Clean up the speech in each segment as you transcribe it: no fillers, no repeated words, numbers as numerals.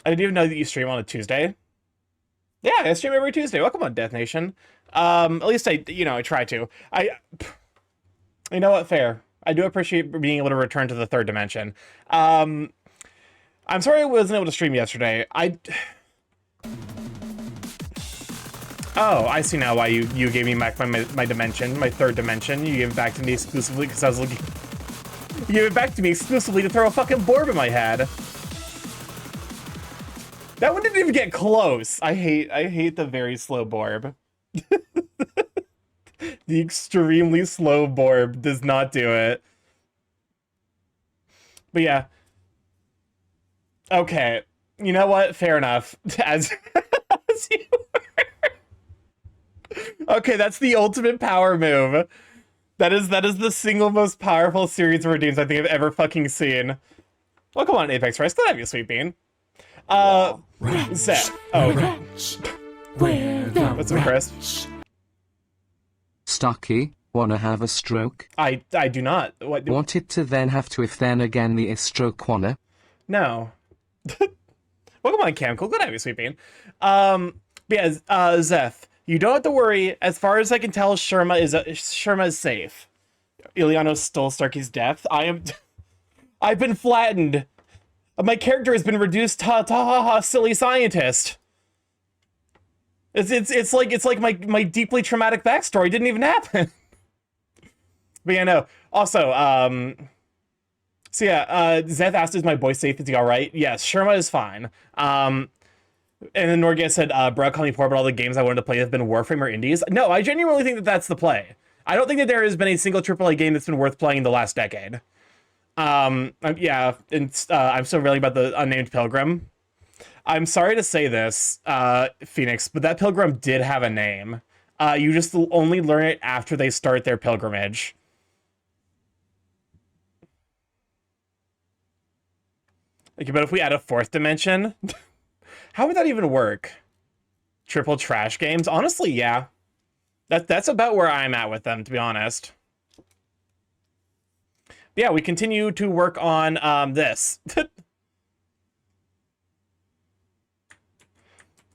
I didn't even know that you stream on a Tuesday. Yeah, I stream every Tuesday. Welcome on, Death Nation. At least I try to. You know what? Fair. I do appreciate being able to return to the third dimension. I'm sorry I wasn't able to stream yesterday. Oh, I see now why you gave me back my dimension, my third dimension. You gave it back to me exclusively because I was looking. You gave it back to me exclusively to throw a fucking borb in my head. That one didn't even get close. I hate the very slow borb. The extremely slow borb does not do it. But yeah. Okay. You know what? Fair enough. As you were. Okay, that's the ultimate power move. That is the single most powerful series of redeems I think I've ever fucking seen. Well, come on, Apex Rice. Glad to have you, Sweet Bean. Set. Oh. What's up, Chris? Starky, wanna have a stroke? I do not. What? Wanted to then have to if then again the stroke wanna? No. Welcome on, Cam. Cool. Good to have you, Sweet Bean. But yeah, Zeph, you don't have to worry. As far as I can tell, Sherma is safe. Iliano stole Starky's death. I've been flattened. My character has been reduced to silly scientist. It's like my deeply traumatic backstory didn't even happen. But yeah, no. Also, so yeah, Zeth asked, is my boy safe? Is he alright? Yes, Sherma is fine. And then Norgay said, bro, call me poor, but all the games I wanted to play have been Warframe or Indies. No, I genuinely think that that's the play. I don't think that there has been a single AAA game that's been worth playing the last decade. Yeah, and I'm still railing about the unnamed pilgrim. I'm sorry to say this, Phoenix, but that pilgrim did have a name. You just only learn it after they start their pilgrimage. Like, but if we add a fourth dimension, how would that even work? Triple trash games? Honestly, yeah. That's about where I'm at with them, to be honest. Yeah, we continue to work on this.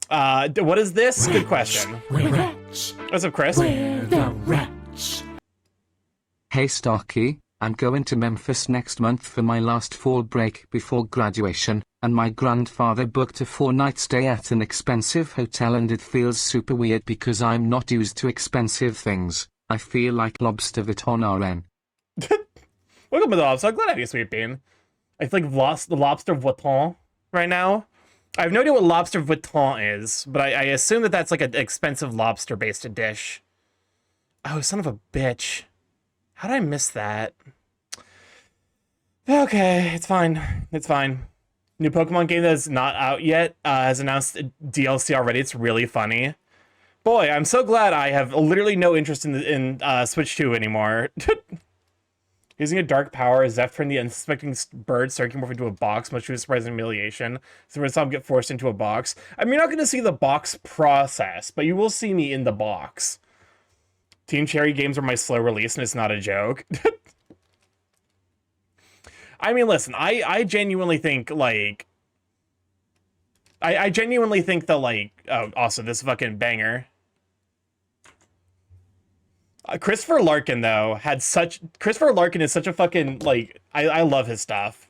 What is this? Good question. What's up, Chris? Hey Starky, I'm going to Memphis next month for my last fall break before graduation, and my grandfather booked a 4-night stay at an expensive hotel and it feels super weird because I'm not used to expensive things. I feel like lobster Vuitton RN. Welcome to the lobster. I'm glad I have you, Sweet Bean. I feel like lost the lobster Vuitton right now. I have no idea what lobster Vuitton is, but I assume that that's like an expensive lobster-based dish. Oh, son of a bitch. How did I miss that? Okay, it's fine. It's fine. New Pokemon game that is not out yet has announced DLC already. It's really funny. Boy, I'm so glad I have literally no interest in Switch 2 anymore. Using a dark power, Zeph turned the unsuspecting bird StarkyMorph into a box, much to his surprise and humiliation. So we saw him get forced into a box. I mean, you're not going to see the box process, but you will see me in the box. Team Cherry games are my slow release, and it's not a joke. I mean, listen, I genuinely think, like... I genuinely think that, like... Oh, also, this fucking banger. Christopher Larkin, though, Christopher Larkin is such a fucking, like, I love his stuff.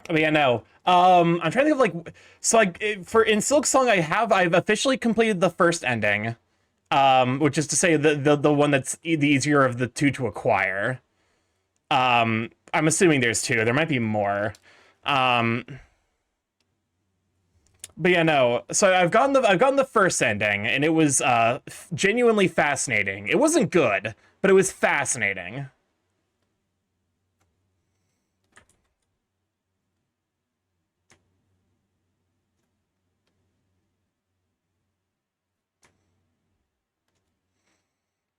I mean, yeah, no. I'm trying to think of, like, so, like, in Silk Song, I've officially completed the first ending. Which is to say the one that's the easier of the two to acquire. I'm assuming there's two. There might be more. But yeah, no. So I've gotten the first ending, and it was genuinely fascinating. It wasn't good, but it was fascinating.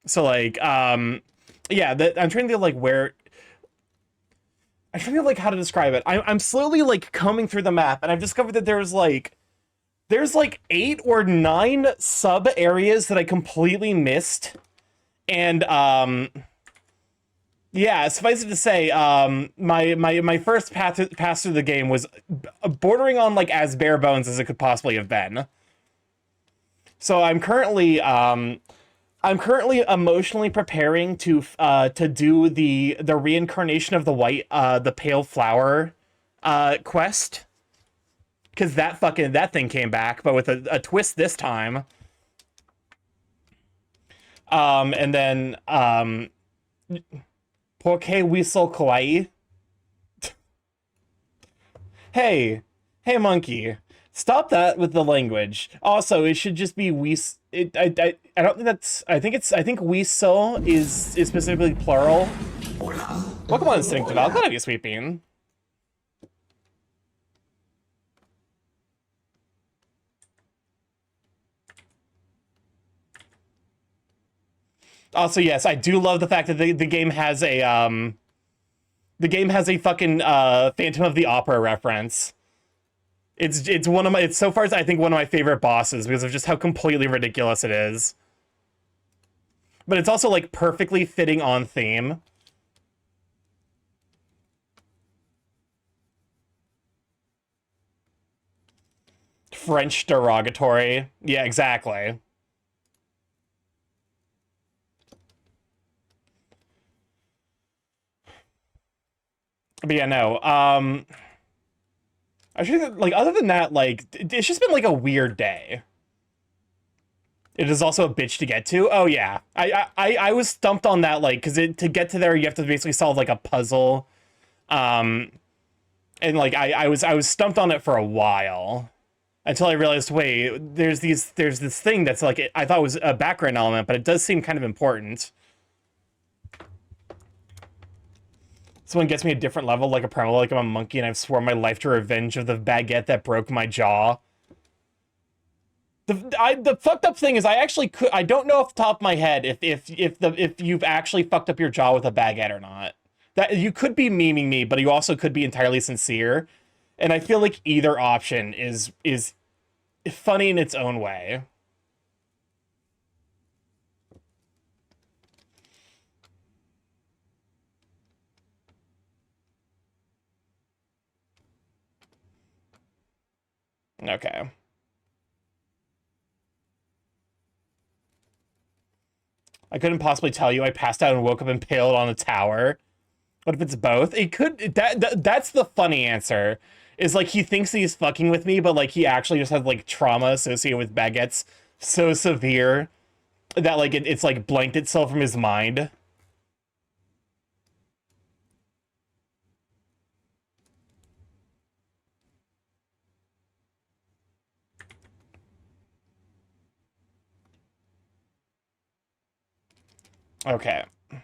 So, like, yeah, I'm trying to think of, like, where... I'm trying to think of, like, how to describe it. I'm slowly, like, combing through the map, and I've discovered that there's, like... There's like 8 or 9 sub areas that I completely missed. And yeah, suffice it to say, my first pass through the game was bordering on like as bare bones as it could possibly have been. So I'm currently emotionally preparing to do the reincarnation of the white the pale flower quest, because that thing came back, but with a twist this time. And then Porque Whistle Kawaii. Hey monkey. Stop that with the language. Also, it should just be I don't think that's. I think Weasel is specifically plural. Welcome on, Instinctive. I'll glad you, Sweet Bean. Also, yes, I do love the fact that the game has a fucking Phantom of the Opera reference. It's one of my, it's so far as I think one of my favorite bosses because of just how completely ridiculous it is. But it's also like perfectly fitting on theme. French derogatory. Yeah, exactly. But yeah, no. I should, like, other than that, like, it's just been like a weird day. It is also a bitch to get to. Oh yeah, I was stumped on that, like, because to get to there you have to basically solve like a puzzle, and like I was stumped on it for a while until I realized, wait, there's this thing that's like I thought was a background element, but it does seem kind of important. Someone gets me a different level, like a primal, like I'm a monkey, and I've sworn my life to revenge of the baguette that broke my jaw. The fucked up thing is I don't know off the top of my head if you've actually fucked up your jaw with a baguette or not. That you could be memeing me, but you also could be entirely sincere. And I feel like either option is funny in its own way. Okay. I couldn't possibly tell you. I passed out and woke up impaled on a tower. What if it's both? It could. That's the funny answer. Is like he thinks he's fucking with me, but like he actually just has like trauma associated with baguettes so severe that like it's like blanked itself from his mind. Okay. I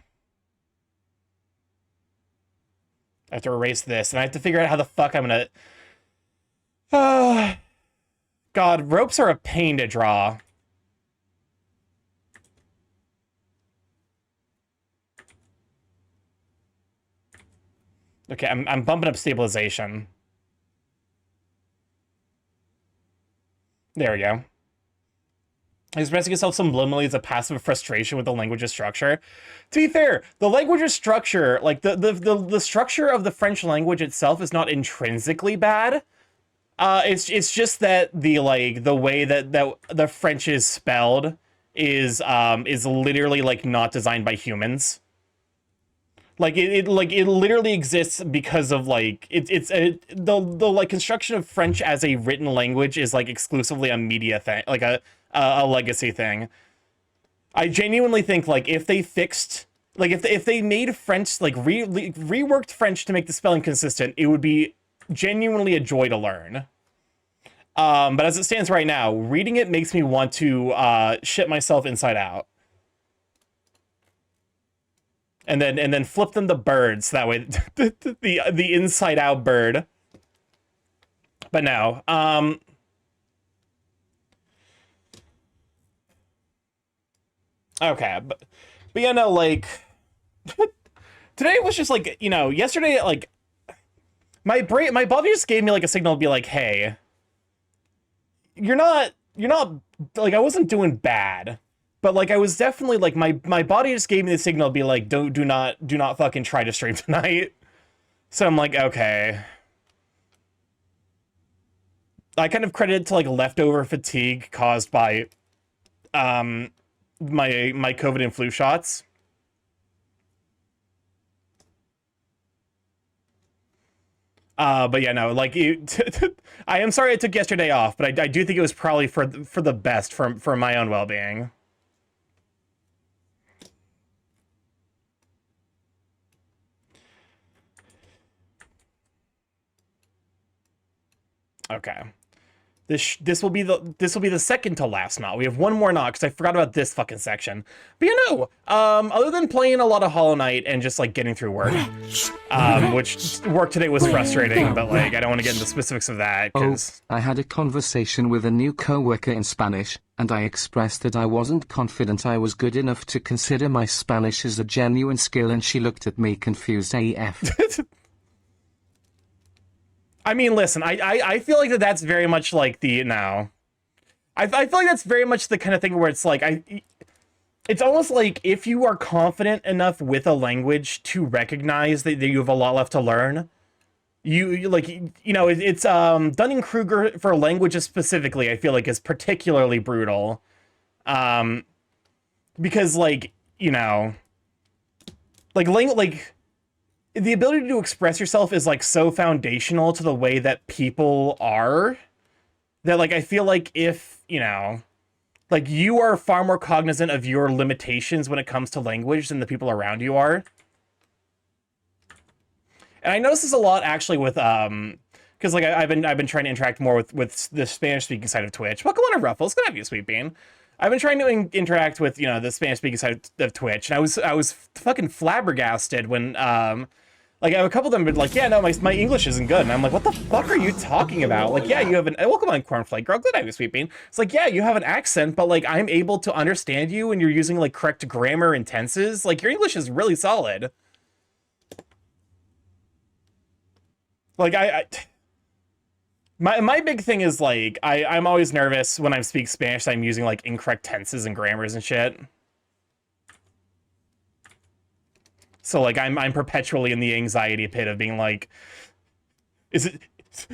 have to erase this, and I have to figure out how the fuck I'm gonna... God, ropes are a pain to draw. Okay, I'm bumping up stabilization. There we go. Expressing yourself subliminally is a passive frustration with the language's structure. To be fair, the language's structure, like the structure of the French language itself is not intrinsically bad. It's just that the way that the French is spelled is literally like not designed by humans. Like it literally exists because of like the like construction of French as a written language is like exclusively a media thing, like a legacy thing. I genuinely think like if they fixed, like if they made French, like reworked French to make the spelling consistent, it would be genuinely a joy to learn. But as it stands right now, reading it makes me want to shit myself inside out. And then flip them to birds, that way the inside out bird. But no. Okay, but yeah, no, like today was just like, you know, yesterday, like my body just gave me like a signal to be like, hey, you're not like, I wasn't doing bad, but like I was definitely like my body just gave me the signal to be like, do not fucking try to stream tonight. So I'm like, okay. I kind of credit it to like leftover fatigue caused by my COVID and flu shots. But yeah, no, like I am sorry I took yesterday off, but I do think it was probably for the best for my own well-being. Okay. This will be the second to last knot. We have one more knot because I forgot about this fucking section. But you know, other than playing a lot of Hollow Knight and just like getting through work, which work today was frustrating, but like I don't want to get into specifics of that. Cause... I had a conversation with a new coworker in Spanish, and I expressed that I wasn't confident I was good enough to consider my Spanish as a genuine skill, and she looked at me confused AF. I mean, listen, I feel like that's very much like the, no. I feel like that's very much the kind of thing where it's like, it's almost like if you are confident enough with a language to recognize that you have a lot left to learn, you like, you know, it's, Dunning-Kruger for languages specifically, I feel like is particularly brutal. Because like, you know, like, the ability to express yourself is like so foundational to the way that people are that like I feel like if, you know, like you are far more cognizant of your limitations when it comes to language than the people around you are. And I notice this a lot actually with because like I've been trying to interact more with the Spanish speaking side of Twitch. Welcome on, Ruffles. Good to have you, Sweet Bean. I've been trying to interact with, you know, the Spanish speaking side of Twitch, and I was fucking flabbergasted when like, a couple of them been like, yeah, no, my English isn't good. And I'm like, what the fuck are you talking about? Like, yeah, you have an... Welcome on, Cornflake Girl. Good to have you, Sweet Bean. It's like, yeah, you have an accent, but, like, I'm able to understand you and you're using, like, correct grammar and tenses. Like, your English is really solid. Like, my big thing is, like, I'm always nervous when I speak Spanish that I'm using, like, incorrect tenses and grammars and shit. So like I'm perpetually in the anxiety pit of being like, is it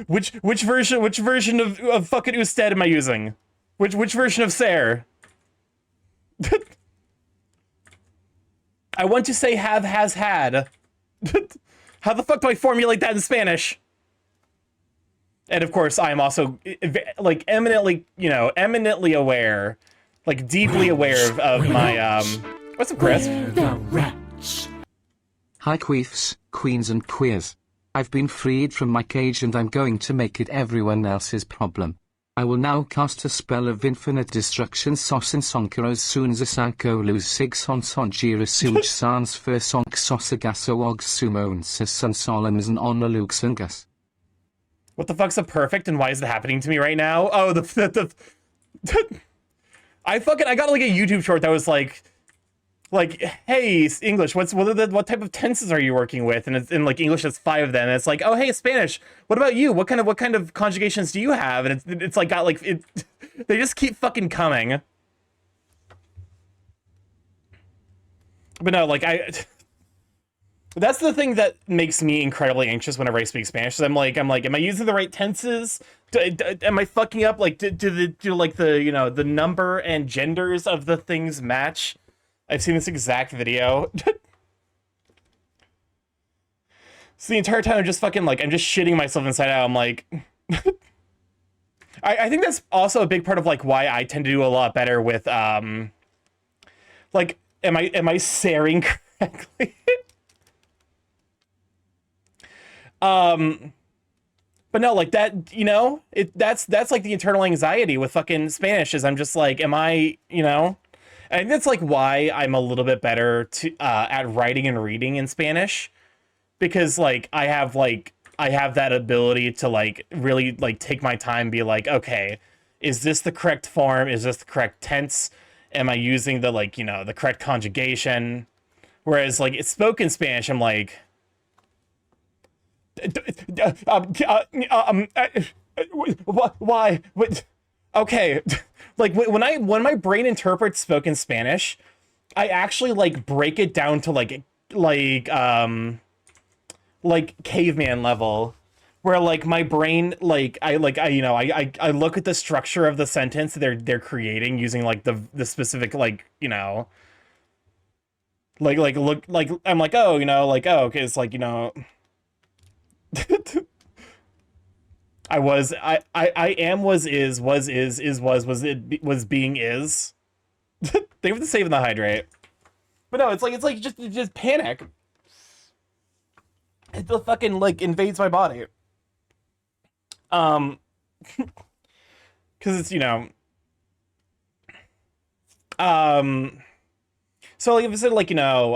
which version of fucking Usted am I using? Which version of Ser? I want to say have, has, had. How the fuck do I formulate that in Spanish? And of course, I am also like eminently aware, like deeply aware of my what's up, Chris? Hi queefs, queens and queers. I've been freed from my cage and I'm going to make it everyone else's problem. I will now cast a spell of infinite destruction sos in sonkeros soon zasanko lose sig son gira suj sans fer sonk sosagaso og sumon sis sun solomons and onalugsungus. What the fuck's a perfect and why is it happening to me right now? Oh, I got like a YouTube short that was like, hey, English, what type of tenses are you working with? And it's in like English, that's 5 of them. And it's like, oh, hey, Spanish, what about you? What kind of conjugations do you have? And it's like got like it. They just keep fucking coming. But no, like that's the thing that makes me incredibly anxious whenever I speak Spanish. So I'm like, am I using the right tenses? Am I fucking up? Like, do like the, you know, the number and genders of the things match? I've seen this exact video. So the entire time I'm just fucking like, I'm just shitting myself inside out. I'm like, I think that's also a big part of like why I tend to do a lot better with, like, am I saying correctly? But no, like that, you know, that's like the internal anxiety with fucking Spanish is I'm just like, am I, you know? I think that's like why I'm a little bit better at writing and reading in Spanish, because like I have that ability to like really like take my time, be like, okay, is this the correct form? Is this the correct tense? Am I using the like, you know, the correct conjugation? Whereas like it's spoken Spanish, I'm like, why? What? Okay, like when my brain interprets spoken Spanish, I actually like break it down to like um like caveman level, where like my brain I you know I look at the structure of the sentence they're creating using like the specific like you know look like I'm like oh you know like oh okay it's like you know I am was is was it was being is. They have to save in the hydrate. But no, it's like just panic. It fucking like invades my body. Um, because it's you know, um, so like if I said like you know,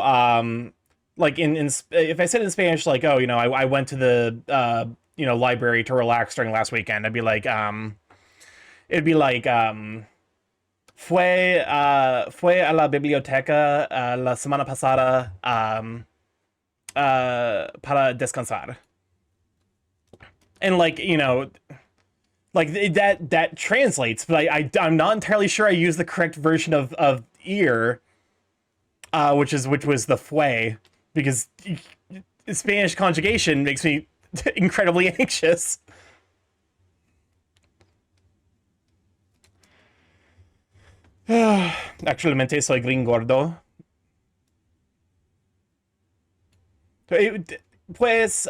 like if I said in Spanish like oh you know I went to the you know library to relax during last weekend, I'd be like it'd be like fue a la biblioteca la semana pasada para descansar. And like, you know, like that translates, but I'm not entirely sure I use the correct version of ear, which was the fue, because Spanish conjugation makes me incredibly anxious. Actualmente soy gringordo. Pues,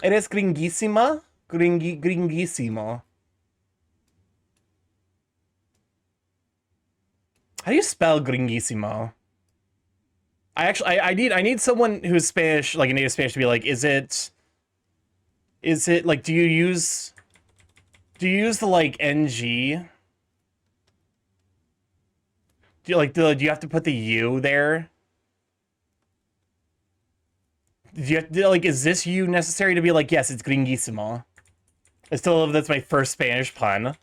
eres gringuísima, gringuísimo. How do you spell gringuísimo? I need someone who's Spanish, like a native Spanish, to be like, is it like do you use the like ng? Do you have to put the u there? Do you have to, like is this u necessary to be like yes it's gringuísimo? I still love that's my first Spanish pun.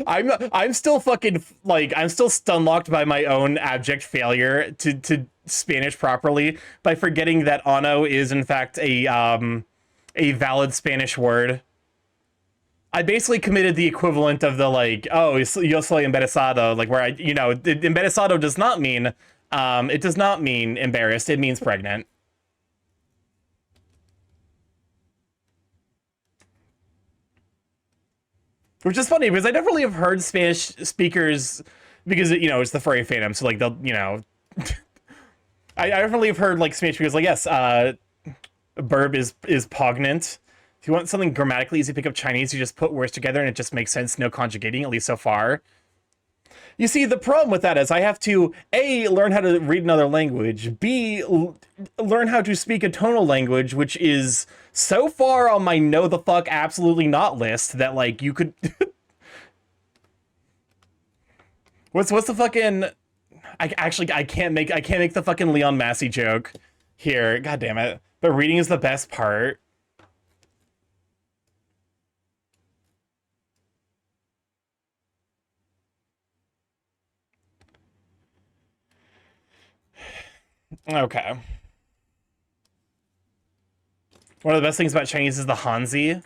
I'm still fucking like I'm still stunlocked by my own abject failure to Spanish properly by forgetting that ano is in fact a valid Spanish word. I basically committed the equivalent of the like oh yo soy embarazado like where I you know embarazado does not mean it does not mean embarrassed, it means pregnant. Which is funny because I never really have heard Spanish speakers because you know it's the furry fandom, so like they'll you know I definitely have heard like Spanish speakers like yes, burb is pognant. If you want something grammatically easy to pick up Chinese, you just put words together and it just makes sense, no conjugating, at least so far. You see, the problem with that is I have to A, learn how to read another language, B, learn how to speak a tonal language, which is so far on my no the fuck absolutely not list that like you could what's the fucking I can't make the fucking Leon Massey joke here. God damn it. But reading is the best part. Okay. One of the best things about Chinese is the Hanzi.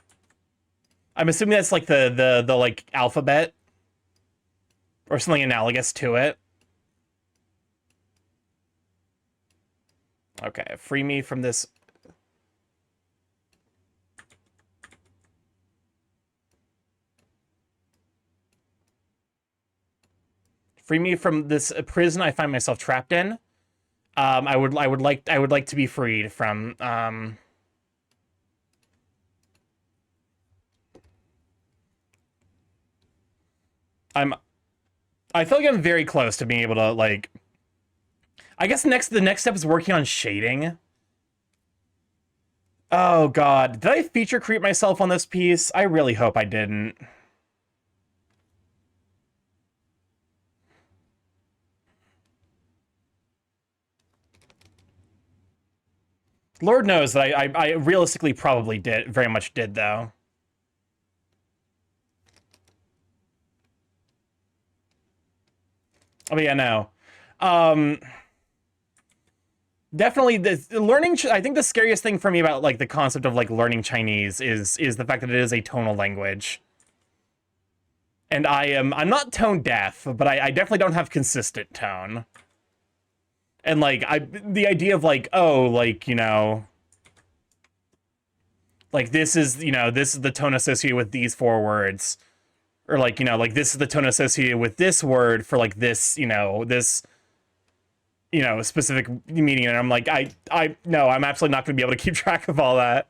I'm assuming that's like the like alphabet or something analogous to it. Okay, free me from this. Free me from this prison I find myself trapped in. I would like to be freed from I feel like I'm very close to being able to like I guess the next step is working on shading. Oh god, did I feature creep myself on this piece? I really hope I didn't. Lord knows that I realistically probably very much did though. Oh yeah, no. Definitely learning I think the scariest thing for me about like the concept of like learning Chinese is the fact that it is a tonal language. And I'm not tone deaf, but I definitely don't have consistent tone. And like the idea of like, oh, like, you know, like this is, you know, this is the tone associated with these 4 words. Or like, you know, like this is the tone associated with this word for like this, you know, this, you know, specific meaning. And I'm like, no, I'm absolutely not going to be able to keep track of all that.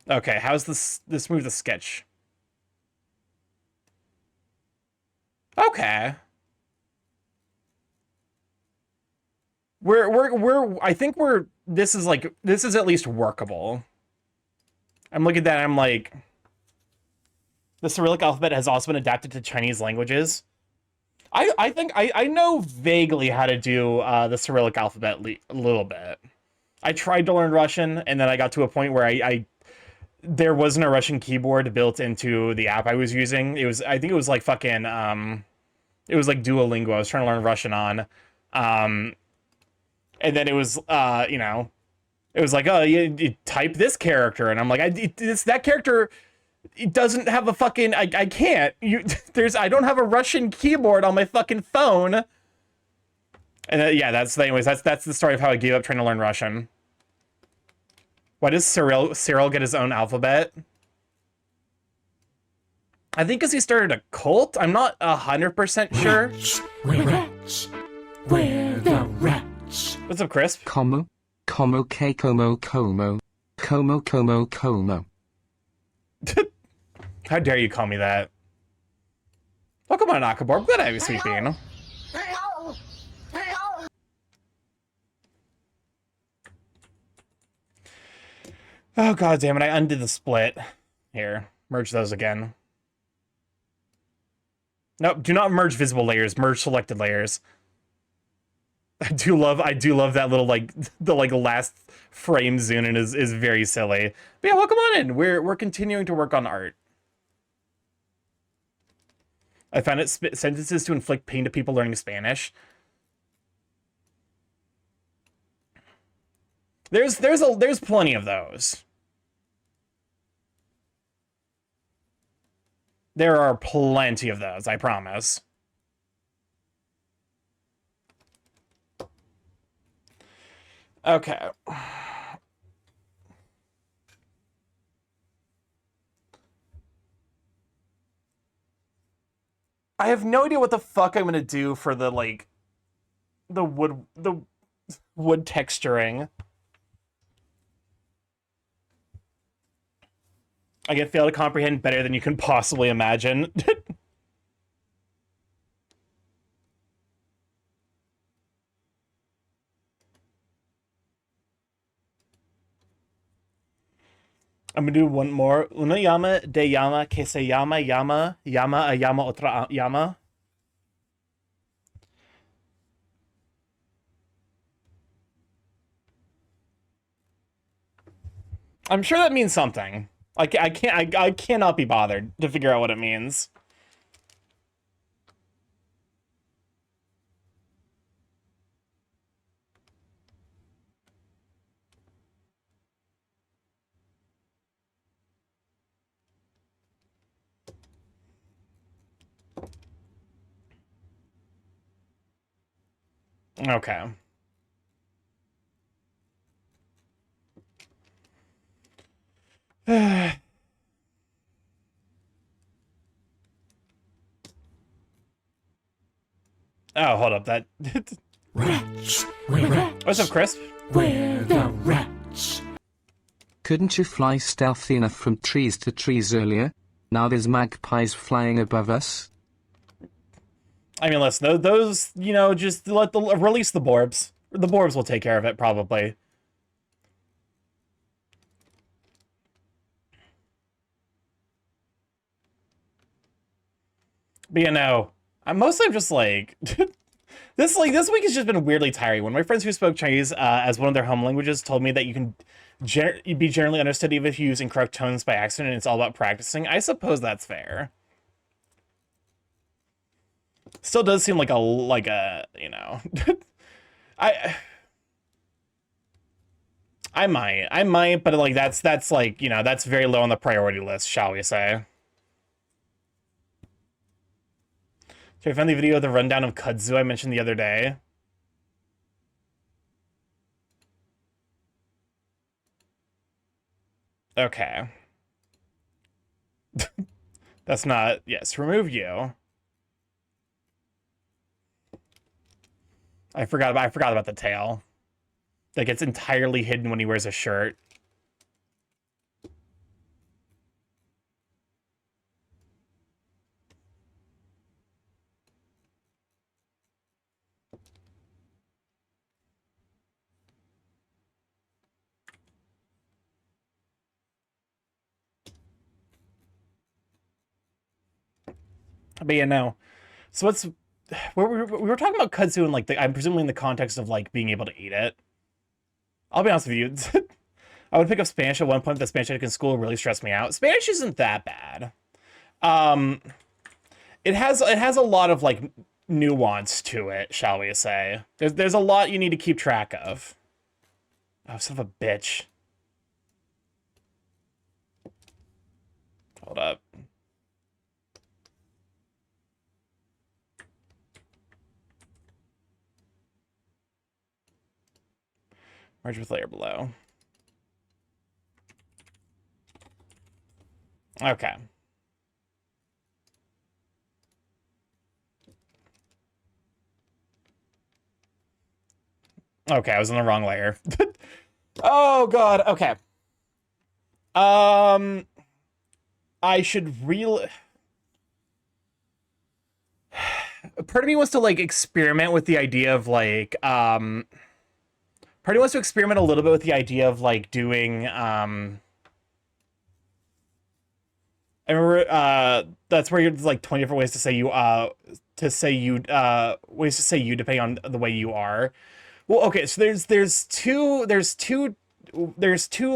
Okay, how's this move the sketch? Okay. I think this is at least workable. I'm looking at that and I'm like, the Cyrillic alphabet has also been adapted to Chinese languages. I think I know vaguely how to do the Cyrillic alphabet a little bit. I tried to learn Russian, and then I got to a point where there wasn't a Russian keyboard built into the app I was using. I think it was like fucking it was like Duolingo. I was trying to learn Russian on. And then it was you know, it was like, oh, you type this character, and I'm like, that character, it doesn't have a fucking, I can't. I don't have a Russian keyboard on my fucking phone. And yeah, that's the story of how I gave up trying to learn Russian. Why does Cyril get his own alphabet? I think because he started a cult. I'm not 100% sure. Rats, where the rats? What's up, Crisp? Como que como. How dare you call me that? Welcome on, Akabor. I'm glad to have you, sweet bean. Oh, god damn it. I undid the split. Here. Merge those again. Nope, do not merge visible layers. Merge selected layers. I do love that little, like, the, like, last frame zoom in is very silly. But yeah, welcome on in. We're continuing to work on art. I found it sentences to inflict pain to people learning Spanish. There's plenty of those. There are plenty of those, I promise. Okay. I have no idea what the fuck I'm gonna do for the, like, the wood texturing. I can fail to comprehend better than you can possibly imagine. I'm gonna do one more. Una llama de llama que se llama llama llama a llama otra llama. I'm sure that means something. I cannot be bothered to figure out what it means. Okay. Oh, hold up. That. Rats, where rats? What's up, Crisp? Where the rats? Couldn't you fly stealthy enough from trees to trees earlier? Now there's magpies flying above us. I mean, listen, those, you know, just release the Borbs. The Borbs will take care of it, probably. But you know, I'm just like this week has just been weirdly tiring. When my friends who spoke Chinese as one of their home languages told me that you can be generally understood even if you use incorrect tones by accident, and it's all about practicing. I suppose that's fair. Still does seem like a you know, I might, but like that's like, you know, that's very low on the priority list, shall we say? So I found the video of the rundown of kudzu I mentioned the other day. Okay. That's not... Yes, remove you. I forgot about the tail. That gets entirely hidden when he wears a shirt. But yeah, no. So what's... We were talking about kudzu in, like, I'm presumably in the context of, like, being able to eat it. I'll be honest with you. I would pick up Spanish at one point, but the Spanish I took in school really stressed me out. Spanish isn't that bad. It has a lot of, like, nuance to it, shall we say. There's a lot you need to keep track of. Oh, son of a bitch. Hold up. Merge with layer below. Okay. Okay, I was on the wrong layer. Oh god, okay. I should really... Part of me wants to, like, experiment with the idea of, like, part of me wants to experiment a little bit with the idea of, like, doing, I remember, that's where there's, like, 20 different ways to say you, ways to say you depending on the way you are. Well, okay, so there's two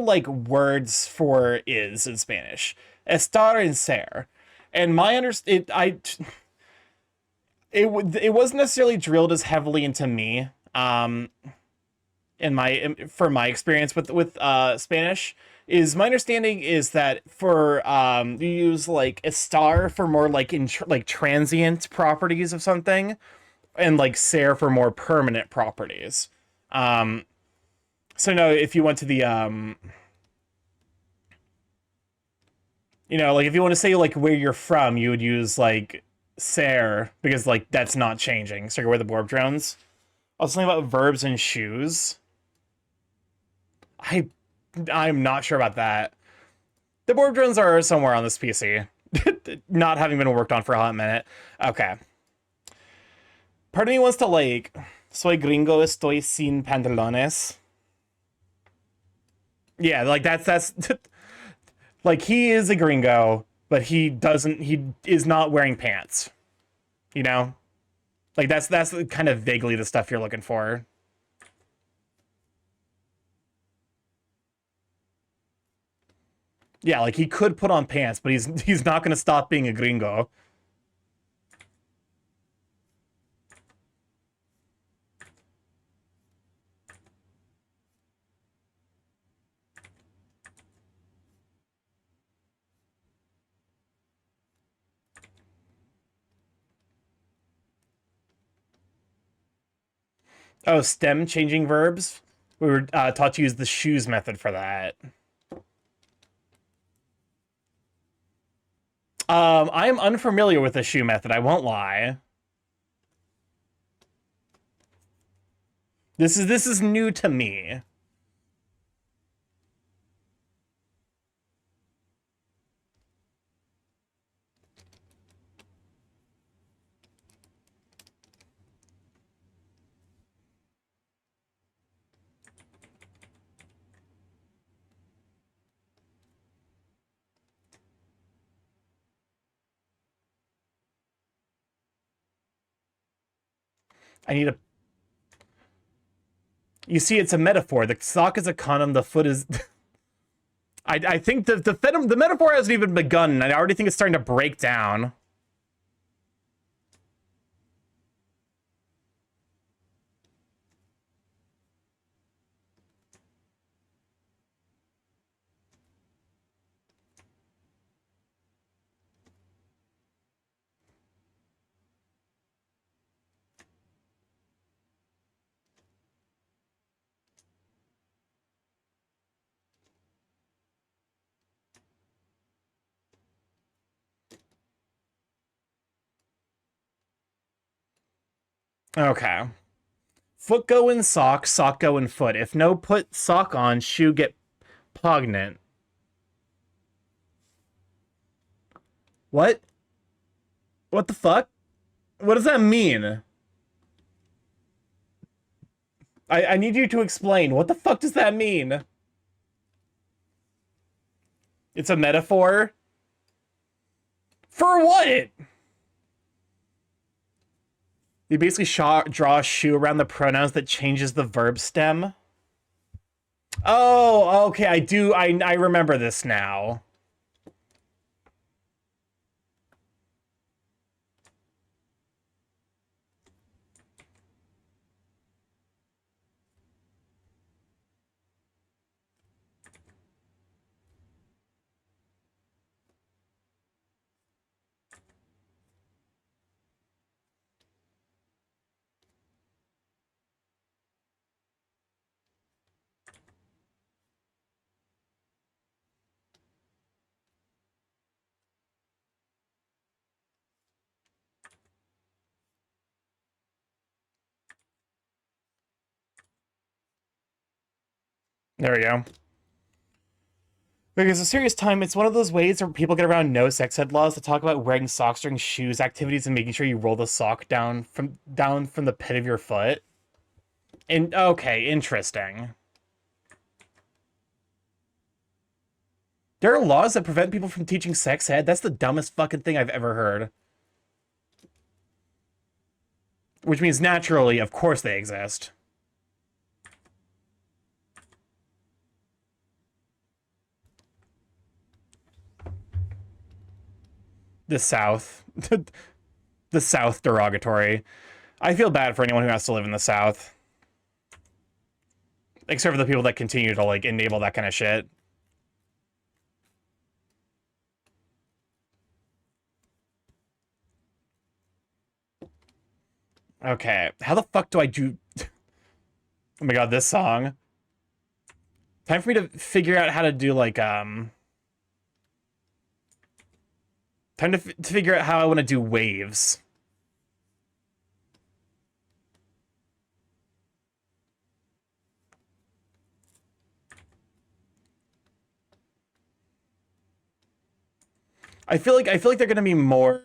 like words for is in Spanish, estar and ser, and it wasn't necessarily drilled as heavily into me, for my experience with Spanish. Is my understanding is that for you use like estar for more like like transient properties of something, and like ser for more permanent properties. So no, if you went to the like if you want to say like where you're from, you would use like ser because like that's not changing. So where the Borb drones. Also something about verbs and shoes. I'm not sure about that. The Borb drones are somewhere on this PC. Not having been worked on for a hot minute. Okay. Part of me wants to like, soy gringo, estoy sin pantalones. Yeah, like that's like he is a gringo, but he is not wearing pants. You know? Like that's kind of vaguely the stuff you're looking for. Yeah, like he could put on pants, but he's not going to stop being a gringo. Oh, stem changing verbs? We were taught to use the shoes method for that. I am unfamiliar with the shoe method, I won't lie. This is new to me. I need a... You see, it's a metaphor. The sock is a condom, the foot is... I think the metaphor hasn't even begun, and I already think it's starting to break down. Okay. Foot go in sock, sock go in foot. If no put sock on, shoe get pognant. What? What the fuck? What does that mean? I need you to explain. What the fuck does that mean? It's a metaphor? For what? You basically draw a shoe around the pronouns that changes the verb stem. Oh, okay, I remember this now. There we go. Because a serious time, it's one of those ways where people get around no sex ed laws to talk about wearing socks during shoes activities and making sure you roll the sock down from the pit of your foot. And okay, interesting. There are laws that prevent people from teaching sex ed? That's the dumbest fucking thing I've ever heard. Which means naturally, of course they exist. The South. The South derogatory. I feel bad for anyone who has to live in the South. Except for the people that continue to, like, enable that kind of shit. Okay, how the fuck do I do... Oh my god, this song. Time for me to figure out how to do, like, Time to figure out how I want to do waves. I feel like they're gonna be more...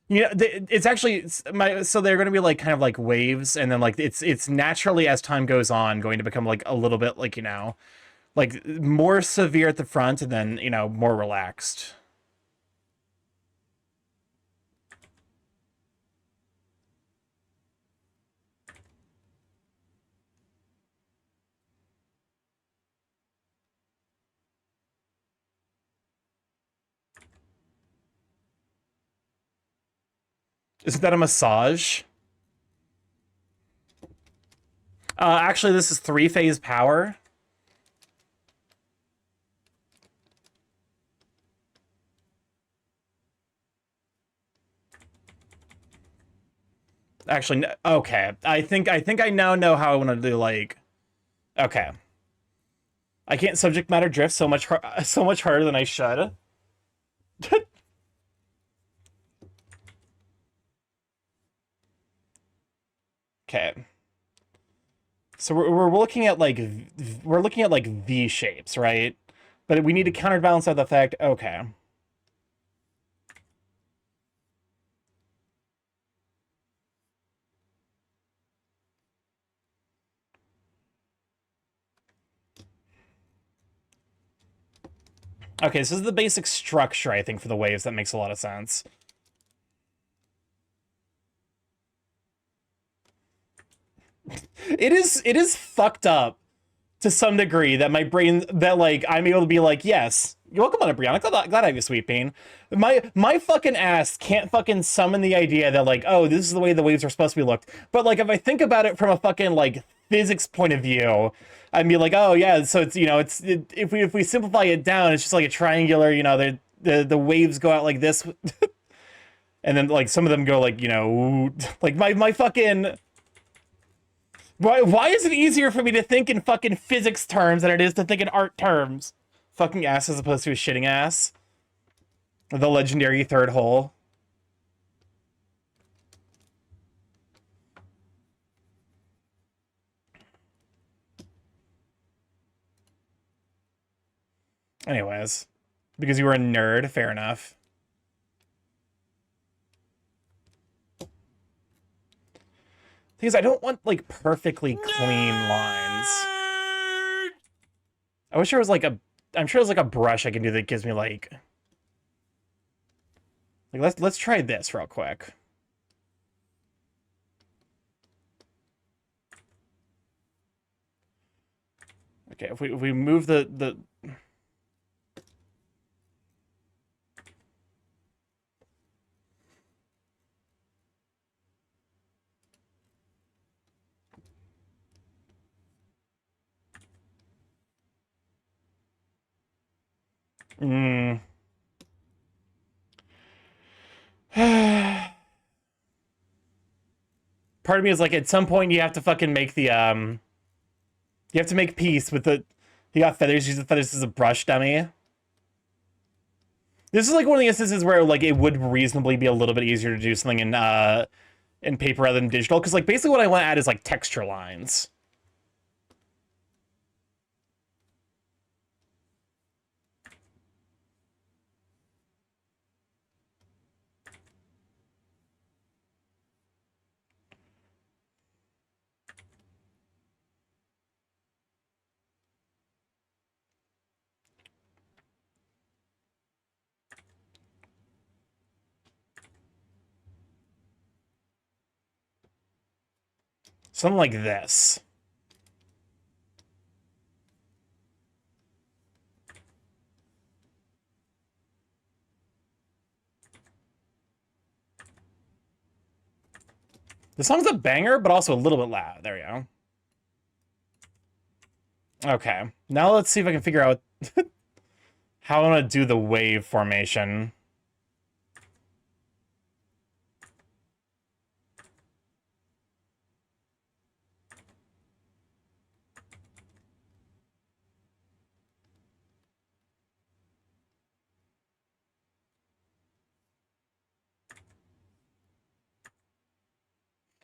You know, it's actually so they're going to be like kind of like waves, and then like it's naturally as time goes on going to become like a little bit like, you know, like more severe at the front and then, you know, more relaxed. Isn't that a massage? Actually, this is 3-phase power. Actually, okay. I think I now know how I want to do, like... Okay. I can't subject matter drift so much harder than I should. Okay. So we're looking at like V shapes, right? But we need to counterbalance that the fact, okay. Okay, so this is the basic structure, I think, for the waves. That makes a lot of sense. It is fucked up to some degree that my brain, that like I'm able to be like, yes, you're welcome on it, Brianna. Glad I have you, sweet bean. My fucking ass can't fucking summon the idea that like, oh, this is the way the waves are supposed to be looked. But like, if I think about it from a fucking like physics point of view, I'd be like, oh yeah, so it's, you know, if we simplify it down, it's just like a triangular, you know, the waves go out like this, and then like some of them go like, you know, like my fucking. Why is it easier for me to think in fucking physics terms than it is to think in art terms? Fucking ass as opposed to a shitting ass. The legendary third hole. Anyways, because you were a nerd, fair enough. Thing is, I don't want, like, perfectly clean lines. I wish there was, like, I'm sure there's, like, a brush I can do that gives me, like, let's try this real quick. Okay, if we move the part of me is like, at some point you have to fucking make the you have to make peace with the, he got feathers, use the feathers as a brush dummy. This is like one of the instances where like it would reasonably be a little bit easier to do something in paper rather than digital, because like basically what I want to add is like texture lines. Something like this. The song's a banger, but also a little bit loud. There we go. Okay, now let's see if I can figure out how I want to do the wave formation.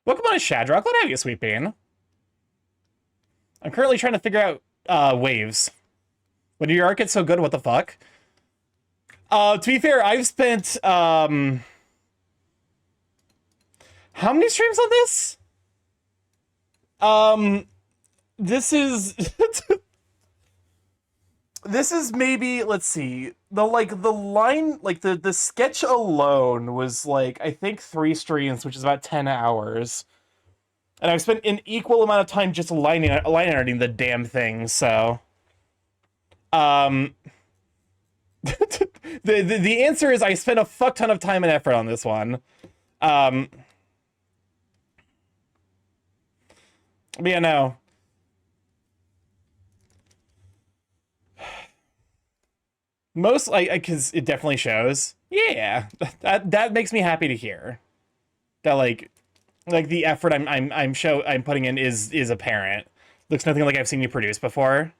Welcome on, Shadrach. Glad to have you, Sweet Bean. I'm currently trying to figure out waves. When your art gets so good, what the fuck? To be fair, I've spent how many streams on this? This is this is maybe, let's see, the line, like the sketch alone was like, I think 3 streams, which is about 10 hours. And I've spent an equal amount of time just line arting the damn thing, so the answer is I spent a fuck ton of time and effort on this one. But yeah, no. Most, like, because it definitely shows. Yeah, that makes me happy to hear. That like the effort I'm putting in is apparent. Looks nothing like I've seen you produce before.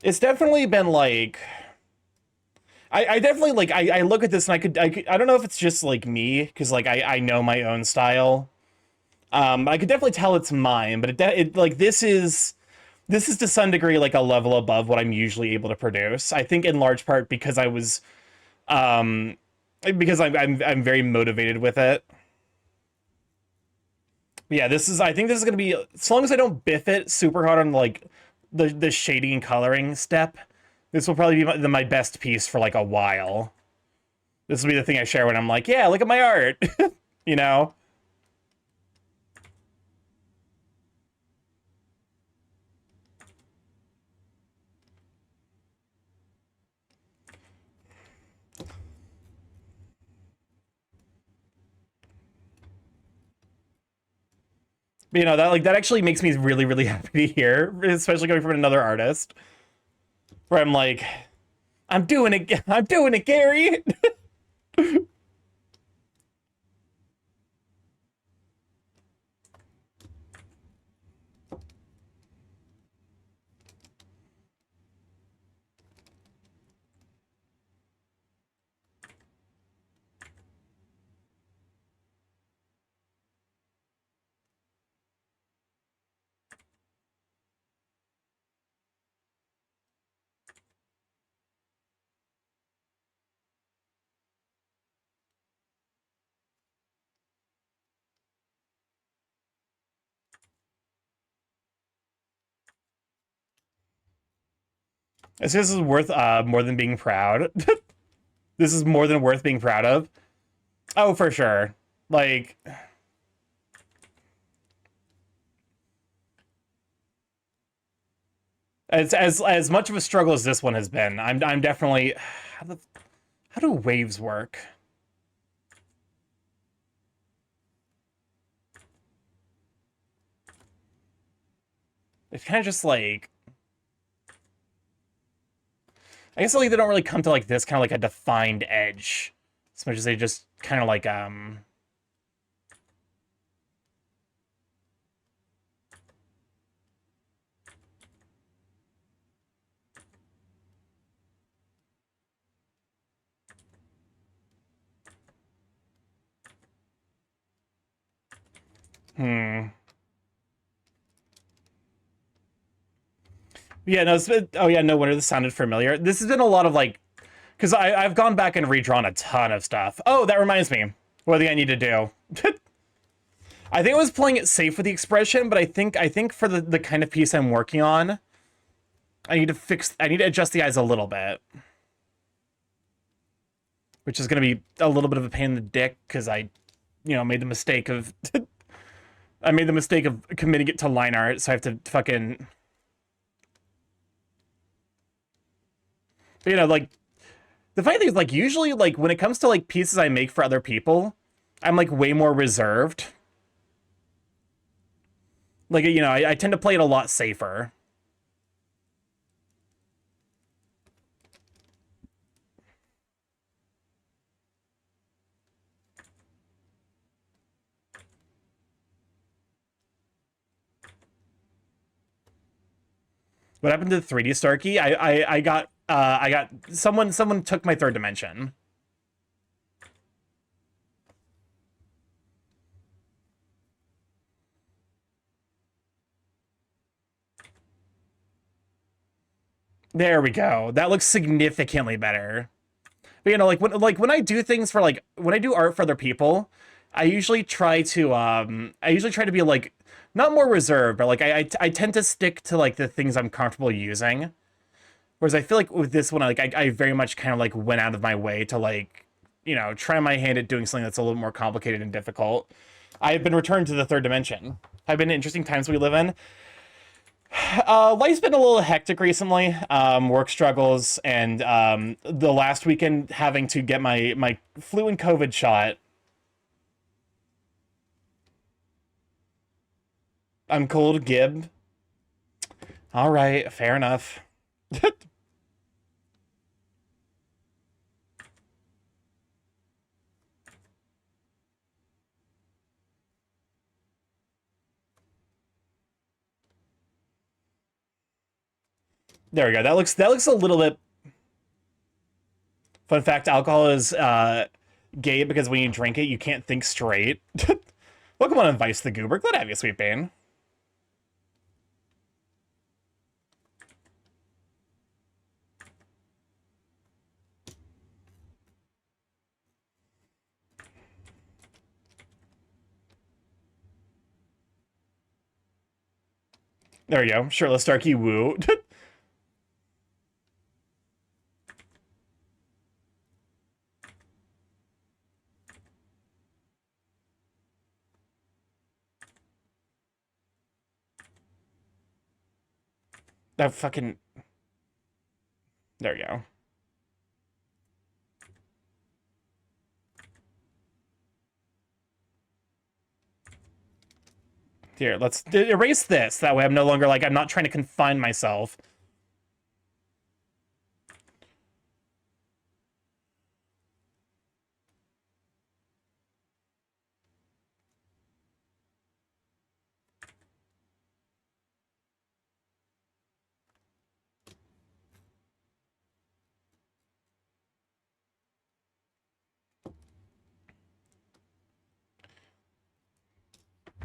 It's definitely been like, I definitely like, I look at this and I don't know if it's just like me, because like I know my own style. I could definitely tell it's mine, but it like this is to some degree like a level above what I'm usually able to produce. I think in large part because I was because I'm very motivated with it. Yeah, I think this is gonna be, as long as I don't biff it super hard on like the shading and coloring step, this will probably be my best piece for like a while. This will be the thing I share when I'm like, yeah, look at my art. You know? But, you know, that actually makes me really, really happy to hear, especially coming from another artist. Where I'm like, I'm doing it, Gary. This is worth more than being proud. This is more than worth being proud of. Oh, for sure. Like, as much of a struggle as this one has been, I'm definitely. How do waves work? It's kind of just like, I guess like they don't really come to like this kind of like a defined edge, as much as they just kind of like Yeah, no, oh yeah, no wonder this sounded familiar. This has been a lot of like, because I've gone back and redrawn a ton of stuff. Oh, that reminds me. What do I need to do? I think I was playing it safe with the expression, but I think for the kind of piece I'm working on, I need to adjust the eyes a little bit. Which is gonna be a little bit of a pain in the dick, because I made the mistake of I made the mistake of committing it to line art, so I have to fucking, like, the funny thing is, like, usually, like, when it comes to, like, pieces I make for other people, I'm, like, way more reserved. Like, I tend to play it a lot safer. What happened to the 3D Starky? I got someone took my third dimension. There we go. That looks significantly better. But when I do things for when I do art for other people, I usually try to be like not more reserved, but like I tend to stick to like the things I'm comfortable using. Whereas I feel like with this one, I very much kind of like went out of my way to like, try my hand at doing something that's a little more complicated and difficult. I have been returned to the third dimension. Have been interesting times we live in. Life's been a little hectic recently. Work struggles, and the last weekend having to get my flu and COVID shot. I'm cold, Gib. All right, fair enough. There we go. That looks a little bit. Fun fact: alcohol is gay because when you drink it, you can't think straight. Welcome on Vice the Goober. Glad to have you, Sweet Bane. There we go. Shirtless Starky woo. That fucking. There we go. Here, let's erase this. That way I'm no longer like, I'm not trying to confine myself.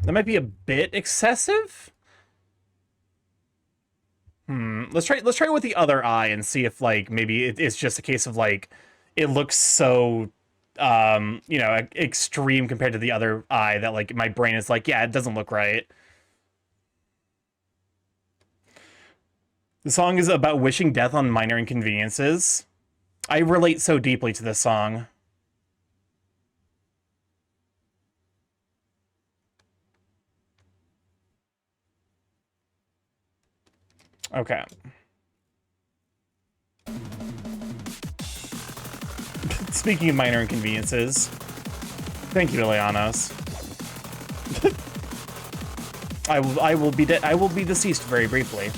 That might be a bit excessive. Let's try it with the other eye and see if like maybe it's just a case of like it looks so extreme compared to the other eye that like my brain is like, yeah, it doesn't look right. The song is about wishing death on minor inconveniences. I relate so deeply to this song. Okay. Speaking of minor inconveniences, thank you, Ileanos. I will be deceased very briefly.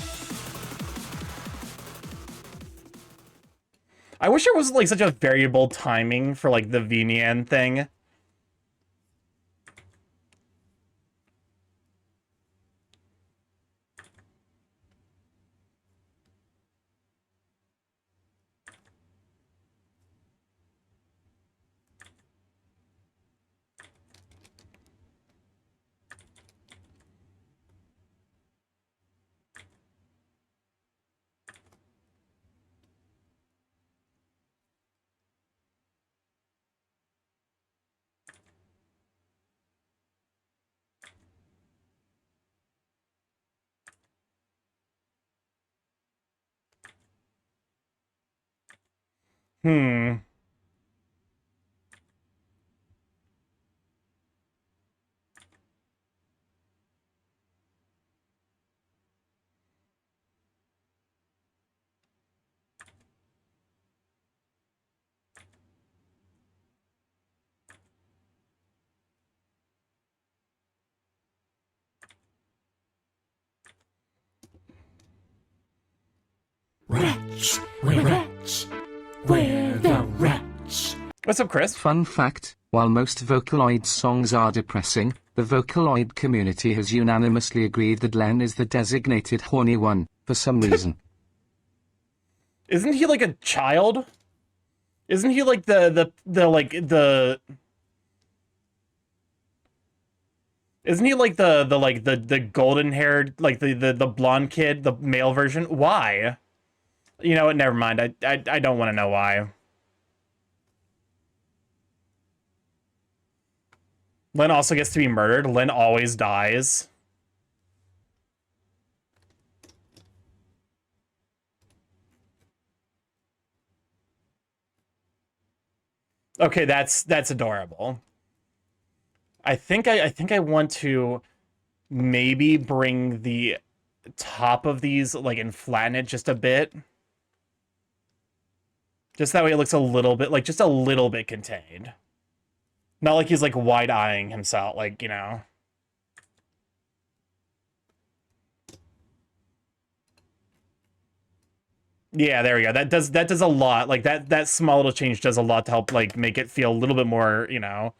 I wish there was like such a variable timing for like the VNN thing. Hmm. Rats, we're rats. We're the rats. What's up, Chris? Fun fact, while most Vocaloid songs are depressing, the Vocaloid community has unanimously agreed that Len is the designated horny one, for some reason. Isn't he like a child? Isn't he like the Isn't he like the golden haired, like the blonde kid, the male version? Why? You know what? Never mind. I don't want to know why. Len also gets to be murdered. Len always dies. Okay, that's adorable. I think I want to maybe bring the top of these like and flatten it just a bit. Just that way it looks a little bit like just a little bit contained. Not like he's like wide-eyeing himself, like, you know. Yeah, there we go. That does a lot. Like that small little change does a lot to help like make it feel a little bit more, you know,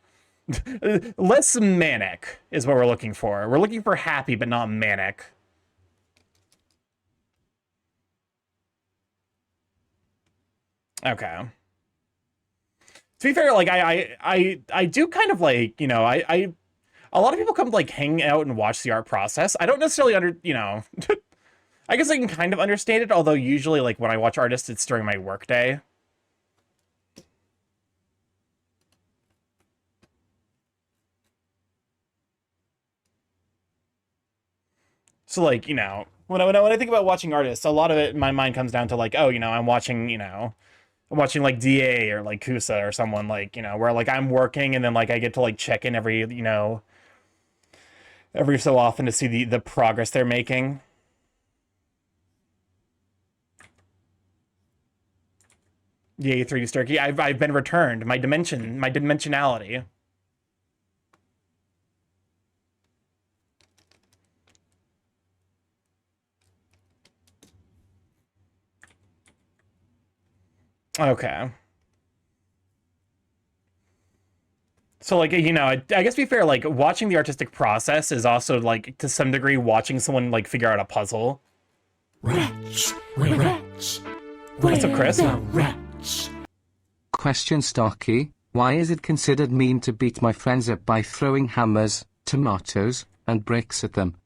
less manic is what we're looking for. We're looking for happy but not manic. Okay. To be fair, like I do kind of like, you know, I a lot of people come like hang out and watch the art process. I don't necessarily you know, I guess I can kind of understand it, although usually like when I watch artists it's during my workday. So like, you know, when I think about watching artists, a lot of it in my mind comes down to like, oh, you know, I'm watching, you know, I'm watching like DA or like Kusa or someone like, you know, where like I'm working and then like I get to like check in every, you know, every so often to see the progress they're making. Yay, 3D Starky. I've been returned. My dimensionality. Okay. So, like, you know, I guess to be fair, like, watching the artistic process is also, like, to some degree, watching someone, like, figure out a puzzle. Rats, we're rats. What's up, Chris? We're the rats. Question Starky, why is it considered mean to beat my friends up by throwing hammers, tomatoes, and bricks at them?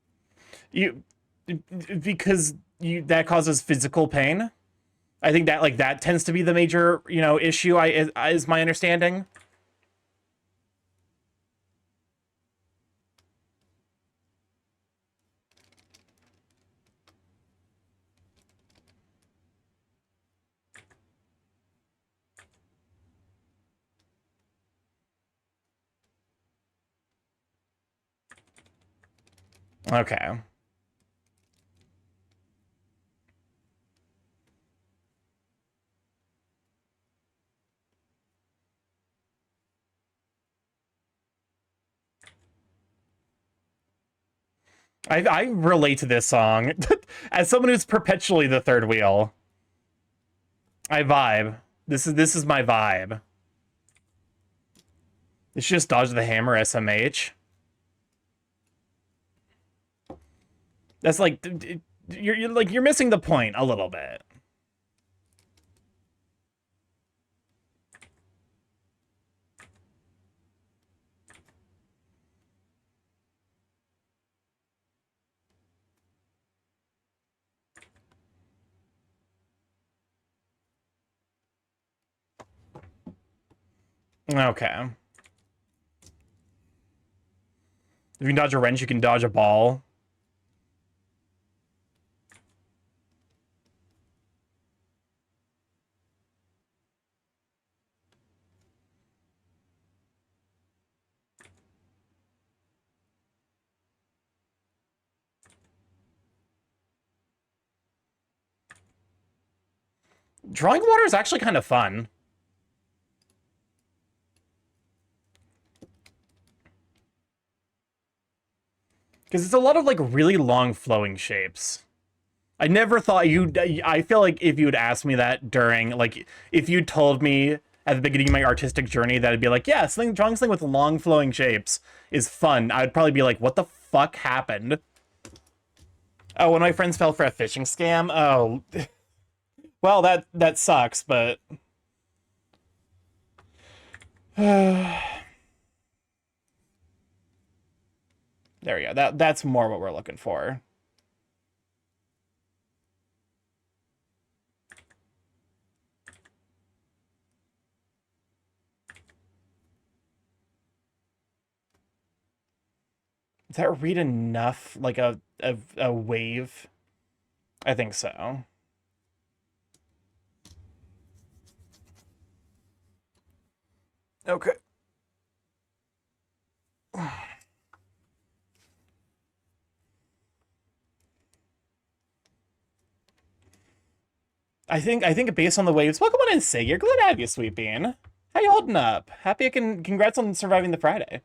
Because that causes physical pain. I think that, like, that tends to be the major, you know, issue, is my understanding. Okay. I relate to this song as someone who's perpetually the third wheel. I vibe. This is my vibe. It's just dodge the hammer SMH. That's like you're missing the point a little bit. Okay. If you can dodge a wrench, you can dodge a ball. Drawing water is actually kind of fun. Because it's a lot of like really long flowing shapes. I never thought I feel like if you'd asked me that during, like, if you told me at the beginning of my artistic journey that it'd be like, yeah, drawing something with long flowing shapes is fun, I would probably be like, what the fuck happened? Oh, one of my friends fell for a phishing scam? Oh. Well, that sucks, but... There we go. That's more what we're looking for. Does that read enough like a wave? I think so. Okay. I think based on the waves. Welcome on in, Sig. You're glad to have you, Sweet Bean. How you holding up? Happy I can. Congrats on surviving the Friday.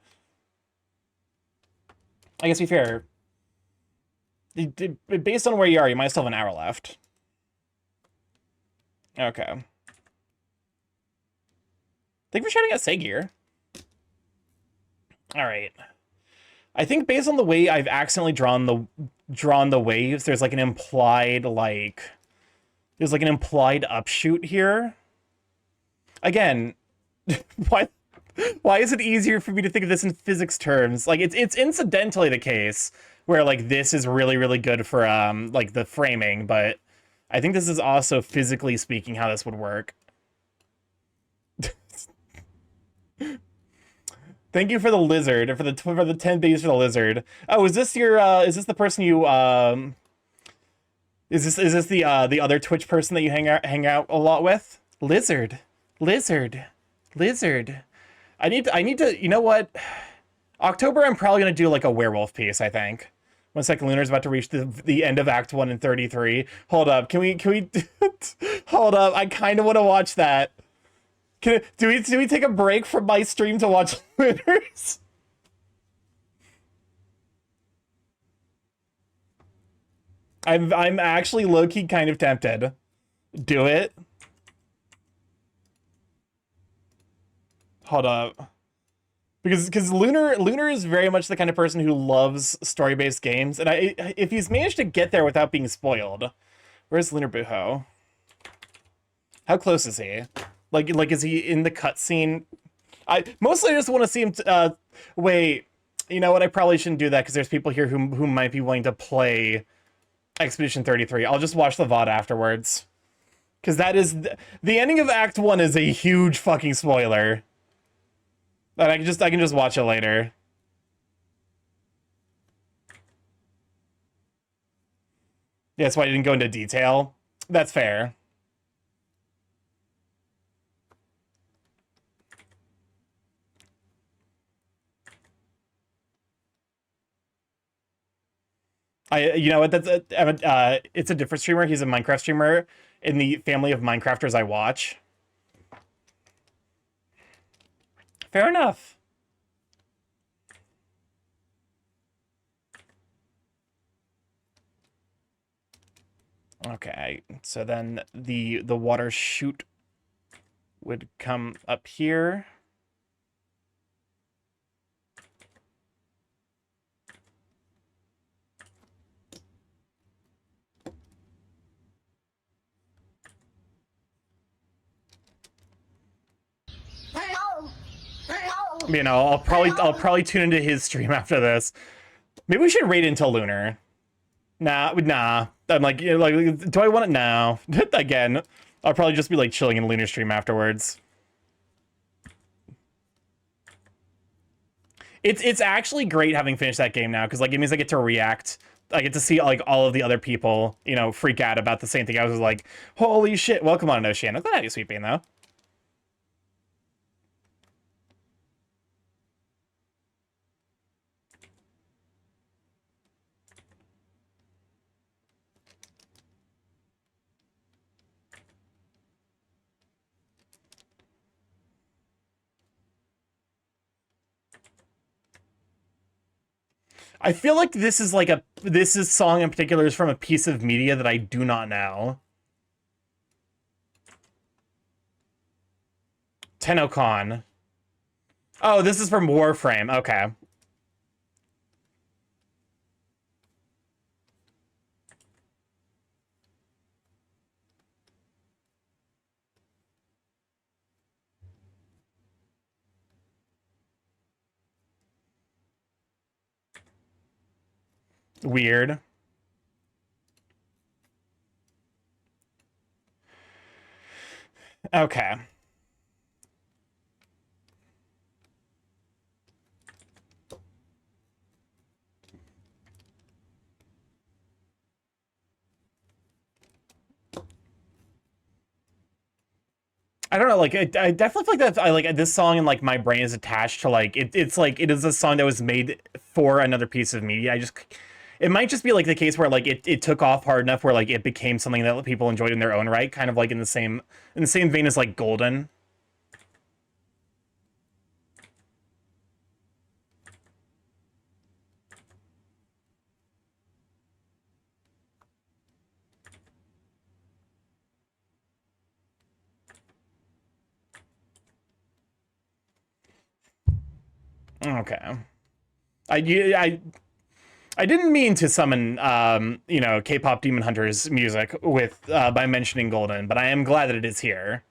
I guess to be fair, based on where you are, you might still have an hour left. Okay. Thank you for shouting out Segir. All right. I think based on the way I've accidentally drawn the waves, there's like an implied there's like an implied upshoot here. Again, why is it easier for me to think of this in physics terms? Like it's incidentally the case where like this is really, really good for like the framing, but I think this is also physically speaking how this would work. Thank you for the lizard, for the 10 days for the lizard. Oh, is this the person you is this the other Twitch person that you hang out a lot with? Lizard. I need to, you know what? October I'm probably gonna do like a werewolf piece, I think. 1 second, Lunar's about to reach the end of Act 1 in 33. Hold up, can we hold up, I kinda wanna watch that. Do we take a break from my stream to watch Lunars? I'm actually low-key kind of tempted. Do it. Hold up. Because Lunar is very much the kind of person who loves story-based games, and if he's managed to get there without being spoiled. Where's Lunar Buho? How close is he? Like is he in the cutscene? I mostly just want to see him. Wait, you know what? I probably shouldn't do that because there's people here who might be willing to play Expedition 33. I'll just watch the VOD afterwards, because that is the ending of Act 1 is a huge fucking spoiler. And I can just watch it later. Yeah, that's why I didn't go into detail. That's fair. You know what? It's a different streamer. He's a Minecraft streamer in the family of Minecrafters I watch. Fair enough. Okay, so then the water chute would come up here. You know, I'll probably tune into his stream after this. Maybe we should raid until Lunar. Nah. I'm like, you know, like, do I want it now? Again, I'll probably just be like chilling in Lunar stream afterwards. It's actually great having finished that game now, because like it means I get to react. I get to see like all of the other people, you know, freak out about the same thing. I was like, holy shit! Well, come on, Ocean. I'm glad I do sweeping though. I feel like this is song in particular is from a piece of media that I do not know. TennoCon. Oh, this is from Warframe. Okay. Weird. Okay. I don't know, like I definitely feel like that I like this song and like my brain is attached to like it's like it is a song that was made for another piece of media. It might just be like the case where like it took off hard enough where like it became something that people enjoyed in their own right, kind of like in the same vein as like Golden. Okay. I didn't mean to summon you know, K-pop Demon Hunters music with by mentioning Golden, but I am glad that it is here.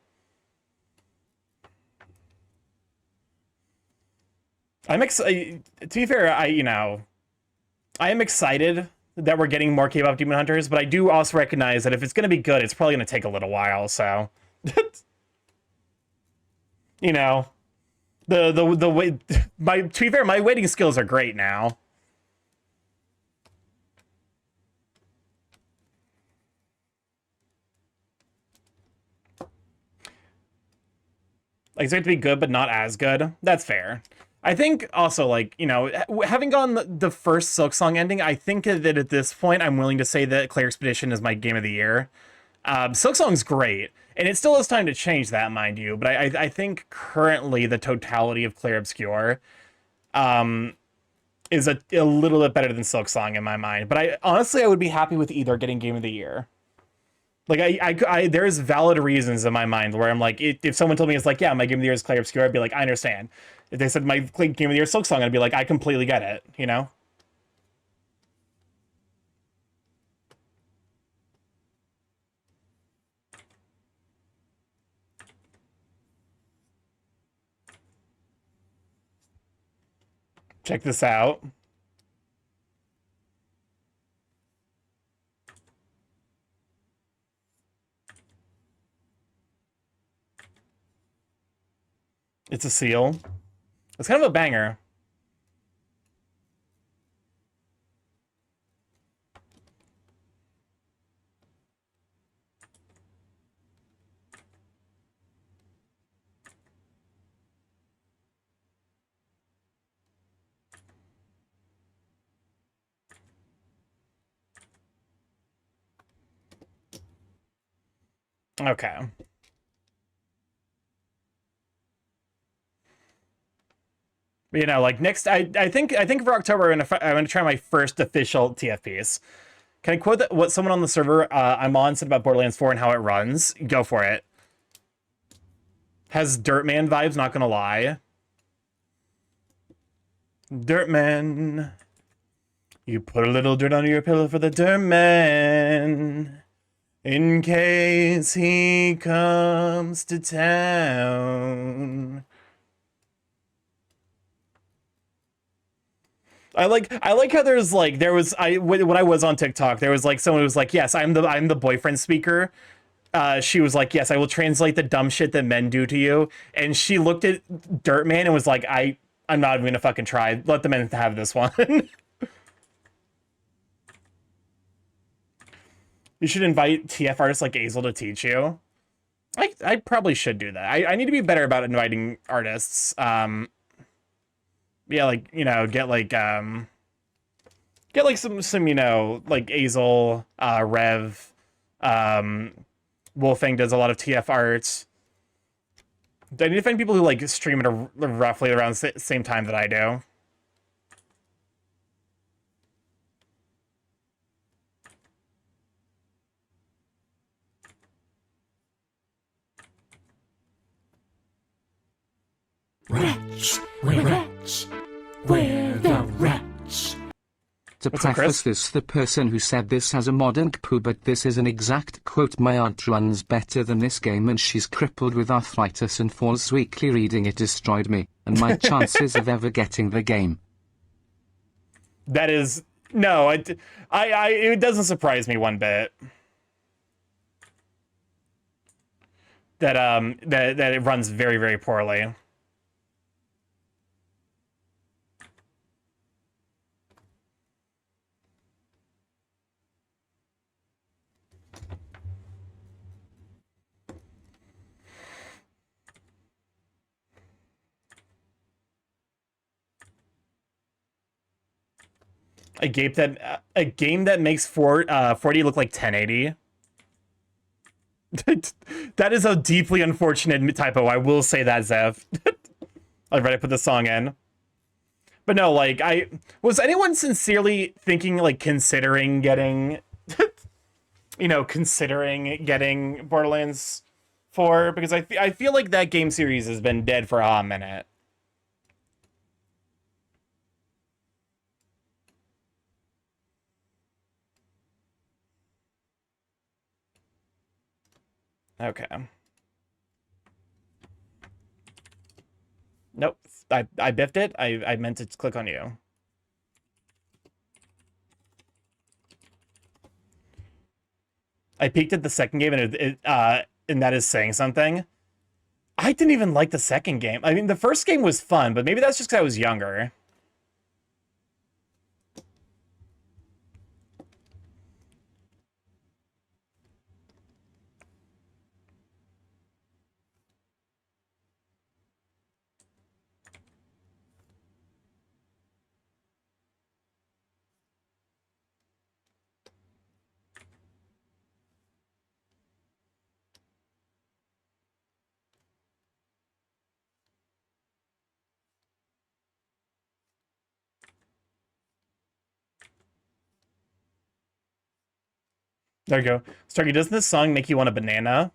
I'm excited. To be fair, I am excited that we're getting more K-pop Demon Hunters, but I do also recognize that if it's going to be good, it's probably going to take a little while. So, you know, the way my to be fair, my waiting skills are great now. Like, expect to be good, but not as good. That's fair. I think also, like, you know, having gone the first Silk Song ending, I think that at this point, I'm willing to say that Claire Expedition is my game of the year. Silk Song's great, and it still has time to change that, mind you. But I think currently the totality of Claire Obscure is a little bit better than Silk Song in my mind. But I would be happy with either getting game of the year. Like there's valid reasons in my mind where I'm like, if someone told me it's like, yeah, my game of the year is Claire Obscure, I'd be like, I understand. If they said my game of the year is Silk Song, I'd be like, I completely get it, you know? Check this out. It's a seal. It's kind of a banger. Okay. You know, like next, I think for October I'm gonna try my first official TF piece. Can I quote what someone on the server I'm on said about Borderlands 4 and how it runs? Go for it. Has Dirtman vibes, not gonna lie. Dirtman. You put a little dirt under your pillow for the Dirtman. In case he comes to town. I like how there was when I was on TikTok, there was like someone who was like, yes, I'm the boyfriend speaker. She was like, yes, I will translate the dumb shit that men do to you. And she looked at Dirtman and was like, I'm not even gonna fucking try. Let the men have this one. You should invite TF artists like Azel to teach you. I probably should do that. I need to be better about inviting artists. Yeah, like, you know, get like some you know, like Azel, Rev, Wolfang does a lot of TF arts. I need to find people who like stream at roughly around the same time that I do. Rats, where rats, where the rats. To What's up, preface Chris? this, the person who said this has a modern poo, but this is an exact quote. My aunt runs better than this game and she's crippled with arthritis and falls weekly. Reading it destroyed me and my chances of ever getting the game. That is no, it doesn't surprise me one bit. That that it runs very, very poorly. A game that makes 40 look like 1080. That is a deeply unfortunate typo. I will say that, Zev. I've already put the song in. But no, like, was anyone sincerely thinking, like, considering getting, you know, considering getting Borderlands 4? Because I feel like that game series has been dead for a hot minute. Okay. Nope. I biffed it. I meant to click on you. I peeked at the second game and and that is saying something. I didn't even like the second game. I mean, the first game was fun, but maybe that's just because I was younger. There you go. Starky, doesn't this song make you want a banana?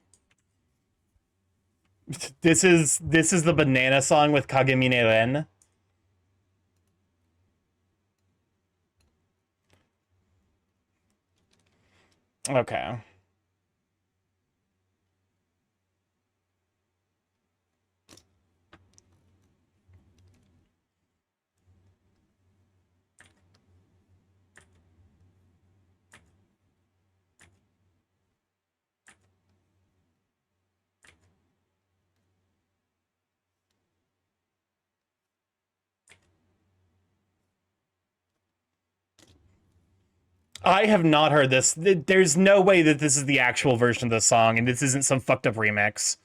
This is the banana song with Kagemine Ren. Okay. I have not heard this. There's no way that this is the actual version of the song, and this isn't some fucked up remix.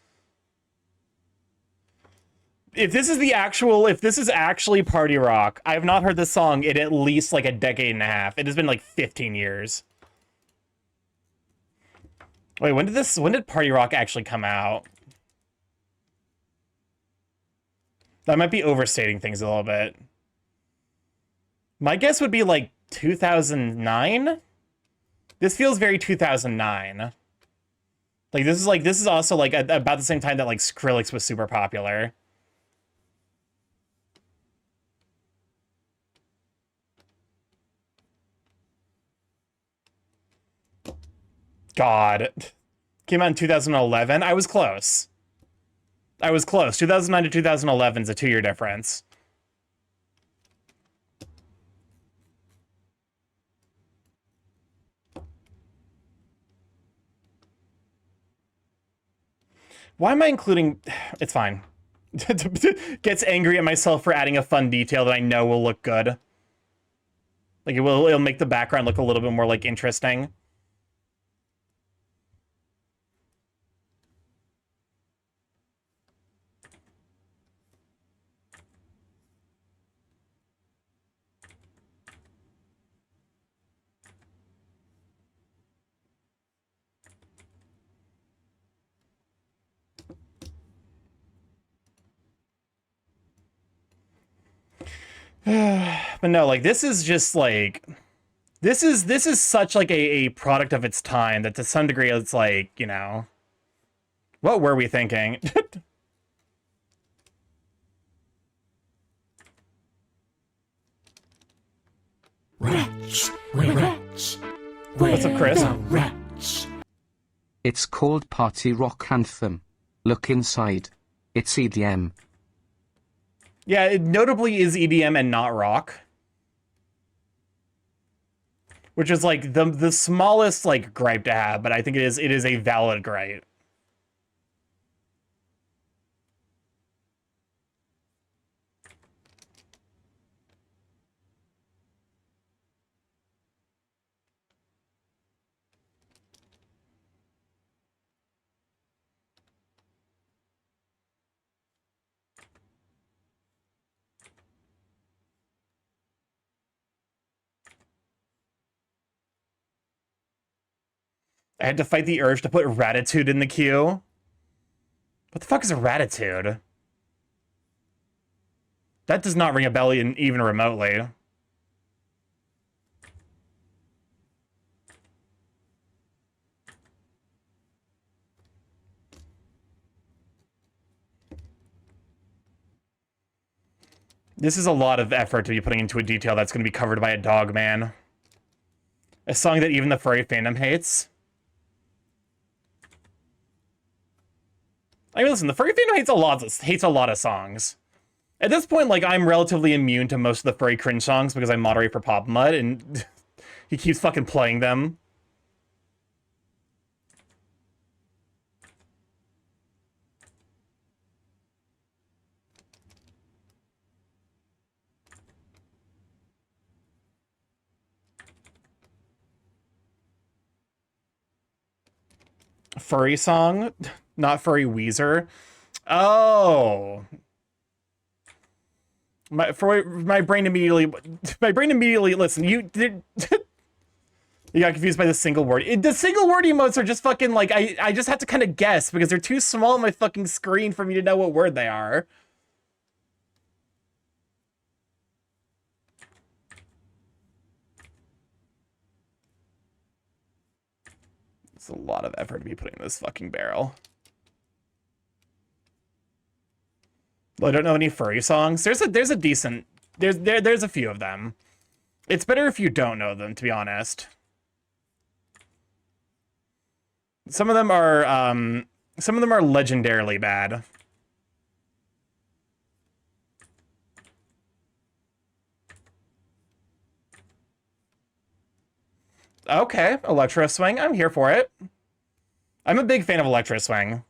If this is actually party rock, I have not heard this song in at least like a decade and a half. It has been like 15 years. Wait, when did Party Rock actually come out? That might be overstating things a little bit. My guess would be like 2009? This feels very 2009. This is also like about the same time that like Skrillex was super popular. God. Came out in 2011. I was close. 2009 to 2011 is a 2-year difference. Why am I including... It's fine. Gets angry at myself for adding a fun detail that I know will look good. Like, it'll make the background look a little bit more, like, interesting. But no, like, this is just, like... This is such, like, a product of its time that to some degree it's, like, you know... What were we thinking? Wretch, wretch, What's up, Chris? the wretch. It's called Party Rock Anthem. Look inside. It's EDM. Yeah, it notably is EDM and not rock. Which is, like, the smallest, like, gripe to have, but I think it is a valid gripe. I had to fight the urge to put Ratitude in the queue. What the fuck is a Ratitude? That does not ring a bell even remotely. This is a lot of effort to be putting into a detail that's going to be covered by a dog man. A song that even the furry fandom hates. I mean, listen, the furry fandom hates a lot of songs. At this point, like, I'm relatively immune to most of the furry cringe songs because I moderate for Pop Mud, and he keeps fucking playing them. Furry song? Not furry Weezer? Oh. My brain immediately, listen, you did... You got confused by the single word. The single word emotes are just fucking, like, I just have to kind of guess because they're too small on my fucking screen for me to know what word they are. It's a lot of effort to be putting in this fucking barrel. Well, I don't know any furry songs. There's a decent... There's a few of them. It's better if you don't know them, to be honest. Some of them are legendarily bad. Okay, Electro Swing. I'm here for it. I'm a big fan of Electro Swing.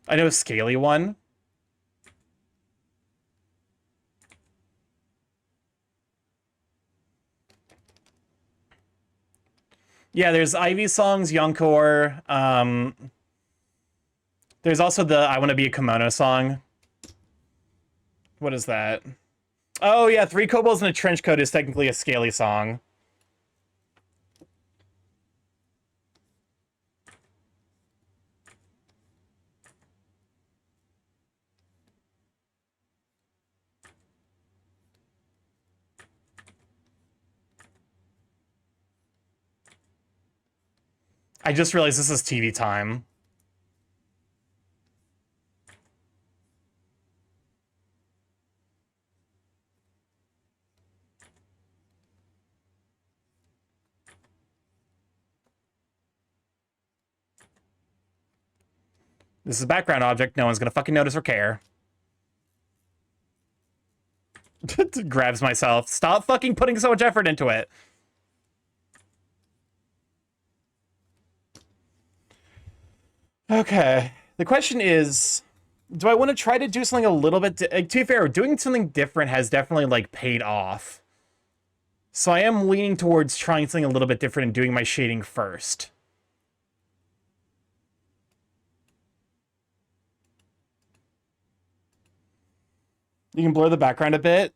I know a Scaly one. Yeah, there's Ivy songs, Yonkor. There's also the I Want to Be a Kimono song. What is that? Oh yeah, Three Kobolds in a Trench Coat is technically a Scaly song. I just realized this is TV time. This is a background object. No one's gonna fucking notice or care. Grabs myself. Stop fucking putting so much effort into it. Okay. The question is, do I want to try to do something a little bit... to be fair, doing something different has definitely, like, paid off. So I am leaning towards trying something a little bit different and doing my shading first. You can blur the background a bit.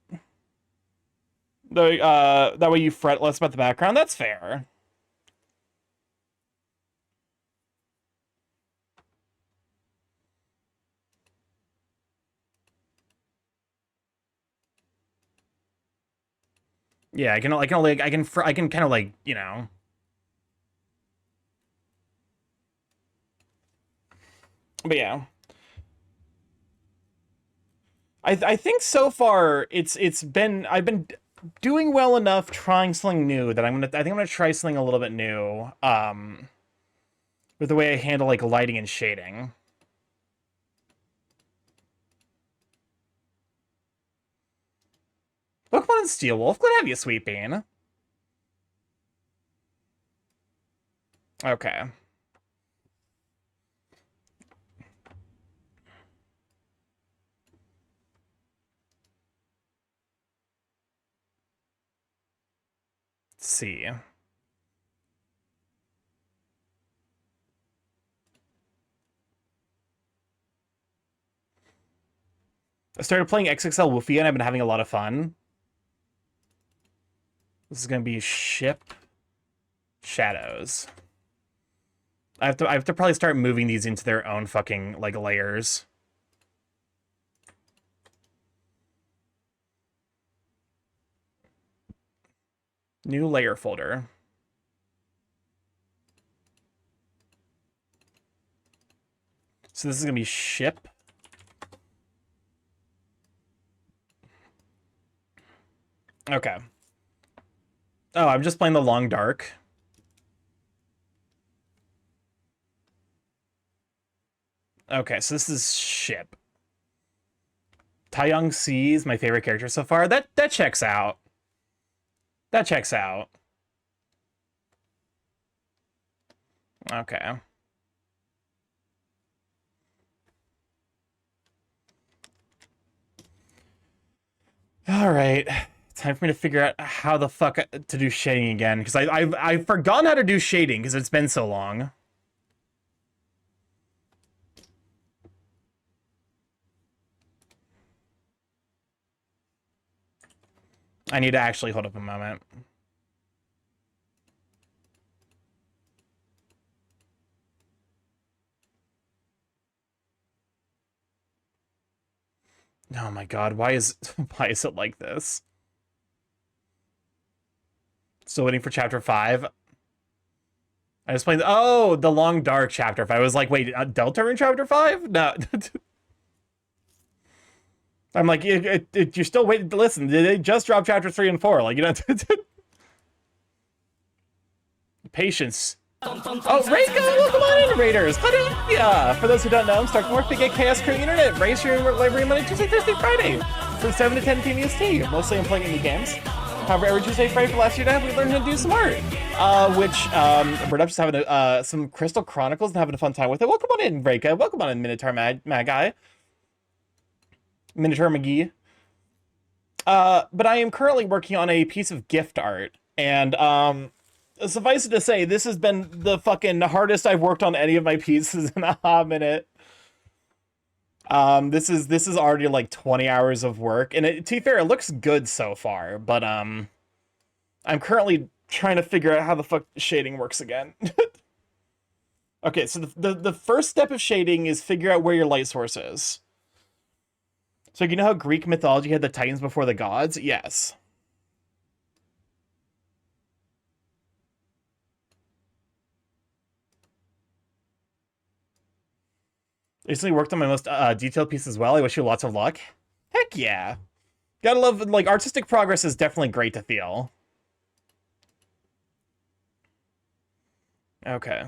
That way you fret less about the background. That's fair. Yeah, I can kind of like, you know. But yeah. I think so far I've been doing well enough trying something new that I think I'm gonna try something a little bit new. With the way I handle like lighting and shading. Pokemon and Steel Wolf, glad to have you, Sweet Bean. Okay. Let's see. I started playing XXL Woofy and I've been having a lot of fun. This is gonna be Ship Shadows. I have to probably start moving these into their own fucking like layers. New layer folder. So this is gonna be Ship. Okay. Oh, I'm just playing the Long Dark. Okay, so this is Ship. Taeyong C is my favorite character so far. That checks out. That checks out. Okay. All right. Time for me to figure out how the fuck to do shading again, because I've forgotten how to do shading because it's been so long. I need to actually hold up a moment. Oh my god, why is it like this? Still waiting for chapter 5. I just played the Long Dark chapter 5. I was like, wait, Delta in chapter 5? No. I'm like, you're still waiting. Listen, they just dropped chapter 3 and 4. Like, you know, patience. Oh, Reiko, welcome on in, Raiders. Yeah. For those who don't know, I'm StarkyMorph, Big Chaos Crew Internet. Race your library Monday, Tuesday, Thursday, Friday from 7 to 10 p.m. EST. Mostly I'm playing indie games. However, every Tuesday, Friday for the last year and a half, we learned how to do some art. We're just having some Crystal Chronicles and having a fun time with it. Welcome on in, Reika. Welcome on in, Minotaur Magi. Minotaur McGee. But I am currently working on a piece of gift art, and suffice it to say, this has been the fucking hardest I've worked on any of my pieces in a hot minute. This is already like 20 hours of work, and to be fair, it looks good so far, but I'm currently trying to figure out how the fuck shading works again. Okay, so the first step of shading is figure out where your light source is. So you know how Greek mythology had the Titans before the gods? Yes. Recently worked on my most detailed piece as well. I wish you lots of luck. Heck yeah. Gotta love, like, artistic progress is definitely great to feel. Okay.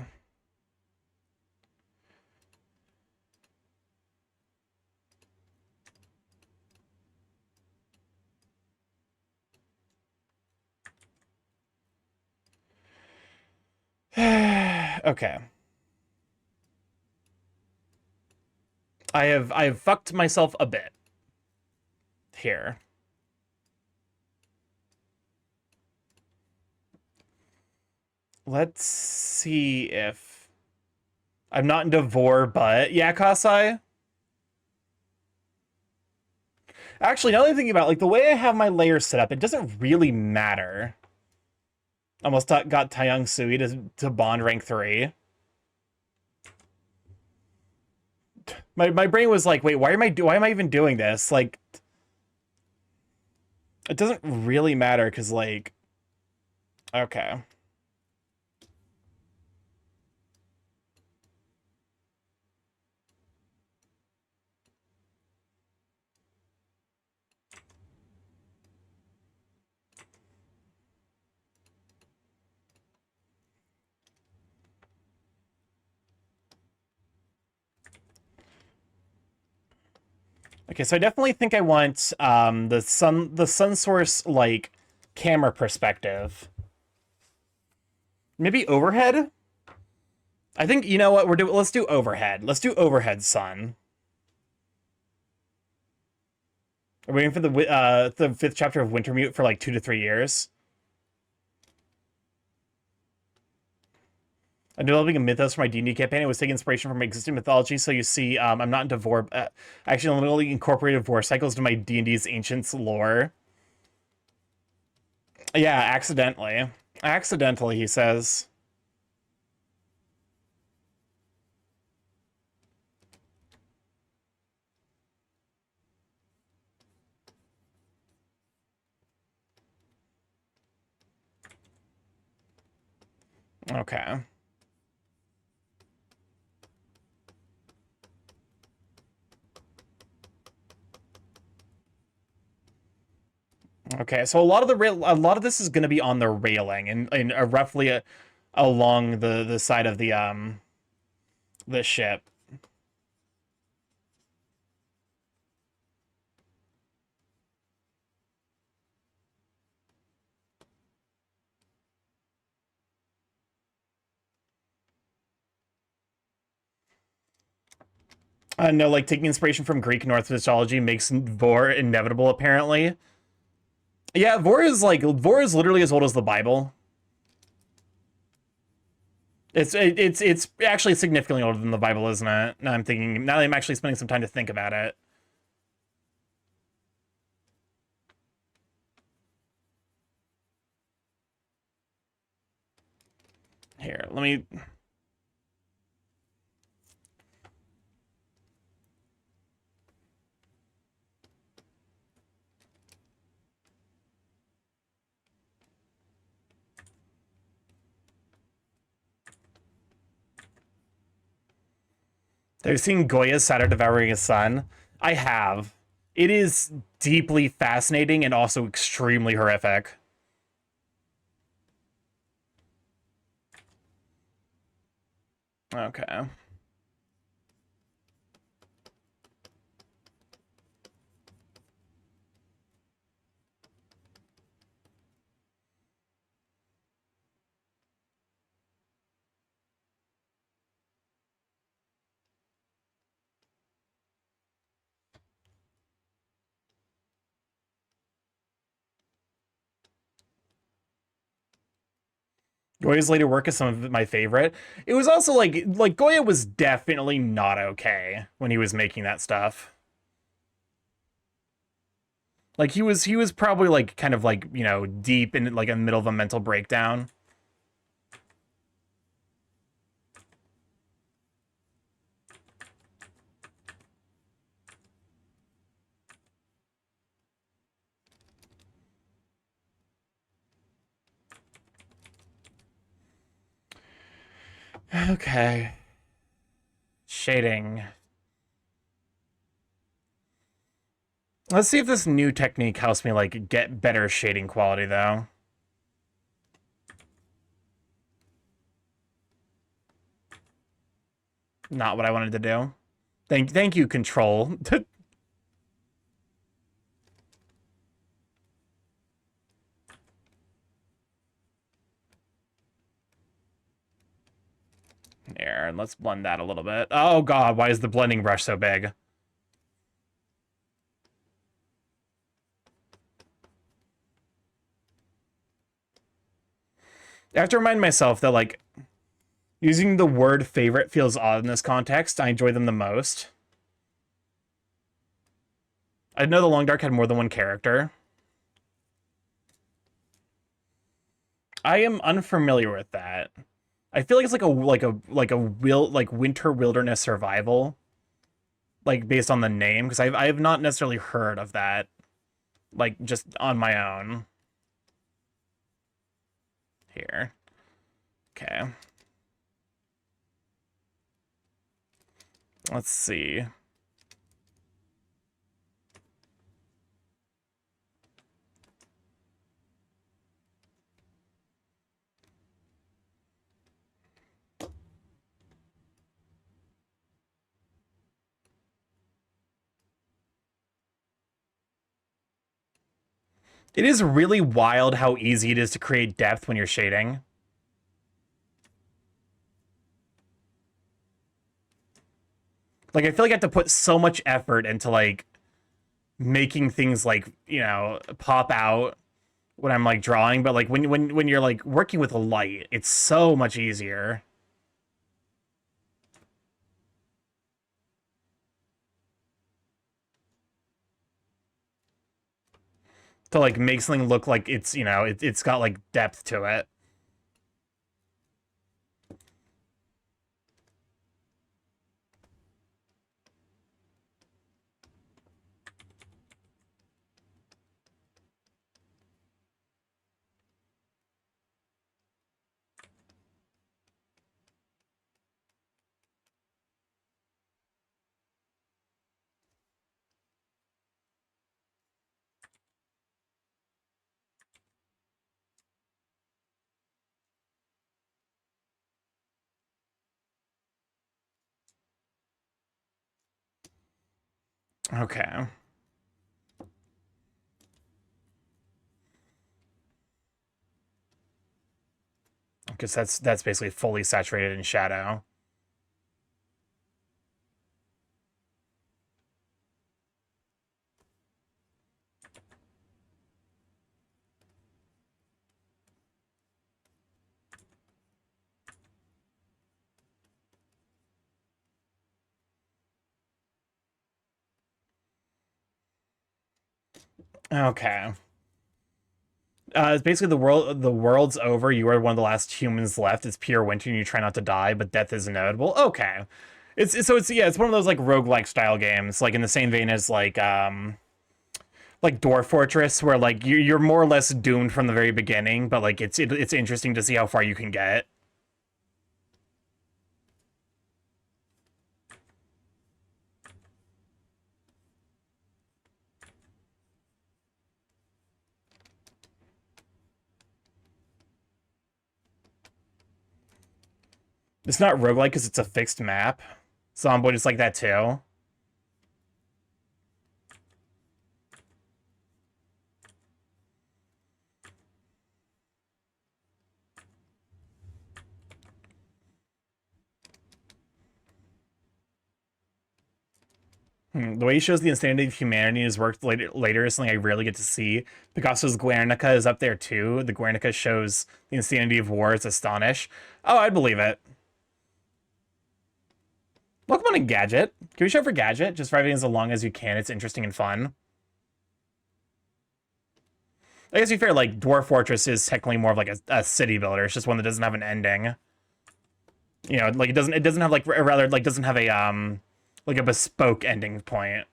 Okay. I have fucked myself a bit here. Let's see if I'm not into vor, but yeah, Kasai. Actually, now that I'm thinking about it, like the way I have my layers set up, it doesn't really matter. Almost got Taeyang Sui to bond rank 3. My brain was like, wait, why am I even doing this? Like, it doesn't really matter because, like, okay. Okay, so I definitely think I want the sun source, like, camera perspective. Maybe overhead? I think, you know what, let's do overhead. Let's do overhead sun. We're waiting for the 5th chapter of Wintermute for like 2 to 3 years. I'm developing a mythos for my D&D campaign. It was taking inspiration from existing mythology, so you see, I'm not into vor. Actually, literally incorporated vor cycles to my D&D's ancients lore. Yeah, accidentally. Accidentally, he says. Okay. Okay, so a lot of this is going to be on the railing and roughly along the side of the ship. No, like taking inspiration from Greek North mythology makes vor inevitable, apparently. Yeah, vor is literally as old as the Bible. It's actually significantly older than the Bible, isn't it? Now that I'm actually spending some time to think about it. Here, let me. Have you seen Goya's Saturn Devouring His Son? I have. It is deeply fascinating and also extremely horrific. Okay. Goya's later work is some of my favorite. It was also like Goya was definitely not okay when he was making that stuff. Like he was probably like kind of like, you know, deep in like in the middle of a mental breakdown. Okay. Shading. Let's see if this new technique helps me like get better shading quality though. Not what I wanted to do. Thank you, Control. Here, and let's blend that a little bit. Oh god, why is the blending brush so big? I have to remind myself that, like, using the word favorite feels odd in this context. I enjoy them the most. I didn't know the Long Dark had more than one character. I am unfamiliar with that. I feel like it's like winter wilderness survival, like based on the name, because I have not necessarily heard of that, like just on my own. Here, okay. Let's see. It is really wild how easy it is to create depth when you're shading. Like, I feel like I have to put so much effort into, like, making things, like, you know, pop out when I'm, like, drawing, but, like, when you're, like, working with a light, it's so much easier. To, like, make something look like it's, you know, it's got, like, depth to it. Okay. Because that's basically fully saturated in shadow. Okay. It's basically the world's over. You are one of the last humans left. It's pure winter, and you try not to die, but death is inevitable. Okay. It's one of those like roguelike style games, like in the same vein as like Dwarf Fortress, where like you're more or less doomed from the very beginning, but like it's interesting to see how far you can get. It's not roguelike because it's a fixed map. Zomboid is like that too. The way he shows the insanity of humanity in his work later is something I rarely get to see. Picasso's Guernica is up there too. The Guernica shows the insanity of war. It's Astonish. Oh, I'd believe it. Welcome on a Gadget. Can we show for Gadget? Just for everything as long as you can. It's interesting and fun. I guess to be fair, like, Dwarf Fortress is technically more of like a city builder. It's just one that doesn't have an ending. You know, like it doesn't have like, or rather, like, doesn't have a like a bespoke ending point.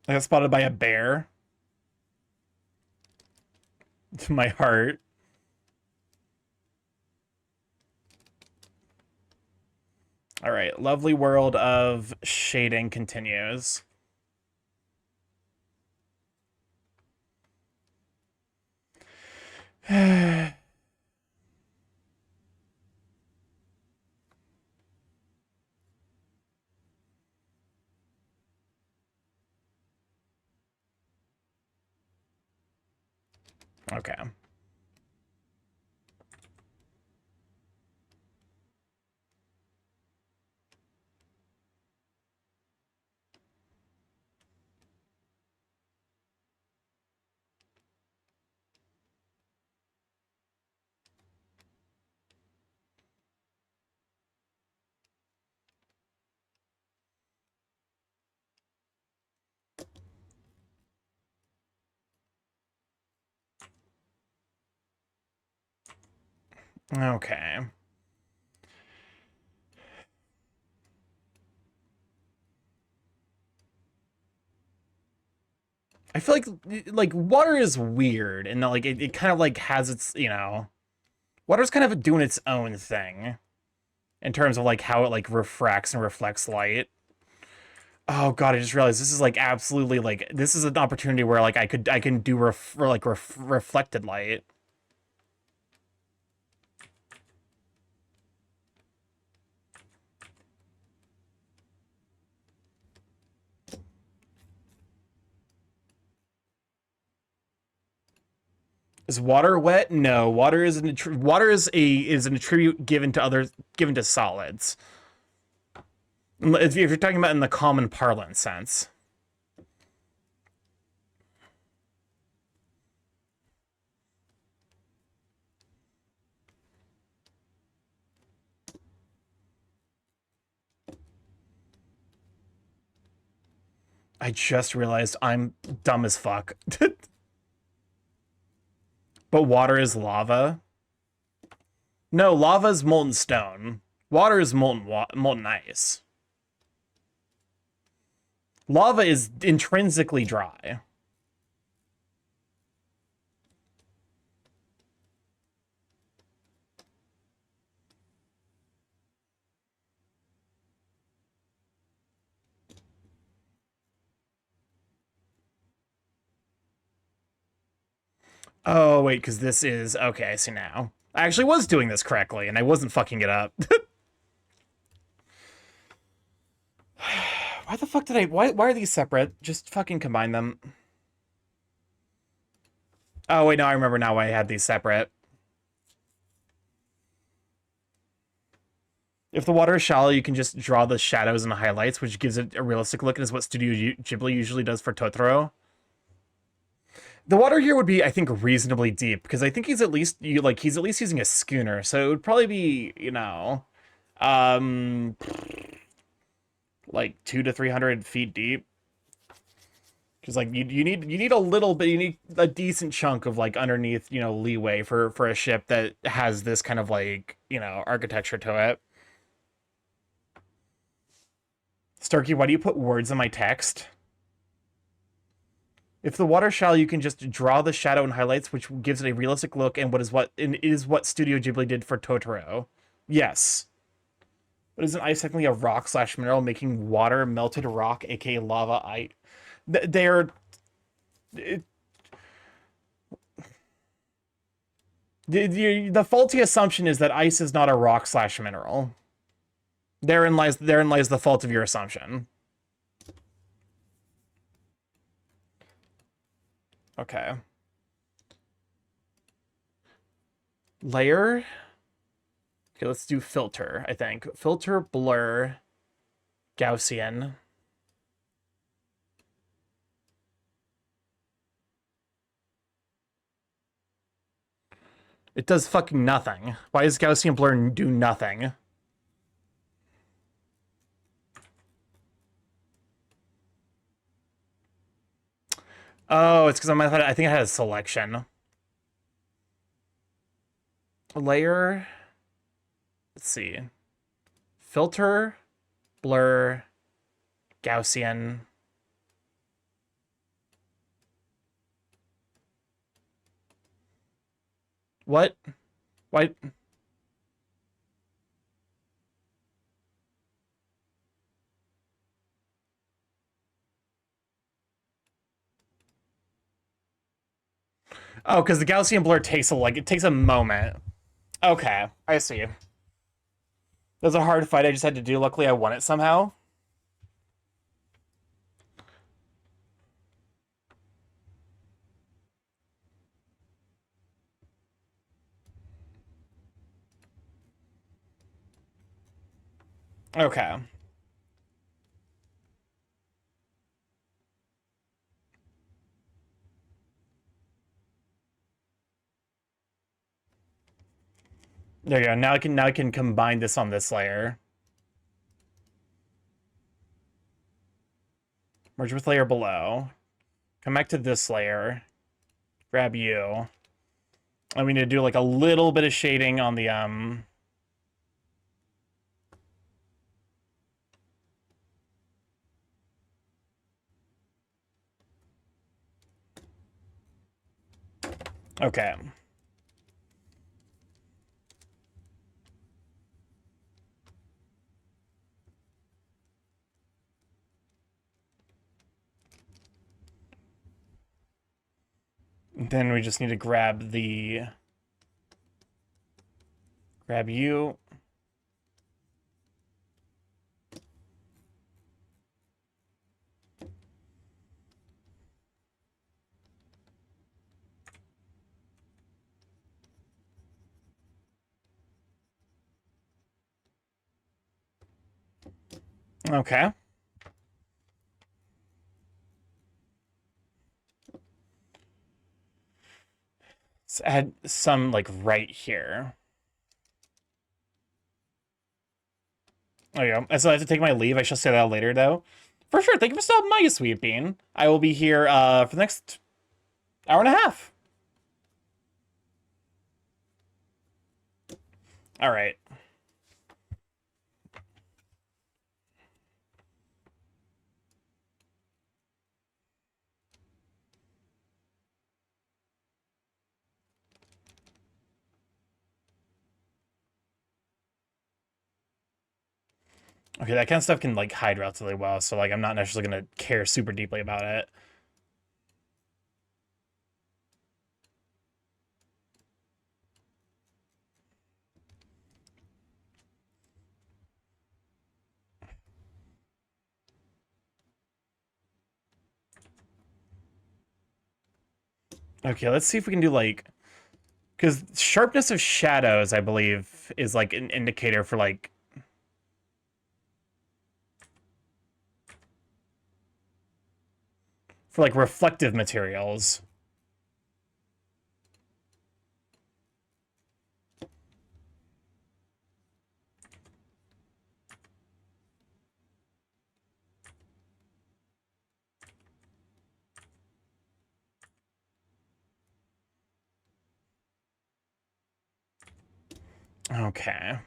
I got spotted by a bear. To my heart. All right, lovely world of shading continues. Okay. Okay. I feel like water is weird and like it kind of like has its, you know, water's kind of doing its own thing in terms of like how it like refracts and reflects light. Oh god, I just realized this is like absolutely like this is an opportunity where like I can do reflected light. Is water wet? No, water is an attribute given to solids. If you're talking about in the common parlance sense. I just realized I'm dumb as fuck. But water is lava? No, lava is molten stone. Water is molten ice. Lava is intrinsically dry. Oh, wait, because this is... Okay, I see now. I actually was doing this correctly, and I wasn't fucking it up. Why the fuck did I... Why are these separate? Just fucking combine them. Oh, wait, no, I remember now why I had these separate. If the water is shallow, you can just draw the shadows and highlights, which gives it a realistic look, and is what Studio Ghibli usually does for Totoro. The water here would be, I think, reasonably deep, because I think he's at least using a schooner, so it would probably be, you know, like 200 to 300 feet deep. Because like you need a little bit, you need a decent chunk of like underneath, you know, leeway for a ship that has this kind of like, you know, architecture to it. Starky, why do you put words in my text? If the water's shallow, you can just draw the shadow and highlights, which gives it a realistic look, and is what Studio Ghibli did for Totoro. Yes. But isn't ice technically a rock/mineral, making water melted rock, aka lava? They're... The faulty assumption is that ice is not a rock/mineral. Therein lies the fault of your assumption. Okay. Layer. Okay, let's do filter, I think. Filter, blur, Gaussian. It does fucking nothing. Why does Gaussian blur do nothing? Oh, it's because I think I had a selection. Layer. Let's see. Filter, blur, Gaussian. What? Why? Oh, because the Gaussian blur takes it takes a moment. Okay, I see. That was a hard fight I just had to do. Luckily, I won it somehow. Okay. There you go. Now I can combine this on this layer. Merge with layer below. Come back to this layer. Grab you. And we need to do like a little bit of shading on the Okay. Then we just need to grab you. Okay. Let's add some like right here. There you go. And so I have to take my leave. I shall say that later though. For sure. Thank you for stopping by, you sweet bean. I will be here for the next hour and a half. All right. Okay, that kind of stuff can like hide relatively well, so like I'm not necessarily gonna care super deeply about it. Okay, let's see if we can do like, because sharpness of shadows, I believe, is like an indicator for like reflective materials. Okay.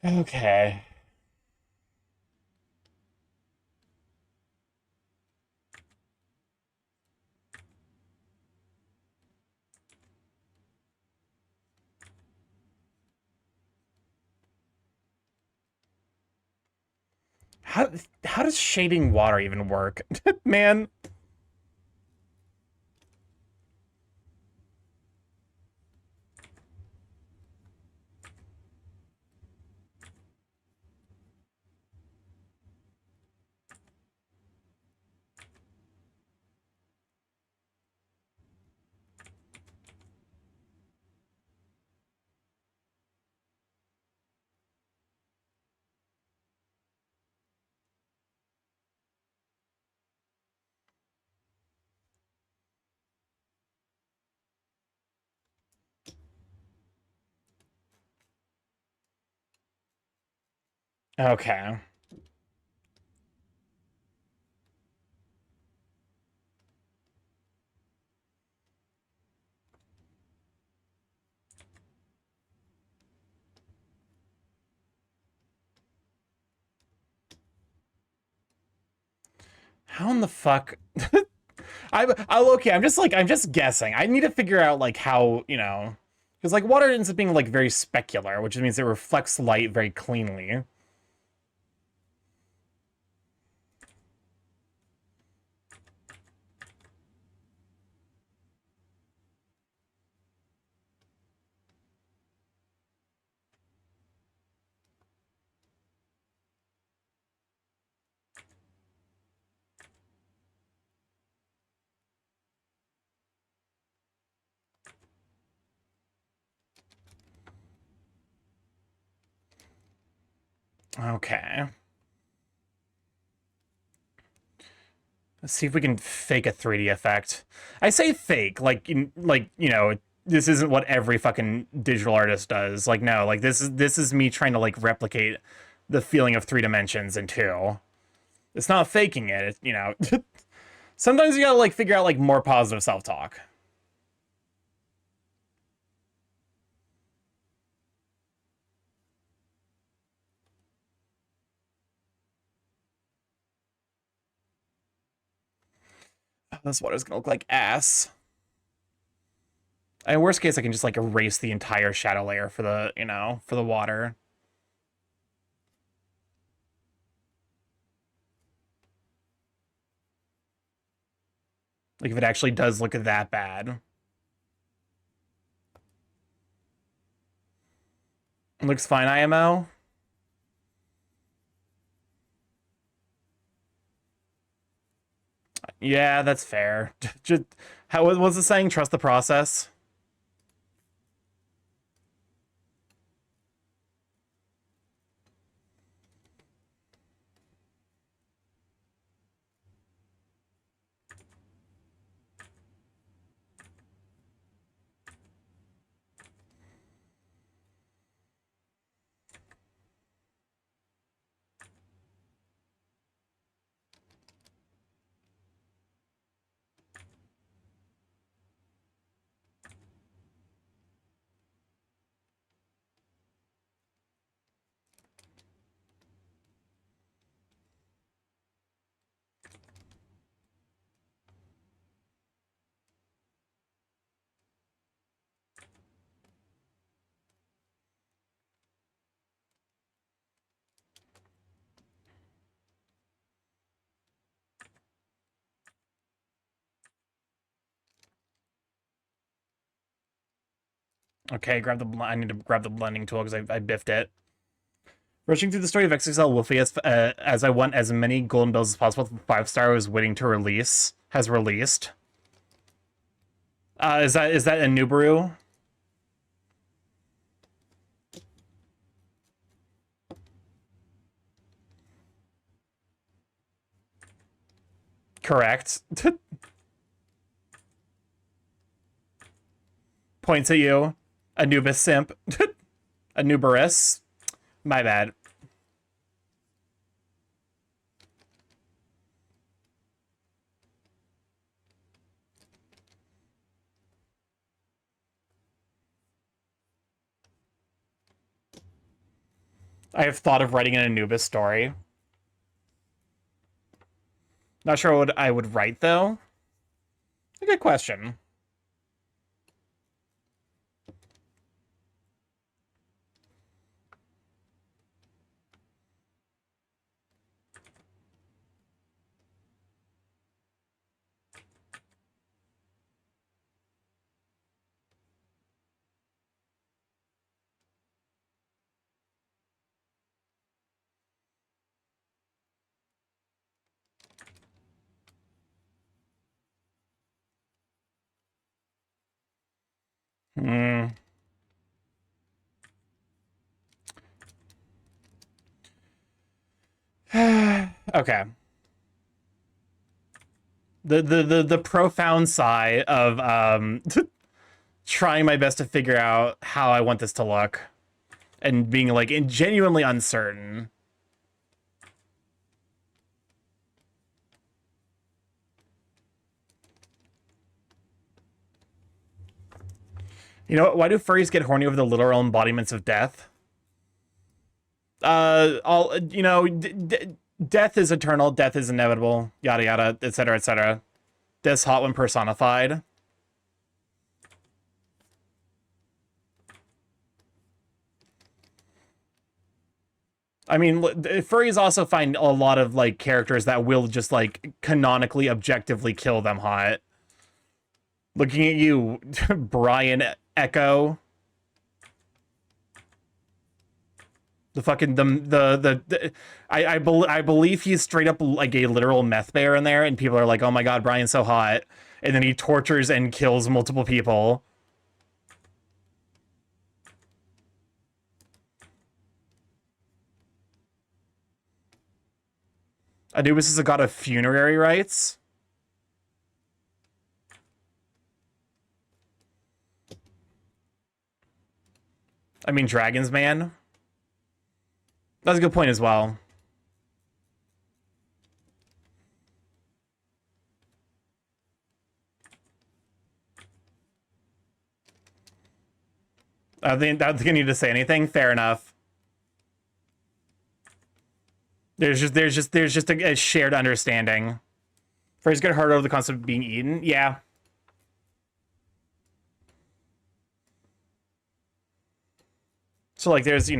Okay. How how does shading water even work? Man. Okay. How in the fuck? Okay. I'm just guessing. I need to figure out like how, you know, because like water ends up being like very specular, which means it reflects light very cleanly. Okay. Let's see if we can fake a 3D effect. I say fake, like you know, this isn't what every fucking digital artist does. Like no, like this is me trying to like replicate the feeling of 3 dimensions in 2. It's not faking it, you know. Sometimes you gotta like figure out like more positive self-talk. This water's gonna look like ass. In worst case, I can just like erase the entire shadow layer for the, you know, for the water. Like if it actually does look that bad. It looks fine, IMO. Yeah, that's fair. Just how was the saying? Trust the process. Okay, grab the. I need to grab the blending tool because I biffed it. Rushing through the story of XXL Wolfie as I want as many golden bills as possible. 5-star I was waiting to release has released. Is that a Nubaru? Correct. Points at you. Anubis simp. Anubarus. My bad. I have thought of writing an Anubis story. Not sure what I would write though. A good question. Hmm. Okay. The profound sigh of trying my best to figure out how I want this to look and being like genuinely uncertain. You know what? Why do furries get horny over the literal embodiments of death? All you know, death is eternal, death is inevitable, yada yada, etc., etc. Death's hot when personified. I mean, furries also find a lot of like characters that will just like canonically, objectively kill them hot. Looking at you, Brian Echo. The fucking I believe he's straight up like a literal meth bear in there, and people are like, "Oh my god, Brian's so hot," and then he tortures and kills multiple people. Anubis is a god of funerary rites. I mean, Dragon's Man. That's a good point as well. I think I need to say anything. Fair enough. There's just a shared understanding. Furries get hard over the concept of being eaten. Yeah. So like, there's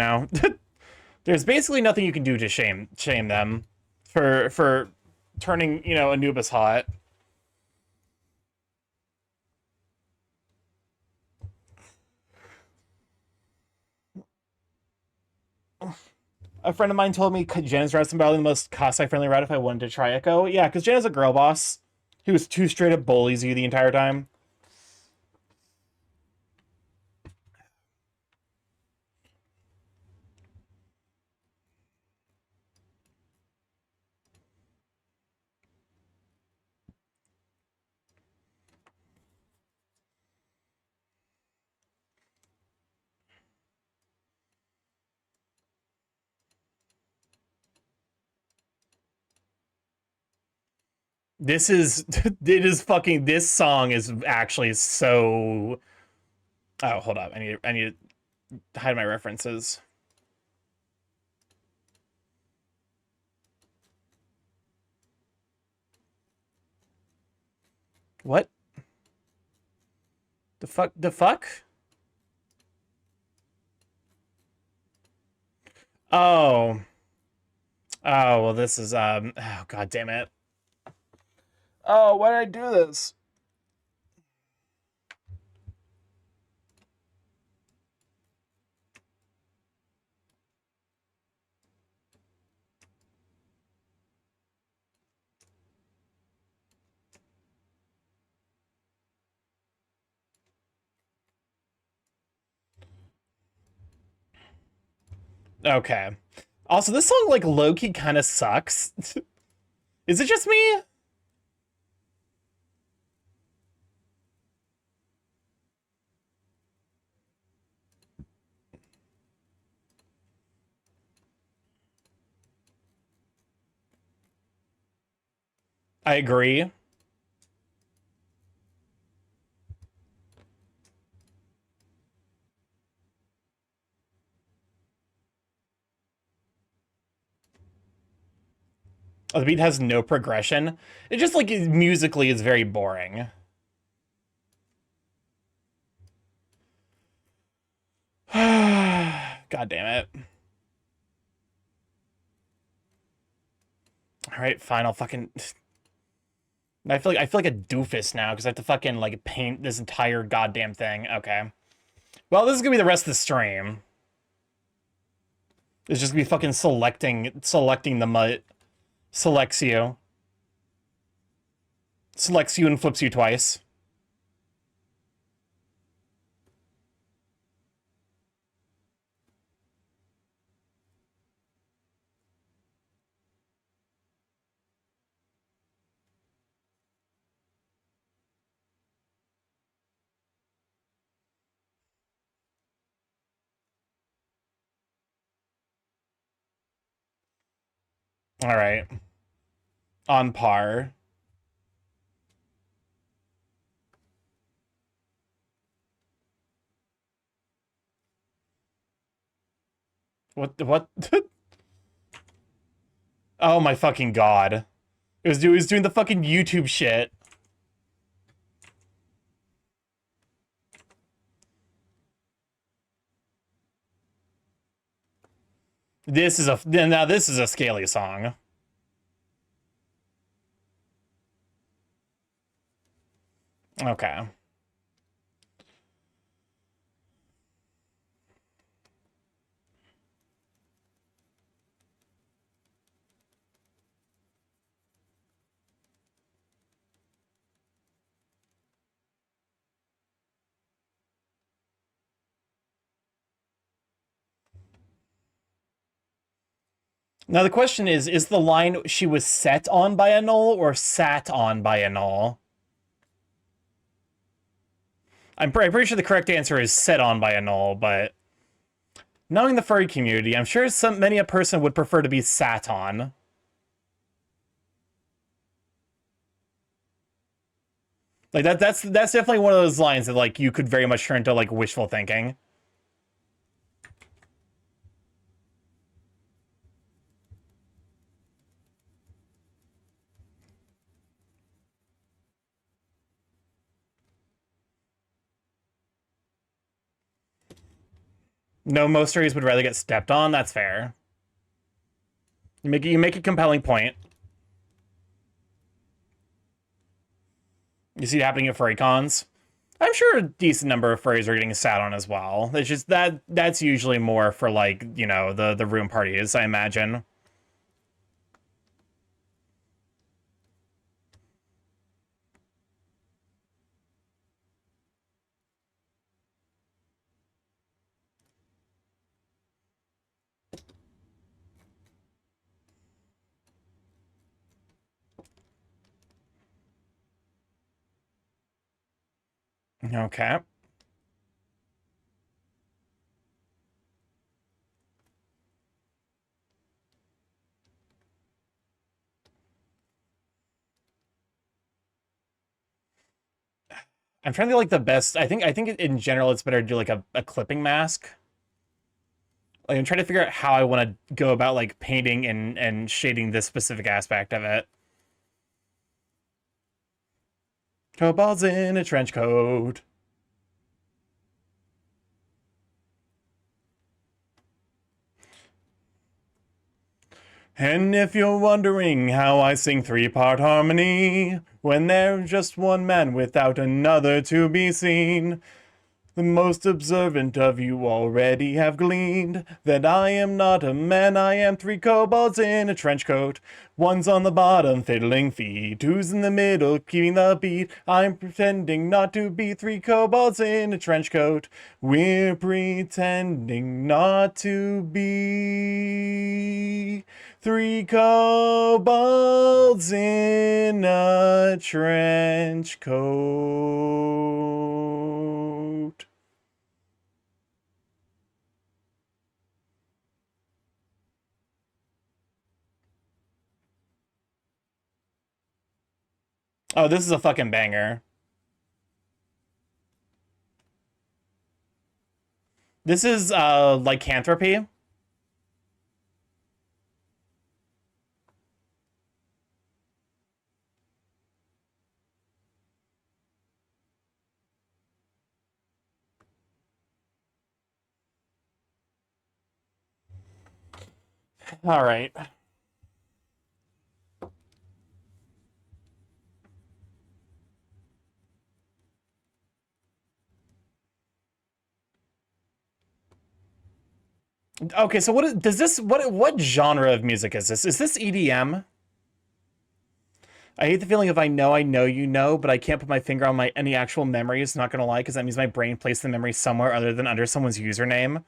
there's basically nothing you can do to shame them for turning Anubis hot. A friend of mine told me Jenna's route is probably the most cost-friendly route if I wanted to try Echo. Yeah, because Jenna's a girl boss who's too straight up bullies you the entire time. This is this song is actually so. Oh, hold up. I need to hide my references. What? The fuck? Oh. Oh, well this is oh god damn it. Oh, why did I do this? Okay. Also, this song, like, low-key kind of sucks. Is it just me? I agree. Oh, the beat has no progression. It just, like, musically is very boring. God damn it. Alright, fine, I'll fucking... I feel like a doofus now, because I have to fucking, like, paint this entire goddamn thing. Okay. Well, this is gonna be the rest of the stream. It's just gonna be fucking selecting the mut. Selects you. Selects you and flips you twice. All right. On par. What? Oh my fucking god. It was doing the fucking YouTube shit. Now this is a scaly song. Okay. Now the question is the line she was set on by a null or sat on by a null? I'm pretty sure the correct answer is set on by a null, but knowing the furry community, I'm sure many a person would prefer to be sat on. Like that's definitely one of those lines that like you could very much turn to like wishful thinking. No, most furries would rather get stepped on. That's fair. You make a compelling point. You see it happening at furry cons. I'm sure a decent number of furries are getting sat on as well. It's just that's usually more for like, you know, the room parties, I imagine. Okay. I'm trying to think like the best. I think in general it's better to do like a clipping mask. Like I'm trying to figure out how I want to go about like painting and shading this specific aspect of it. Kobolds in a trench coat. And if you're wondering how I sing three-part harmony, when there's just one man without another to be seen, the most observant of you already have gleaned that I am not a man, I am three kobolds in a trench coat. One's on the bottom, fiddling feet, two's in the middle, keeping the beat. I'm pretending not to be three kobolds in a trench coat. We're pretending not to be three kobolds in a trench coat. Oh, this is a fucking banger. This is lycanthropy. All right. Okay, so what genre of music is this? Is this EDM? I hate the feeling of I know you know, but I can't put my finger on my any actual memories, not gonna lie, because that means my brain placed the memory somewhere other than under someone's username.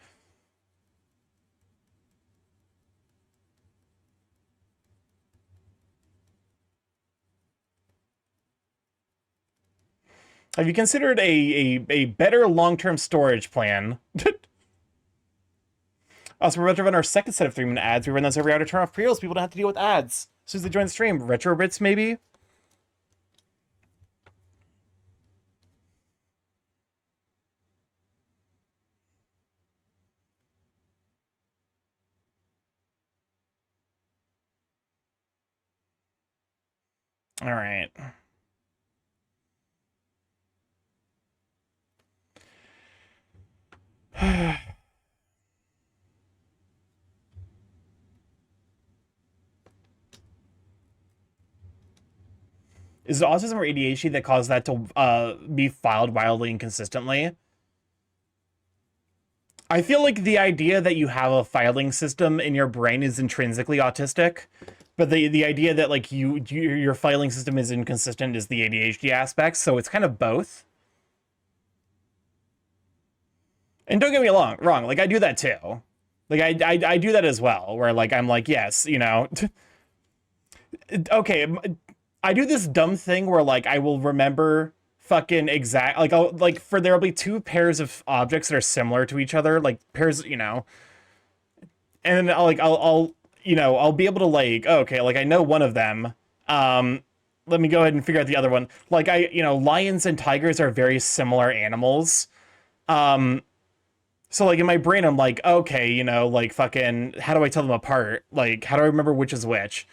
Have you considered a better long-term storage plan? Also, we're about to run our second set of 3-minute ads. We run those every hour to turn off pre-rolls. People don't have to deal with ads. As soon as they join the stream, retro bits maybe. All right. Is it autism or ADHD that caused that to be filed wildly inconsistently? I feel like the idea that you have a filing system in your brain is intrinsically autistic, but the idea that like your filing system is inconsistent is the ADHD aspect, so it's kind of both. And don't get me wrong, like I do that too. Like I do that as well, where like I'm like, yes, you know, okay, I do this dumb thing where like I will remember fucking exact like I'll like for there'll be two pairs of objects that are similar to each other, like pairs, you know, and then I'll you know, I'll be able to like, okay, like I know one of them. Let me go ahead and figure out the other one. Like you know, lions and tigers are very similar animals. So like in my brain, I'm like, okay, you know, like fucking, how do I tell them apart? Like, how do I remember which is which?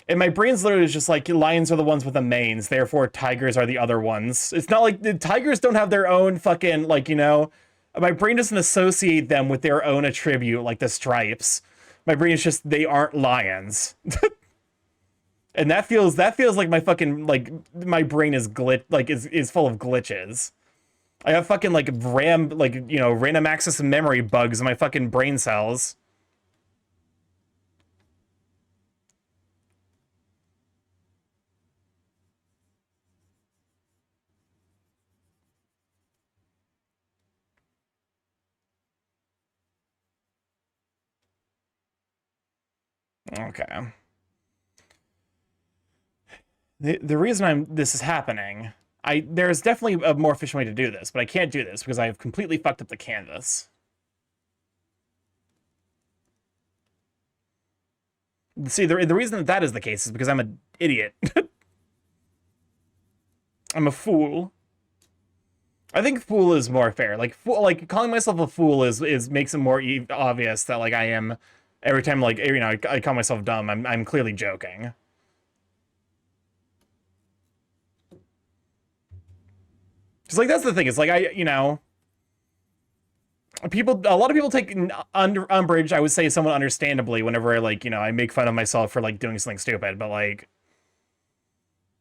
And my brain's literally just like, lions are the ones with the manes, therefore tigers are the other ones. It's not like the tigers don't have their own fucking, like, you know, my brain doesn't associate them with their own attribute, like the stripes. My brain is just, they aren't lions. And that feels like my fucking, like, my brain is is full of glitches. I have fucking like you know, random access memory bugs in my fucking brain cells. Okay. The reason this is happening, there's definitely a more efficient way to do this, but I can't do this because I have completely fucked up the canvas. See, the reason that is the case is because I'm an idiot. I'm a fool. I think fool is more fair. Like calling myself a fool is makes it more obvious that like I am every time like, you know, I call myself dumb. I'm clearly joking. Because like that's the thing. It's like you know, a lot of people take umbrage, I would say somewhat understandably, whenever I like, you know, I make fun of myself for like doing something stupid, but like,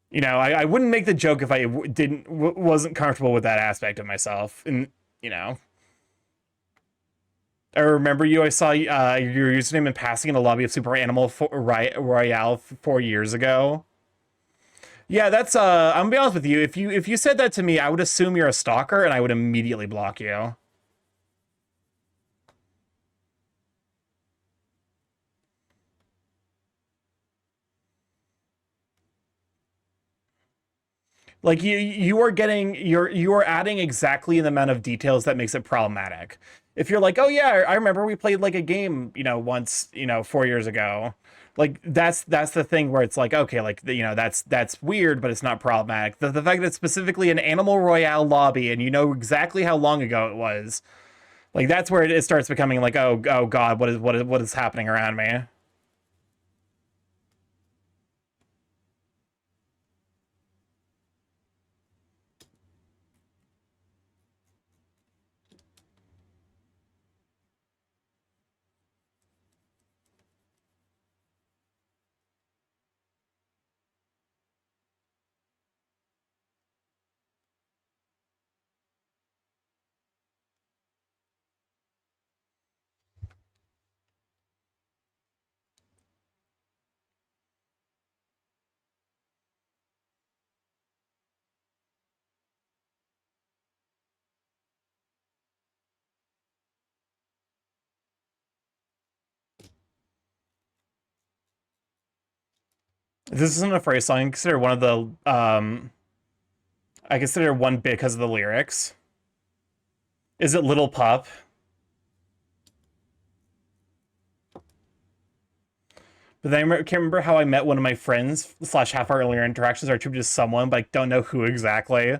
you know, I wouldn't make the joke if I wasn't comfortable with that aspect of myself. And you know, I remember I saw your username in passing in a lobby of Super Animal Royale 4 years ago. Yeah, that's I'm gonna be honest with you. If you said that to me, I would assume you're a stalker and I would immediately block you. Like you are you are adding exactly the amount of details that makes it problematic. If you're like, oh yeah, I remember we played like a game, you know, once, you know, 4 years ago. Like that's the thing where it's like, okay, like you know, that's weird, but it's not problematic. The fact that it's specifically an Animal Royale lobby and you know exactly how long ago it was, like that's where it starts becoming like, oh god, what is happening around me? This isn't a phrase song. I consider one of the I consider one because of the lyrics. Is it Little Pup? But then I can't remember how I met one of my friends / half our earlier interactions are attributed to someone, but I don't know who exactly.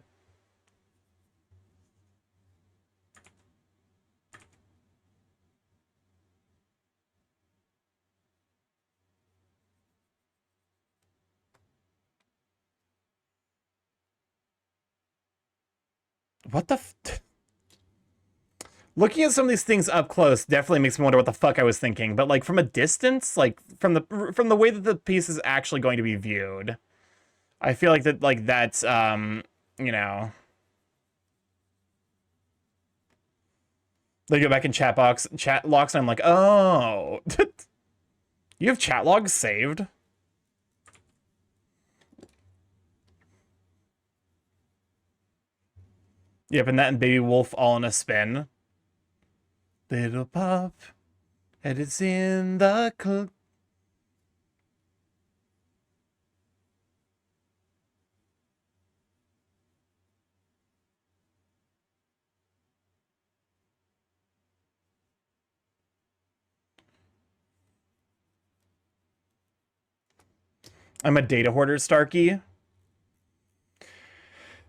What the Looking at some of these things up close definitely makes me wonder what the fuck I was thinking, but like from a distance, like from the way that the piece is actually going to be viewed, I feel like that's you know, they go back in chat logs and I'm like, "Oh, you have chat logs saved?" Yep, and that and Baby Wolf all in a spin. Little pup, and it's in the I'm a data hoarder, Starky.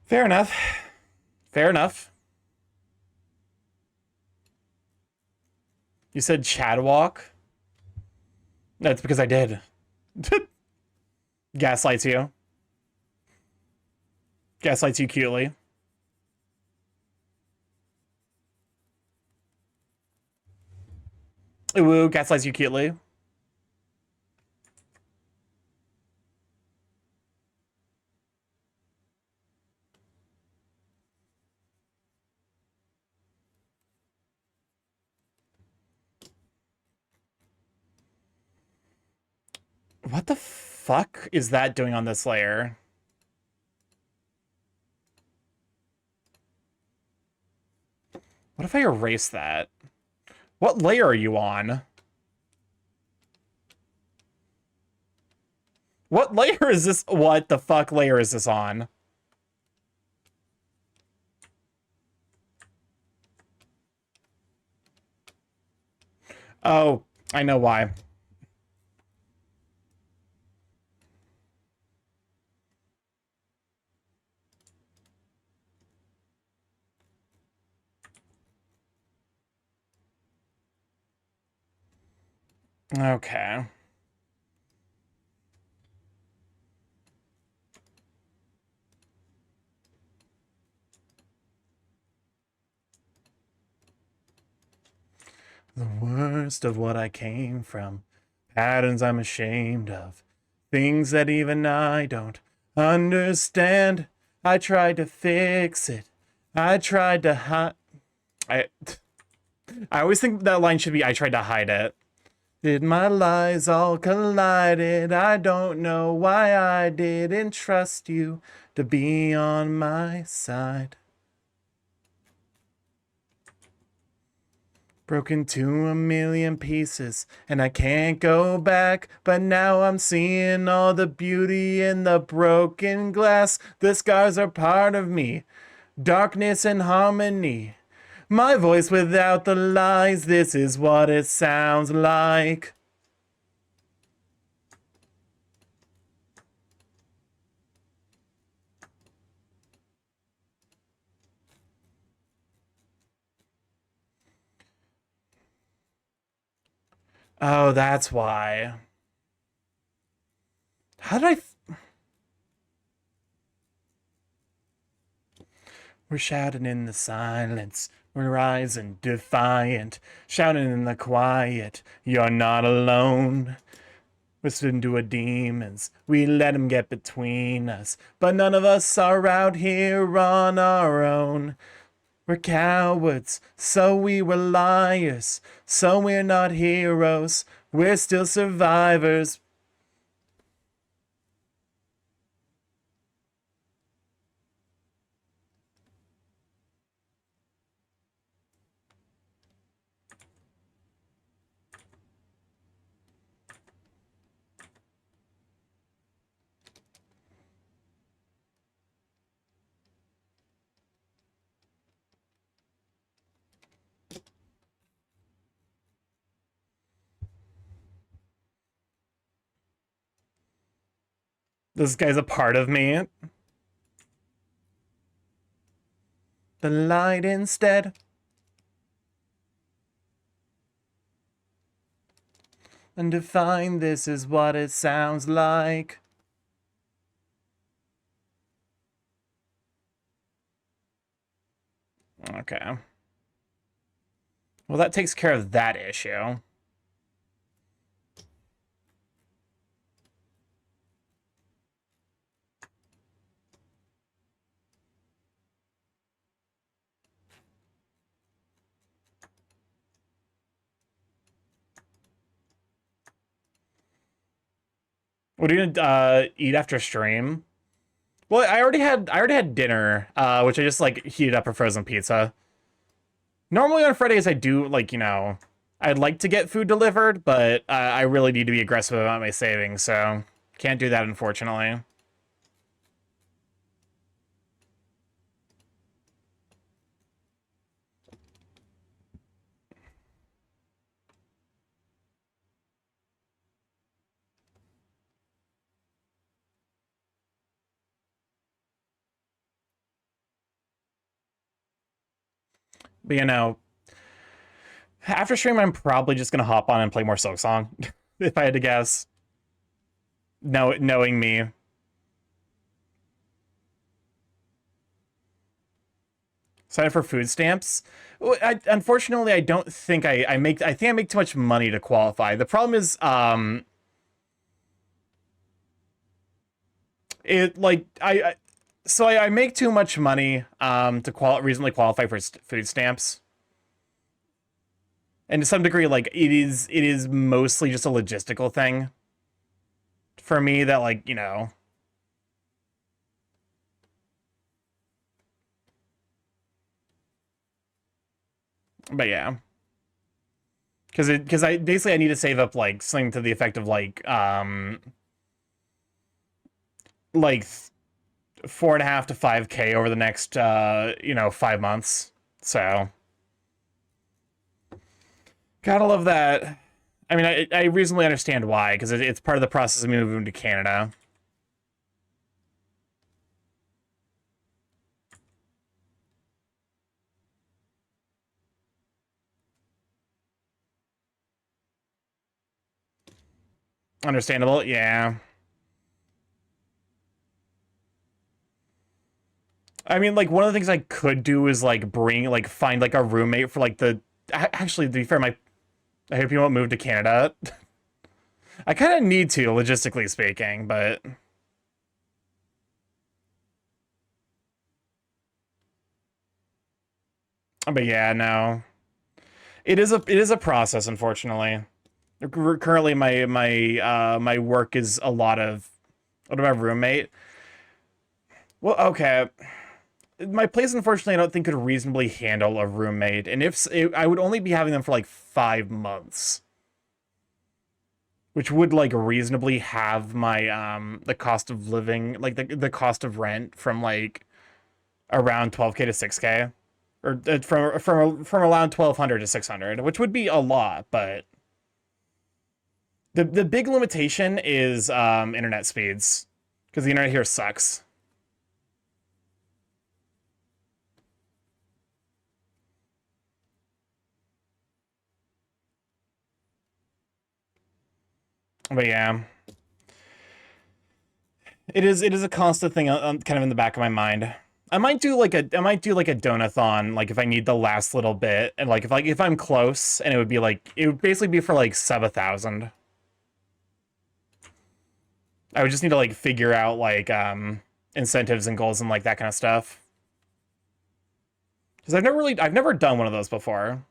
Fair enough. Fair enough. You said Chadwalk? That's because I did. Gaslights you. Gaslights you cutely. Ooh, gaslights you cutely. What the fuck is that doing on this layer? What if I erase that? What layer are you on? What layer is this? What the fuck layer is this on? Oh, I know why. Okay. The worst of what I came from. Patterns I'm ashamed of. Things that even I don't understand. I tried to fix it. I tried to hide. I always think that line should be I tried to hide it. Did my lies all collided? I don't know why I didn't trust you to be on my side. Broken to a million pieces, and I can't go back. But now I'm seeing all the beauty in the broken glass. The scars are part of me, darkness and harmony. My voice without the lies, this is what it sounds like. Oh, that's why. How did We're shouting in the silence. We're rising defiant. Shouting in the quiet. You're not alone. Whispering to our demons. We let them get between us. But none of us are out here on our own. We're cowards, so we were liars. So we're not heroes. We're still survivors. This guy's a part of me. The light instead. And define this is what it sounds like. Okay. Well, that takes care of that issue. What are you gonna eat after stream? Well, I already had dinner, which I just like heated up a frozen pizza. Normally on Fridays I do like, you know, I'd like to get food delivered, but I really need to be aggressive about my savings, so can't do that unfortunately. But you know, after stream, I'm probably just gonna hop on and play more Silksong, if I had to guess. Knowing me. Sign up for food stamps. Well, unfortunately, I don't think I make. I think I make too much money to qualify. The problem is, it like so I make too much money to reasonably qualify for food stamps. And to some degree, like it is mostly just a logistical thing for me that, like, you know. But yeah. Because I basically I need to save up like something to the effect of like 4.5 to 5K over the next you know, 5 months. So gotta love that. I mean, I reasonably understand why, because it's part of the process of me moving to Canada. Understandable, yeah. I mean, like, one of the things I could do is, like, find, like, a roommate for, like, actually, to be fair, I hope you won't move to Canada. I kind of need to, logistically speaking, but... But yeah, no. It is a process, unfortunately. Currently, my work is a lot of... What about roommate? Well, okay. My place, unfortunately, I don't think could reasonably handle a roommate, and I would only be having them for like 5 months, which would like reasonably have my the cost of living, like the cost of rent from like around 12K to 6K, or from around 1,200 to 600, which would be a lot, but the big limitation is internet speeds, because the internet here sucks. But yeah, it is a constant thing kind of in the back of my mind. I might do like a donathon, like if I need the last little bit, and like if I'm close, and it would basically be for like sub 1,000. I would just need to like figure out like incentives and goals and like that kind of stuff. Because I've never done one of those before.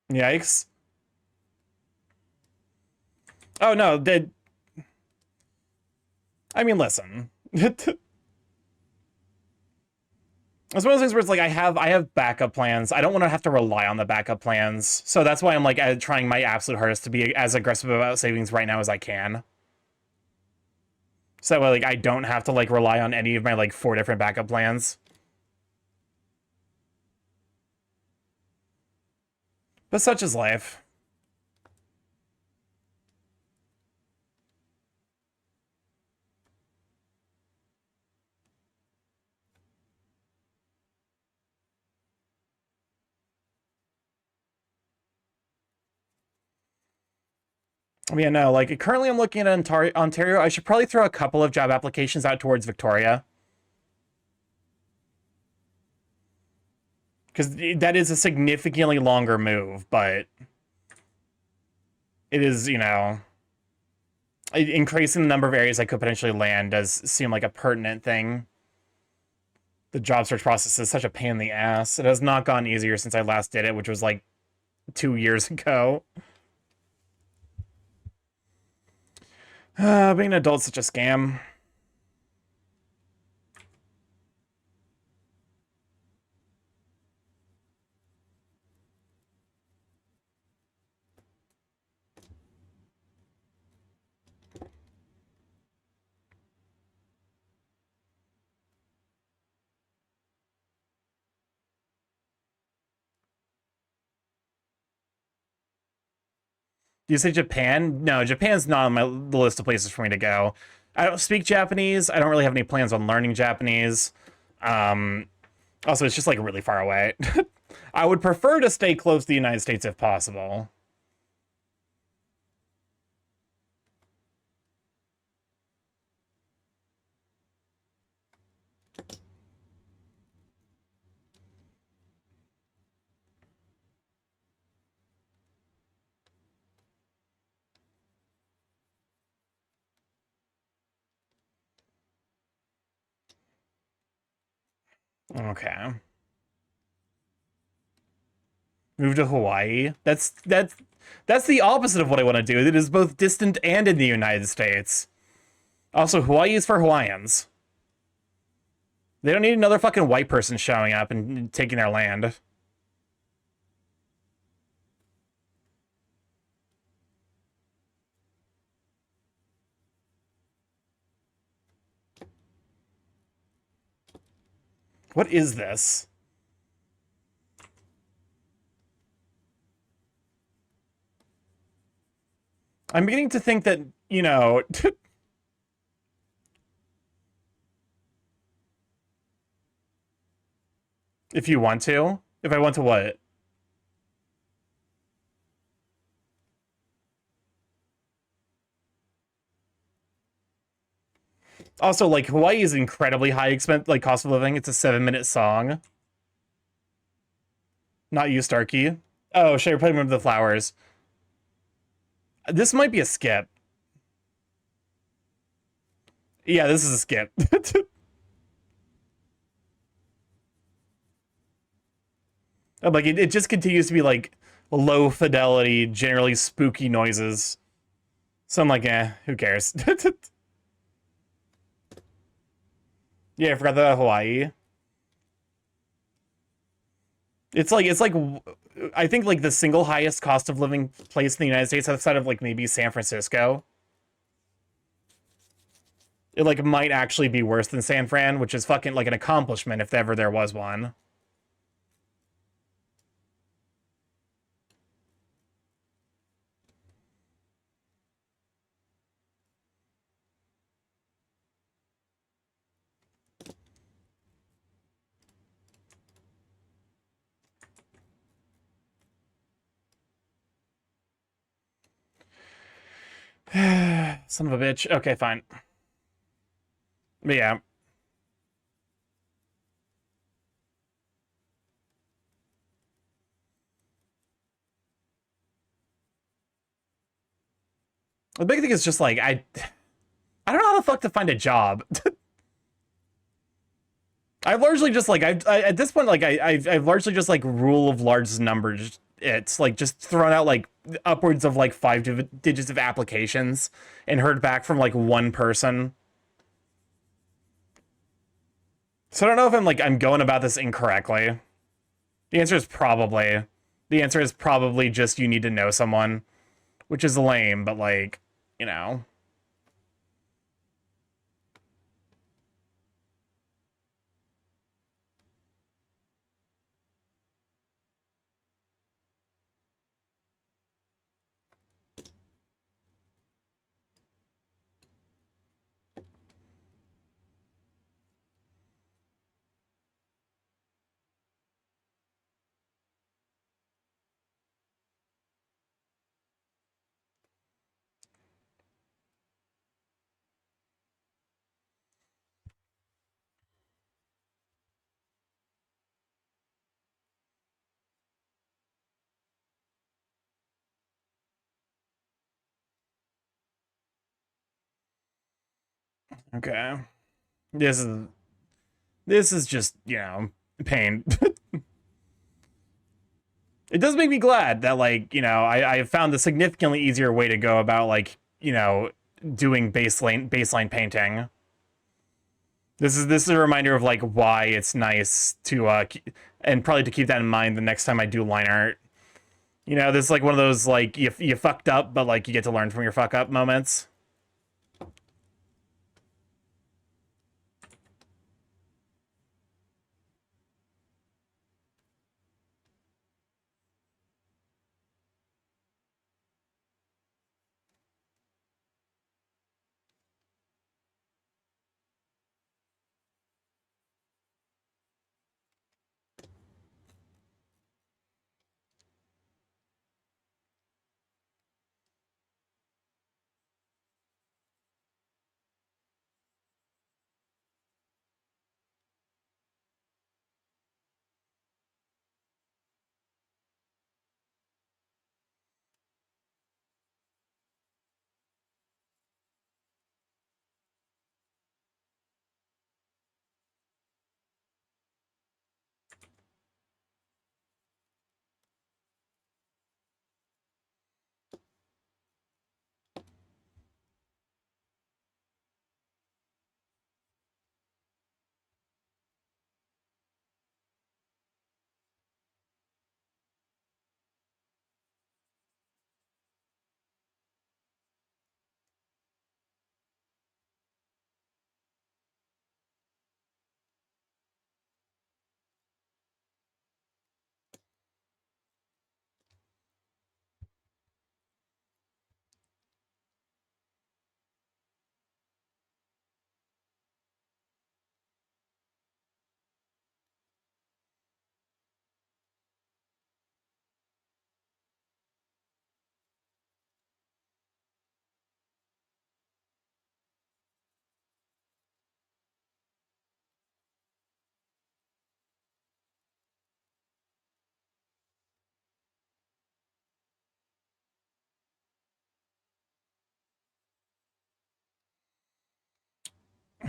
Yikes. Oh no, I mean, listen. It's one of those things where it's like I have backup plans. I don't want to have to rely on the backup plans. So that's why I'm like trying my absolute hardest to be as aggressive about savings right now as I can. So that way, like, I don't have to like rely on any of my like 4 different backup plans. But such is life. I mean, no, like currently I'm looking at Ontario. I should probably throw a couple of job applications out towards Victoria. Because that is a significantly longer move, but it is, you know, increasing the number of areas I could potentially land does seem like a pertinent thing. The job search process is such a pain in the ass. It has not gotten easier since I last did it, which was like 2 years ago. Being an adult's such a scam. Do you say Japan? No, Japan's not on the list of places for me to go. I don't speak Japanese. I don't really have any plans on learning Japanese. Also, it's just like really far away. I would prefer to stay close to the United States if possible. Okay. Move to Hawaii. That's the opposite of what I want to do. It is both distant and in the United States. Also, Hawaii is for Hawaiians. They don't need another fucking white person showing up and taking their land. What is this? I'm beginning to think that, you know... if you want to. If I want to what? Also, like, Hawaii is incredibly high expense, like, cost of living. It's a 7-minute song. Not you, Starky. Oh, shit, you're putting them the flowers. This might be a skip. Yeah, this is a skip. Like, it just continues to be, like, low fidelity, generally spooky noises. So I'm like, eh, who cares? Yeah, I forgot about Hawaii. It's like I think like the single highest cost of living place in the United States outside of like maybe San Francisco. It like might actually be worse than San Fran, which is fucking like an accomplishment if ever there was one. Son of a bitch. Okay, fine. But yeah. The big thing is just like I don't know how the fuck to find a job. I've largely just like I at this point like I've largely just like rule of large numbers. It's like just thrown out like upwards of like 5 digits of applications and heard back from like one person. So I don't know if I'm going about this incorrectly. The answer is probably. The answer is probably just you need to know someone, which is lame, but like, you know. Okay. This is just, pain. It does make me glad that, like, I have found a significantly easier way to go about, like, doing baseline painting. This is a reminder of, like, why it's nice to and probably to keep that in mind the next time I do line art. This is like one of those, like, you fucked up, but, like, you get to learn from your fuck up moments.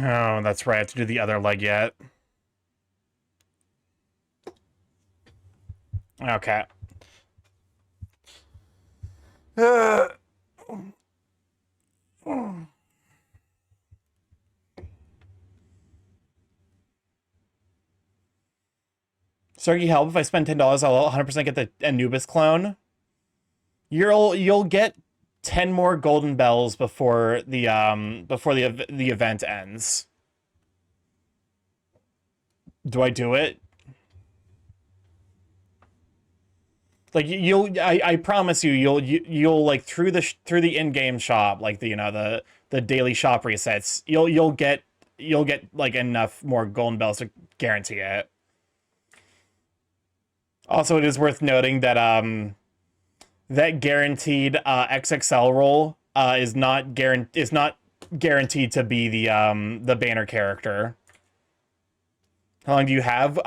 Oh, that's right. I have to do the other leg yet. Okay. Starky, help if I spend $10, I'll 100% get the Anubis clone. You'll get 10 more golden bells before the event ends. Do I do it? Like, I promise you'll like through the in-game shop, like the daily shop resets, you'll get like enough more golden bells to guarantee it. Also, it is worth noting that that guaranteed XXL roll is not guaranteed to be the banner character. How long do you have?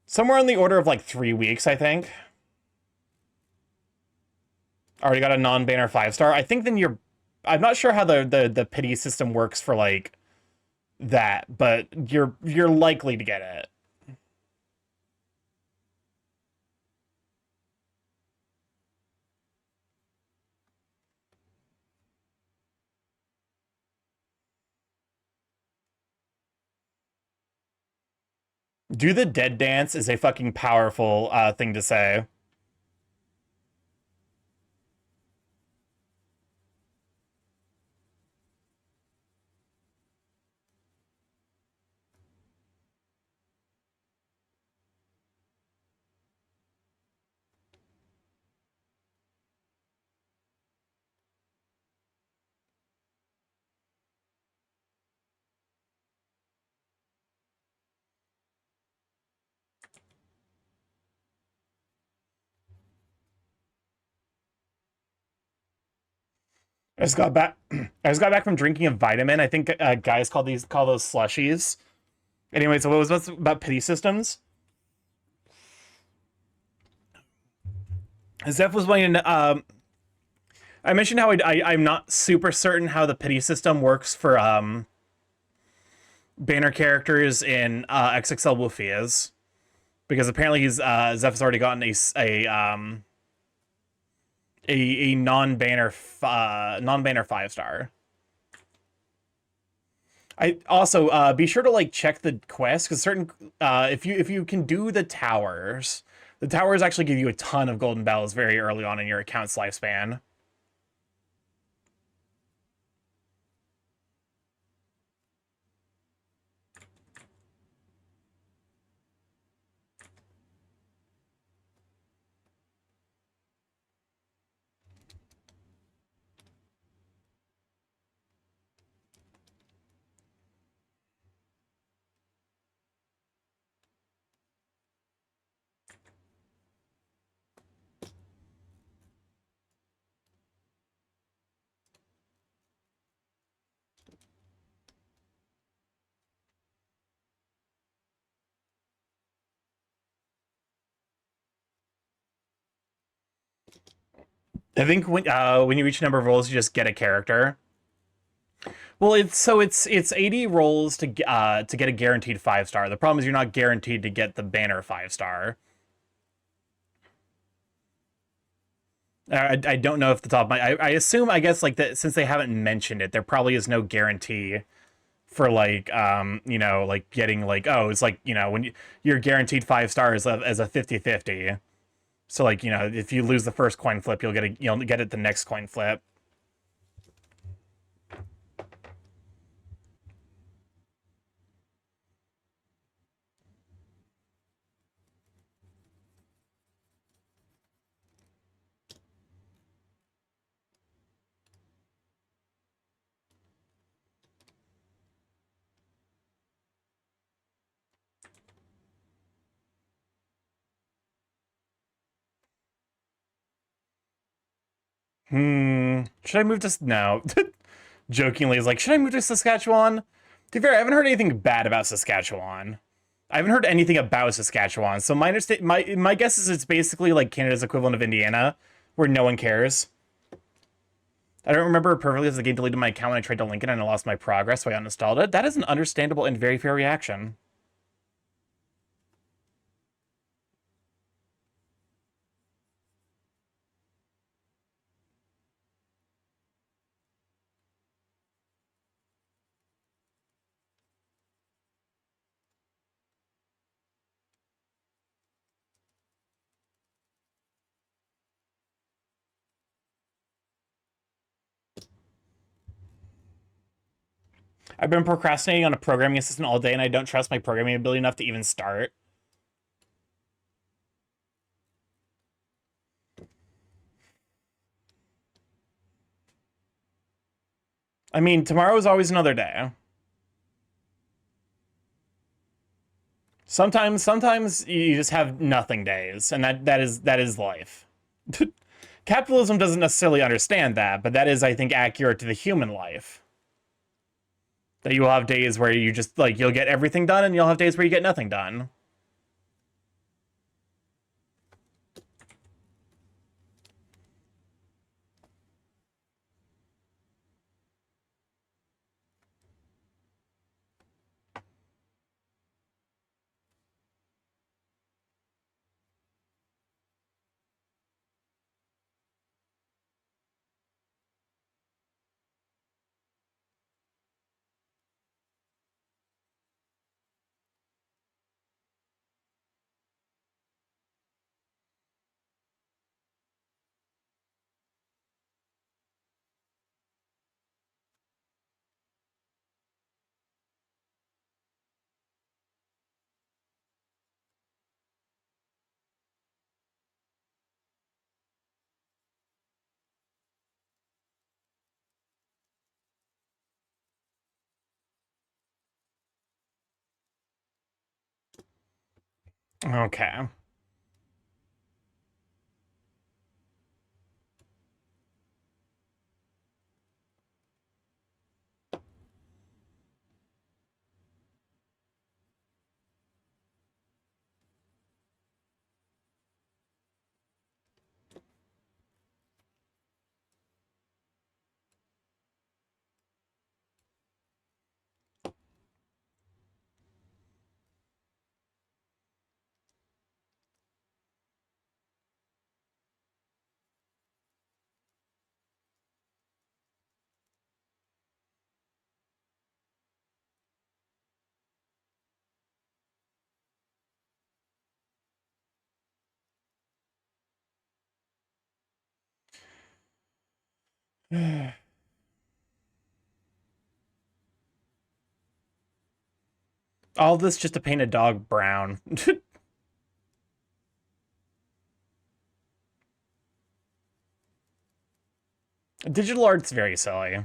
Somewhere on the order of like 3 weeks, I think. Already got a non-banner 5-star. I think then I'm not sure how the pity system works for like that, but you're likely to get it. Do the dead dance is a fucking powerful thing to say. I just got back. I just got back from drinking a vitamin. I think guys call those slushies. Anyway, so what was about pity systems? Zeph was wanting to I mentioned how I'm not super certain how the pity system works for banner characters in XXL Wolfias, because apparently Zeph has already gotten a non-banner 5-star. I also be sure to like check the quest, because certain if you can do the towers actually give you a ton of golden bells very early on in your account's lifespan. I think when you reach a number of rolls, you just get a character. Well, it's 80 rolls to get a guaranteed 5-star. The problem is you're not guaranteed to get the banner 5-star. I don't know if the top of my I assume, I guess, like that, since they haven't mentioned it, there probably is no guarantee for like you know, like getting like, oh, it's like, you know, when you're guaranteed 5 stars as a 50-50. So like, you know, if you lose the first coin flip, you'll get it the next coin flip. Should I move to no? Jokingly, is like, should I move to Saskatchewan? To be fair, I haven't heard anything bad about Saskatchewan. I haven't heard anything about Saskatchewan, so my guess is it's basically like Canada's equivalent of Indiana, where no one cares. I don't remember perfectly, as the game deleted my account when I tried to link it and I lost my progress, so I uninstalled it. That is an understandable and very fair reaction. I've been procrastinating on a programming assistant all day, and I don't trust my programming ability enough to even start. I mean, tomorrow is always another day. Sometimes you just have nothing days, and that is life. Capitalism doesn't necessarily understand that, but that is, I think, accurate to the human life. That you will have days where you just, like, you'll get everything done, and you'll have days where you get nothing done. Okay. All this just to paint a dog brown. Digital art's very silly.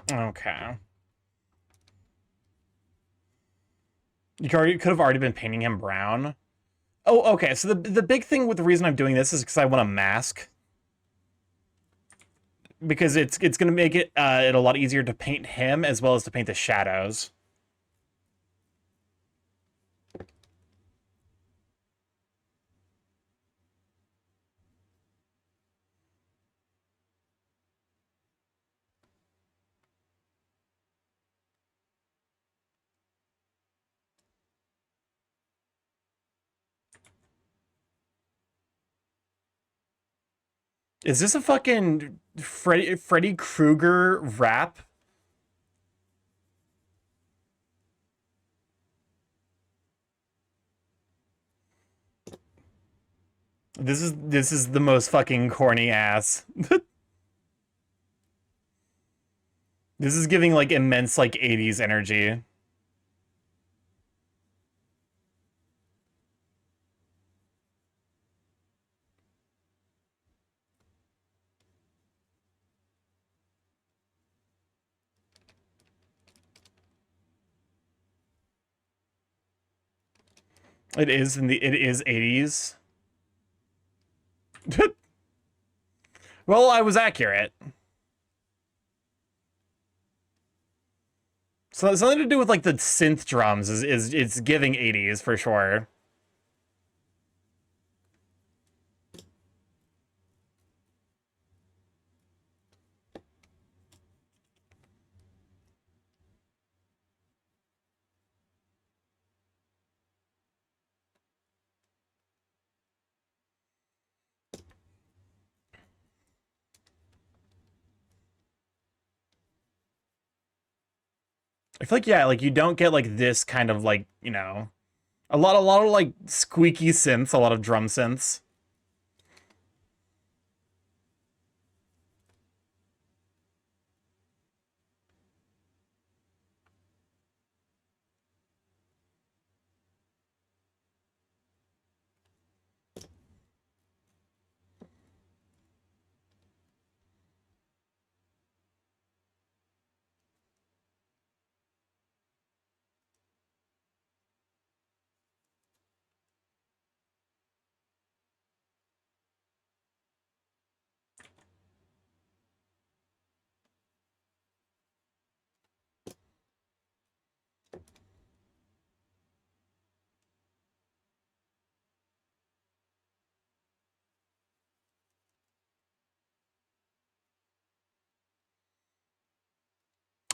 Okay. You could have already been painting him brown. Oh, okay. So the big thing with the reason I'm doing this is because I want a mask. Because it's gonna make it a lot easier to paint him as well as to paint the shadows. Is this a fucking Freddy Krueger rap? This is the most fucking corny ass. This is giving like immense like 80s energy. It is 80s. Well, I was accurate. So something to do with like the synth drums is it's giving 80s for sure. I feel like, yeah, like you don't get like this kind of like, you know, a lot of like squeaky synths, a lot of drum synths.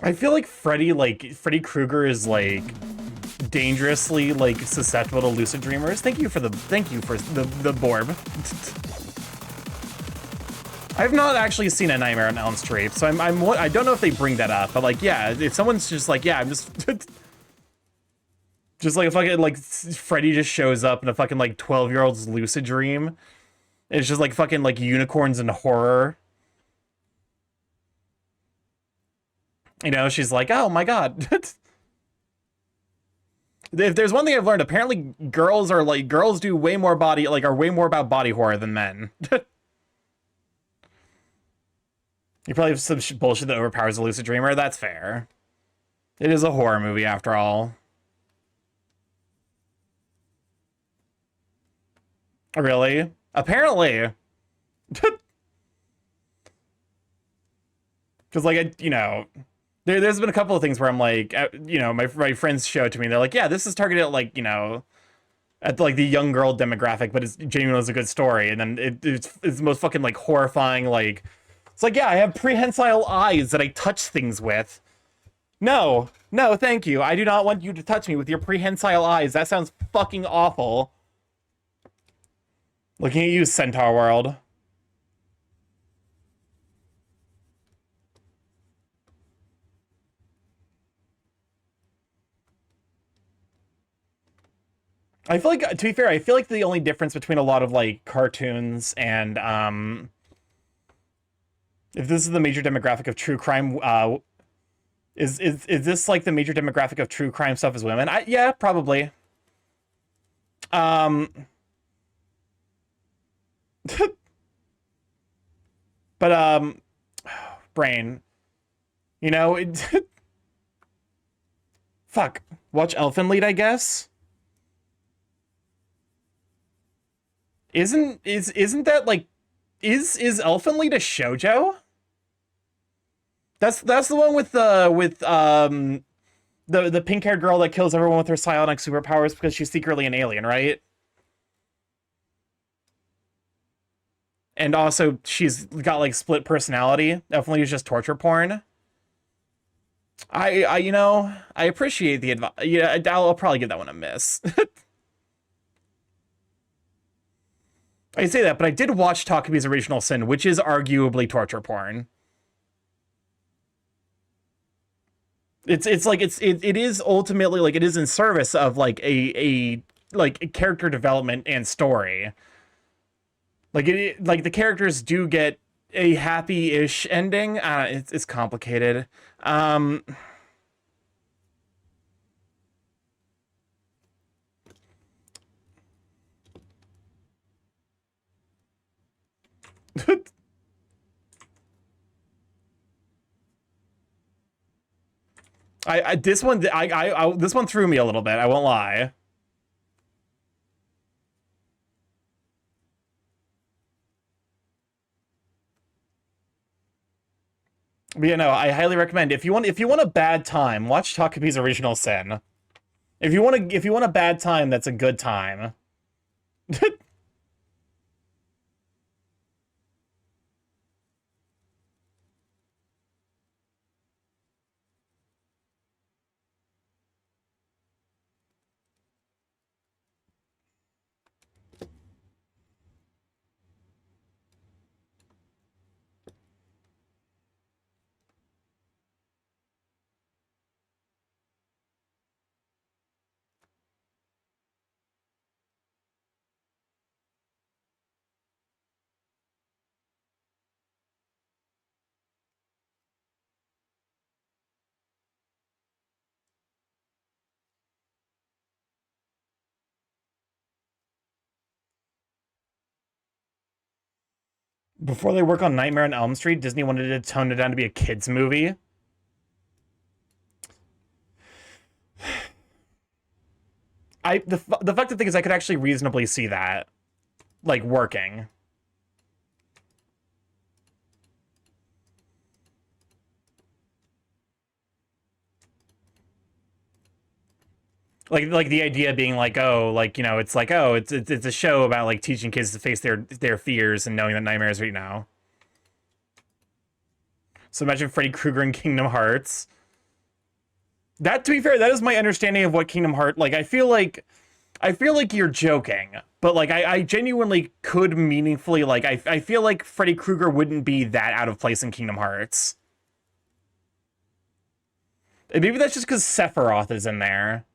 I feel like Freddy Krueger is like dangerously like susceptible to lucid dreamers. Thank you for the Borb. I've not actually seen A Nightmare on Elm Street, so I don't know if they bring that up, but like, yeah, if someone's just like, yeah, I'm just just like a fucking like Freddy just shows up in a fucking like 12-year-old's lucid dream. It's just like fucking like unicorns and horror. You know, she's like, oh my god. If there's one thing I've learned, apparently girls do way more are way more about body horror than men. You probably have some bullshit that overpowers a lucid dreamer. That's fair. It is a horror movie after all. Really? Apparently. Because, like, you know, There's been a couple of things where I'm like, you know, my friends show it to me. They're like, yeah, this is targeted at like, you know, at like the young girl demographic, but it's genuinely a good story. And then it's the most fucking like horrifying, like, it's like, yeah, I have prehensile eyes that I touch things with. No, no, thank you. I do not want you to touch me with your prehensile eyes. That sounds fucking awful. Looking at you, Centaur World. I feel like, to be fair, I feel like the only difference between a lot of like cartoons and if this is the major demographic of true crime, is this like the major demographic of true crime stuff as women? Yeah, probably. But brain, you know, fuck. Watch Elfen Lied, I guess. Isn't that like is Elfen Lied a shoujo? That's the one with the pink-haired girl that kills everyone with her psionic superpowers because she's secretly an alien, right? And also she's got like split personality. Elfen Lied is just torture porn. I you know, I appreciate the advice. Yeah, I'll probably give that one a miss. I say that, but I did watch Takabi's Original Sin, which is arguably torture porn. It's like it is ultimately like it is in service of like a like character development and story. Like like the characters do get a happy-ish ending. It's complicated. This one this one threw me a little bit. I won't lie. But you know, I highly recommend if you want a bad time, watch Takabi's Original Sin. If you want a bad time, that's a good time. Before they work on Nightmare on Elm Street, Disney wanted to tone it down to be a kids movie. The fact of the thing is I could actually reasonably see that like working. Like the idea being like, oh, like, you know, it's like, oh, it's a show about like teaching kids to face their fears and knowing that nightmares are, you know. So imagine Freddy Krueger in Kingdom Hearts. That, to be fair, that is my understanding of what Kingdom Hearts, like, I feel like you're joking, but like I genuinely could meaningfully, like, I feel like Freddy Krueger wouldn't be that out of place in Kingdom Hearts. And maybe that's just because Sephiroth is in there.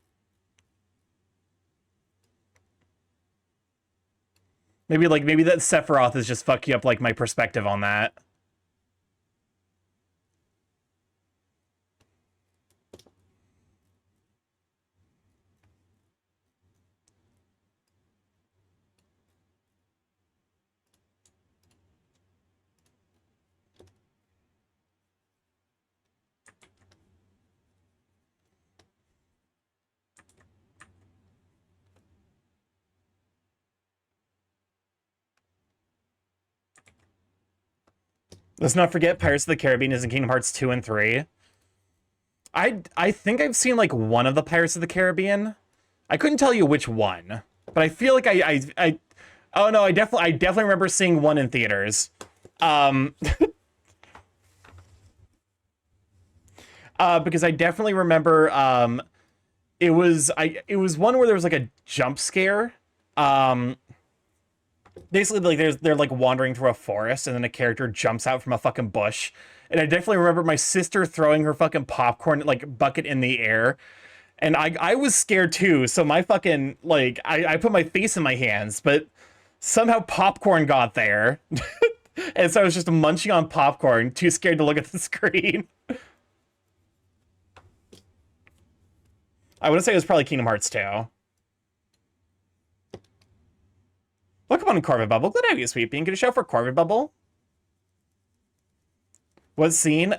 Maybe that Sephiroth is just fucking up like my perspective on that. Let's not forget Pirates of the Caribbean is in Kingdom Hearts 2 and 3. I think I've seen like one of the Pirates of the Caribbean. I couldn't tell you which one, but I feel like I oh no, I definitely remember seeing one in theaters. Um because I definitely remember it was one where there was like a jump scare. Um Basically like they're like wandering through a forest and then a character jumps out from a fucking bush. And I definitely remember my sister throwing her fucking popcorn like bucket in the air. And I was scared too, so my fucking like I put my face in my hands, but somehow popcorn got there. And so I was just munching on popcorn, too scared to look at the screen. I would say it was probably Kingdom Hearts 2. Welcome on Corvid Bubble. Glad to have you, Sweet Bean. Get a shout for Corvid Bubble. What scene?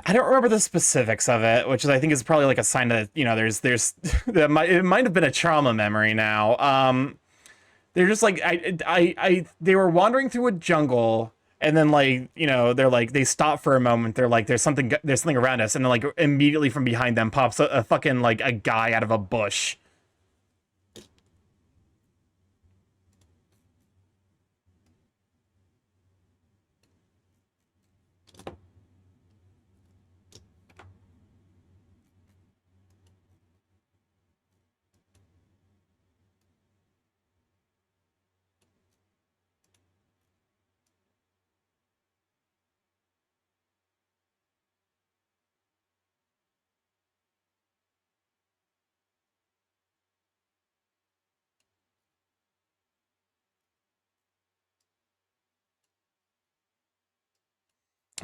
I don't remember the specifics of it, which is I think is probably like a sign that there's it might have been a trauma memory now. They're just like they were wandering through a jungle and then like they're like they stop for a moment. They're like there's something around us, and then like immediately from behind them pops a fucking like a guy out of a bush.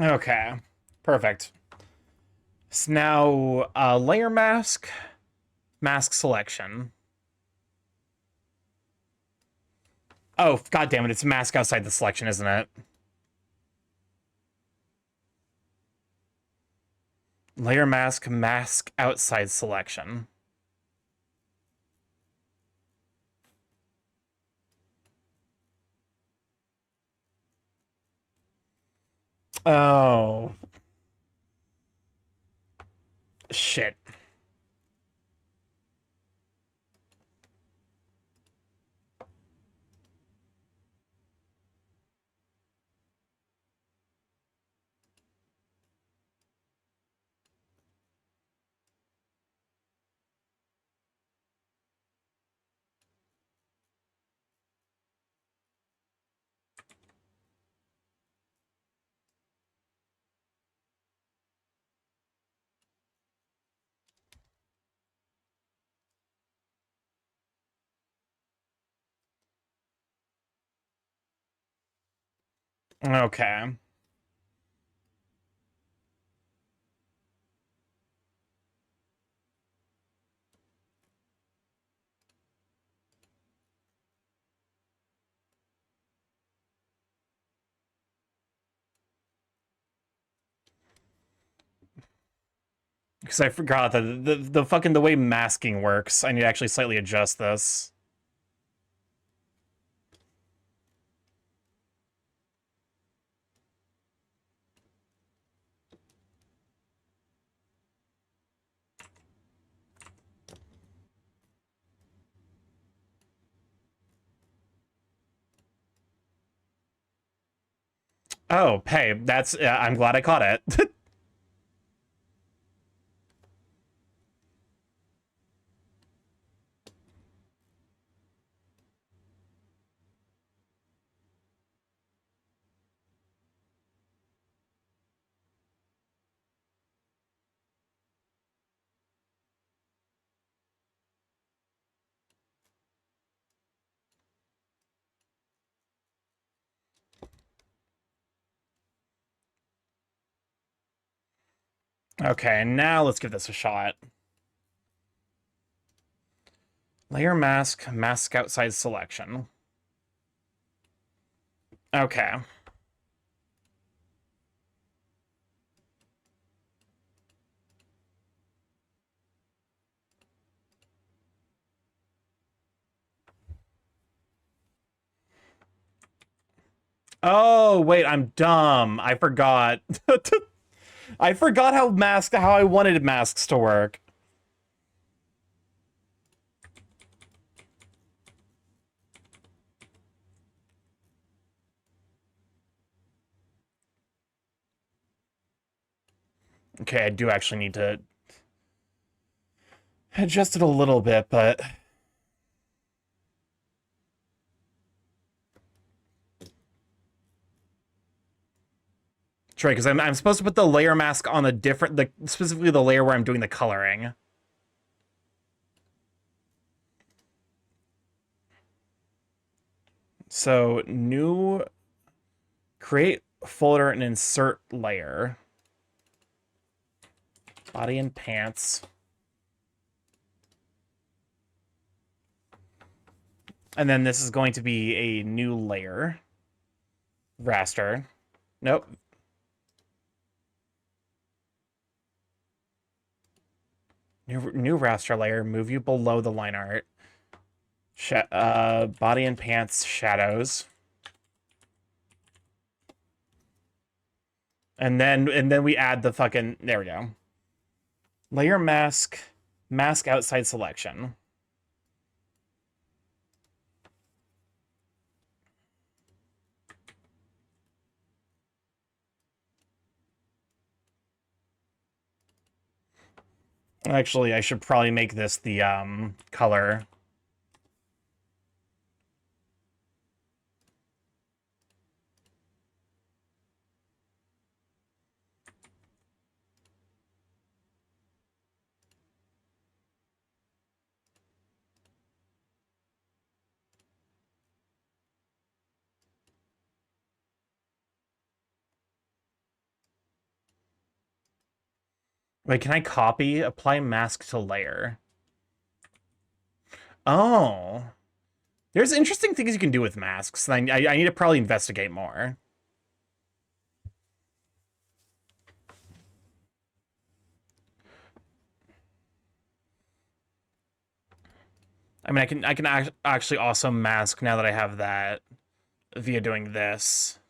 Okay, perfect. So now layer mask selection. Oh, god damn it, it's mask outside the selection, isn't it? Layer mask outside selection. Oh. Shit. Okay. Because I forgot that the fucking the way masking works. I need to actually slightly adjust this. Oh, hey, that's I'm glad I caught it. Okay, now let's give this a shot. Layer mask outside selection. Okay. Oh, wait, I'm dumb. I forgot. I forgot how I wanted masks to work. Okay, I do actually need to adjust it a little bit, but that's right, because I'm supposed to put the layer mask on specifically the layer where I'm doing the coloring. So new, create folder and insert layer. Body and pants. And then this is going to be a new layer. Raster. Nope. New raster layer. Move you below the line art. Body and pants shadows. And then we add the fucking, there we go. Layer mask, mask outside selection. Actually, I should probably make this the color. Wait, can I copy? Apply mask to layer. Oh. There's interesting things you can do with masks. I need to probably investigate more. I mean, I can actually also mask now that I have that via doing this.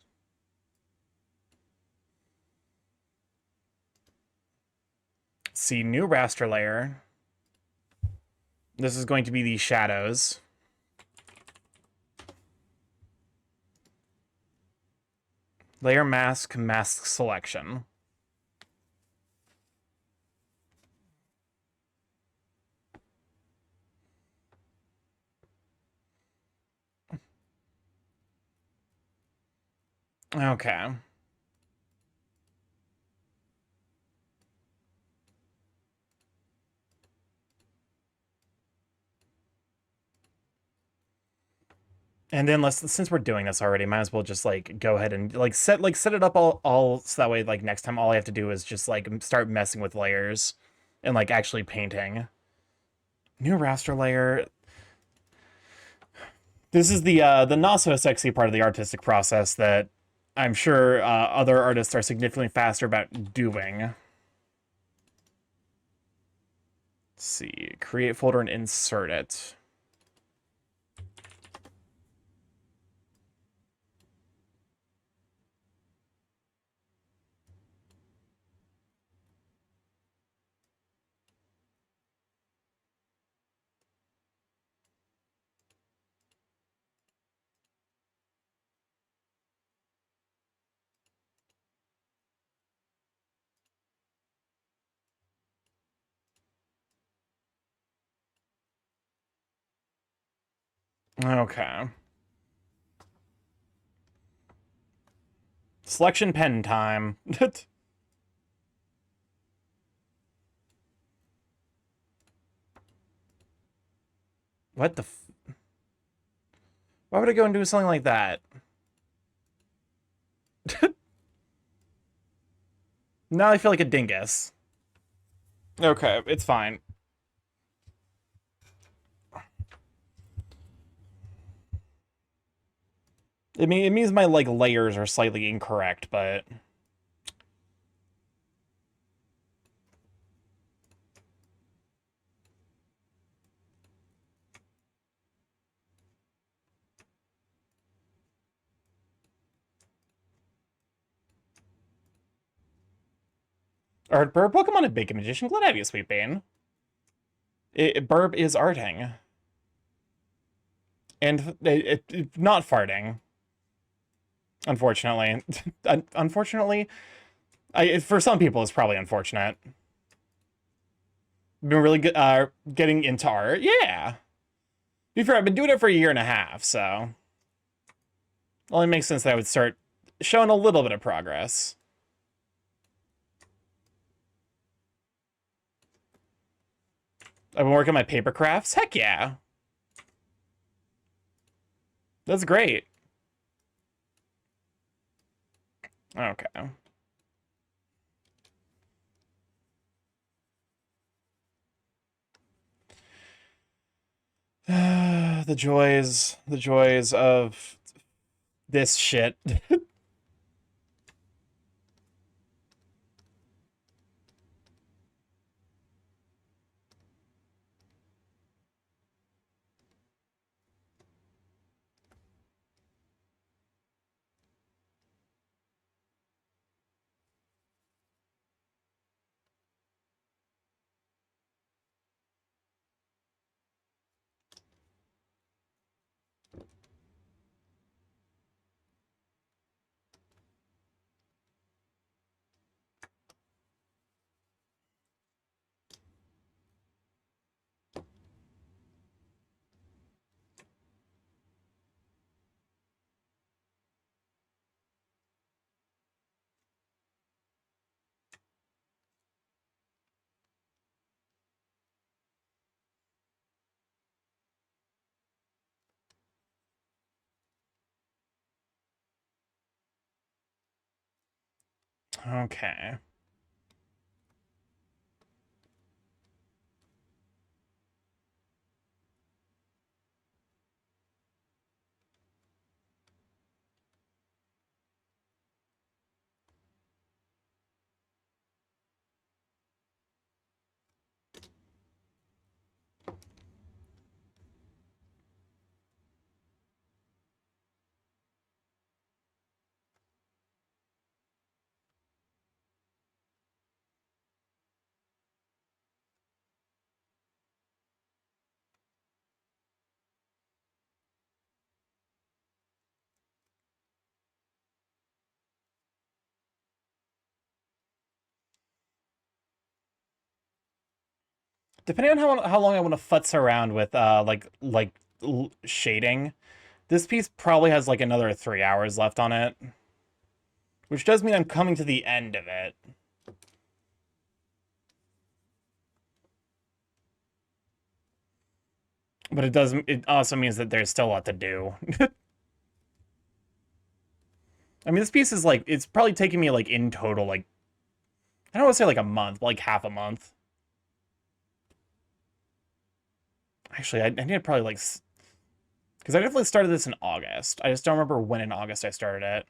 See, new raster layer. This is going to be the shadows. Layer mask, mask selection. Okay. And then since we're doing this already, might as well just like go ahead and like set it up all so that way like next time all I have to do is just like start messing with layers and like actually painting. New raster layer. This is the not so sexy part of the artistic process that I'm sure other artists are significantly faster about doing. Let's see, create folder and insert it. Okay. Selection pen time. What the Why would I go and do something like that? Now I feel like a dingus. Okay, it's fine. It means my like layers are slightly incorrect, but Or Burb Pokemon and Bacon Magician. Glad to have you, Sweet Bane. Burb is arting. And not farting. Unfortunately. Unfortunately, for some people, it's probably unfortunate. Been really good, getting into art. Yeah. To be fair, I've been doing it for a year and a half, so it only makes sense that I would start showing a little bit of progress. I've been working on my paper crafts. Heck yeah. That's great. Okay. The joys of this shit. Okay. Depending on how long I want to futz around with shading, this piece probably has like another 3 hours left on it, which does mean I'm coming to the end of it. But it also means that there's still a lot to do. I mean, this piece is like, it's probably taking me like in total, like, I don't want to say like a month, but like half a month. Actually, I need to probably like, because I definitely started this in August. I just don't remember when in August I started it.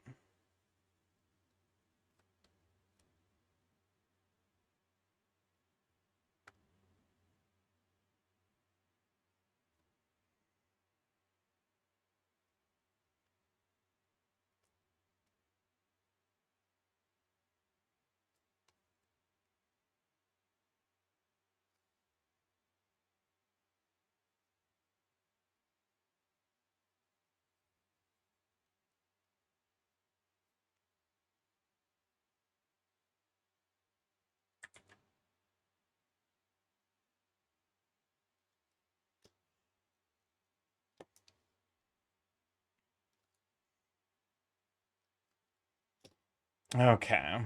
Okay.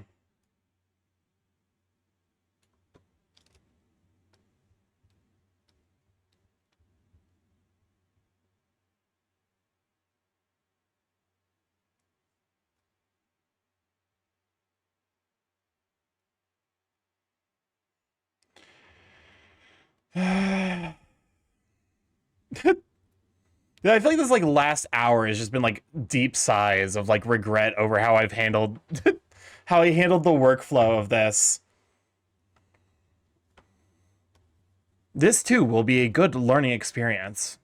Yeah, I feel like this like last hour has just been like deep sighs of like regret over how I've handled how I handled the workflow of this. This too will be a good learning experience.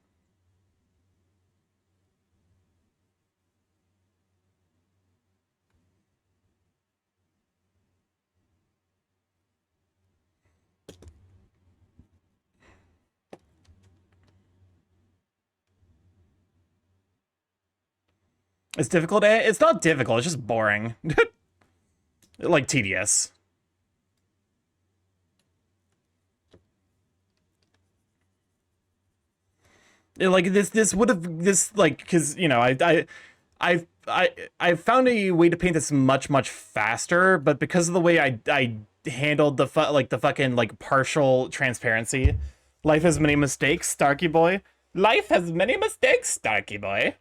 It's difficult. It's not difficult. It's just boring. Like tedious. Like this would have like, because you know I found a way to paint this much faster, but because of the way I handled the fucking like partial transparency, life has many mistakes, Starky boy. Life has many mistakes, Starky boy.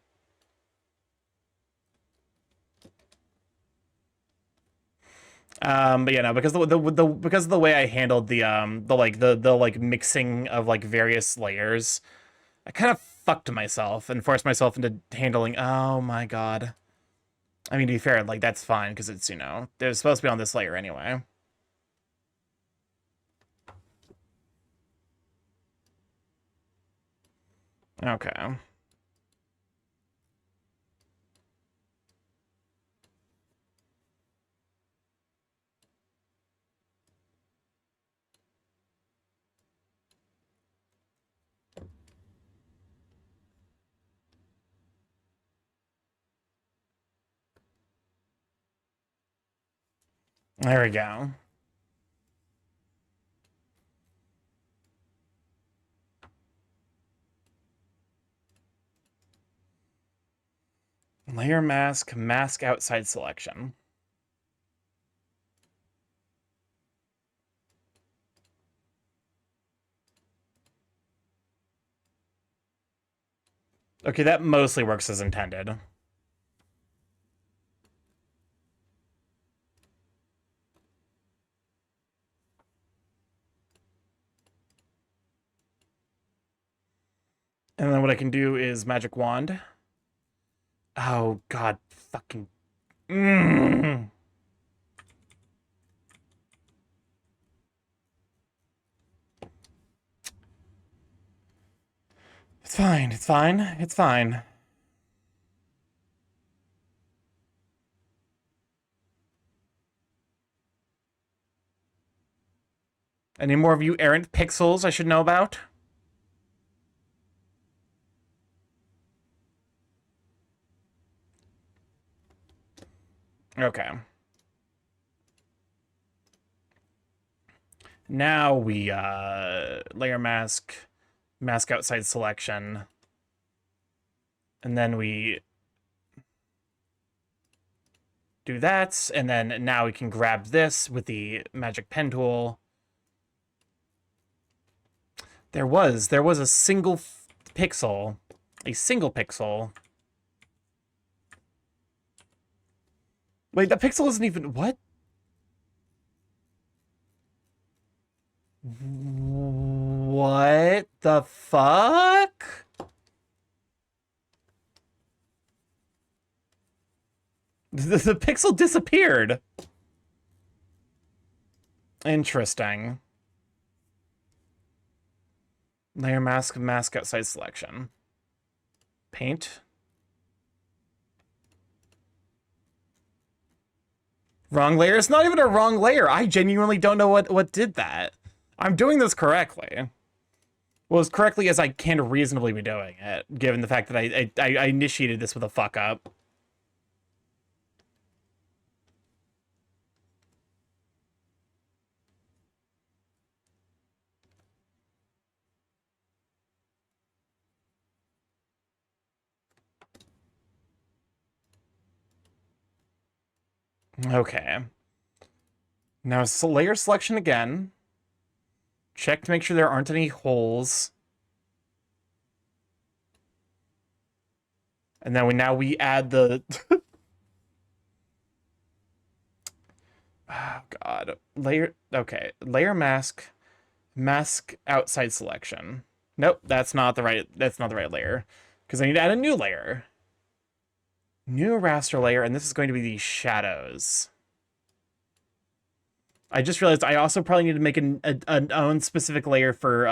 But you know, because because of the way I handled the like mixing of like various layers, I kind of fucked myself and forced myself into handling. Oh my god. I mean, to be fair, like that's fine because it's, you know, they're supposed to be on this layer anyway. Okay. There we go. Layer mask, mask outside selection. Okay, that mostly works as intended. And then what I can do is magic wand. Oh god, fucking. It's fine. It's fine. It's fine. Any more of you errant pixels I should know about? Okay. Now we layer mask, mask outside selection, and then we do that, and then now we can grab this with the magic pen tool. There was a single pixel, a single pixel. Wait, that pixel isn't even, what? What the fuck? The pixel disappeared. Interesting. Layer mask, mask outside selection. Paint. Wrong layer? It's not even a wrong layer. I genuinely don't know what did that. I'm doing this correctly. Well, as correctly as I can reasonably be doing it, given the fact that I initiated this with a fuck up. Okay. Now, layer selection again. Check to make sure there aren't any holes. And then we add the... Oh, God. Layer... Okay. Layer mask. Mask outside selection. Nope, that's not the right layer. Because I need to add a new layer. New raster layer, and this is going to be the shadows. I just realized I also probably need to make an own specific layer for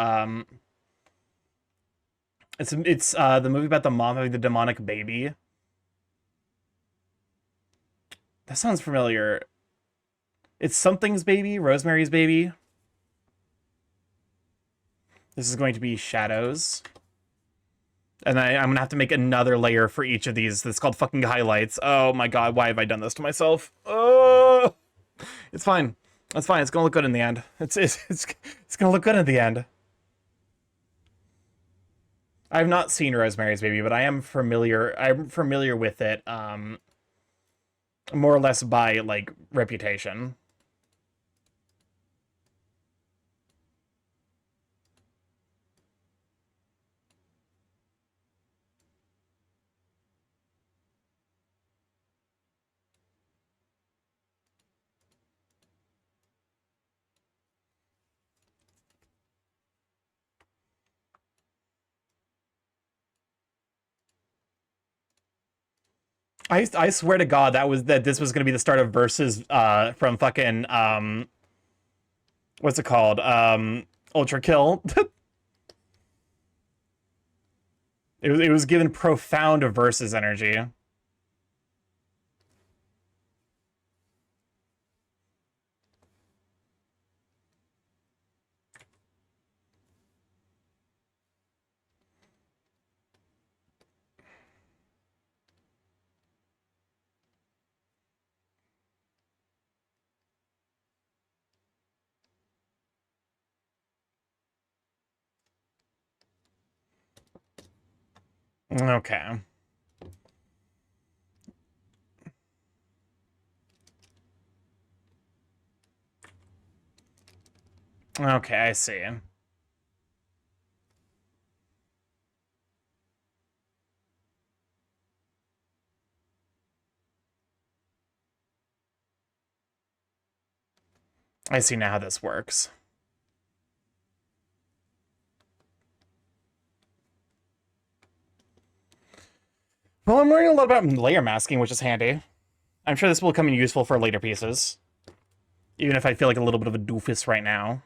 it's the movie about the mom having the demonic baby. That sounds familiar. It's something's baby, Rosemary's baby. This is going to be shadows. And I'm gonna have to make another layer for each of these. That's called fucking highlights. Oh my god, why have I done this to myself? Oh, it's fine. It's fine. It's gonna look good in the end. It's gonna look good in the end. I've not seen Rosemary's Baby, but I am familiar. I'm familiar with it, more or less by like reputation. I swear to God that this was gonna be the start of verses from fucking what's it called? Ultra Kill. It was given profound versus energy. Okay. Okay, I see. I see now how this works. Well, I'm learning a lot about layer masking, which is handy. I'm sure this will come in useful for later pieces. Even if I feel like a little bit of a doofus right now.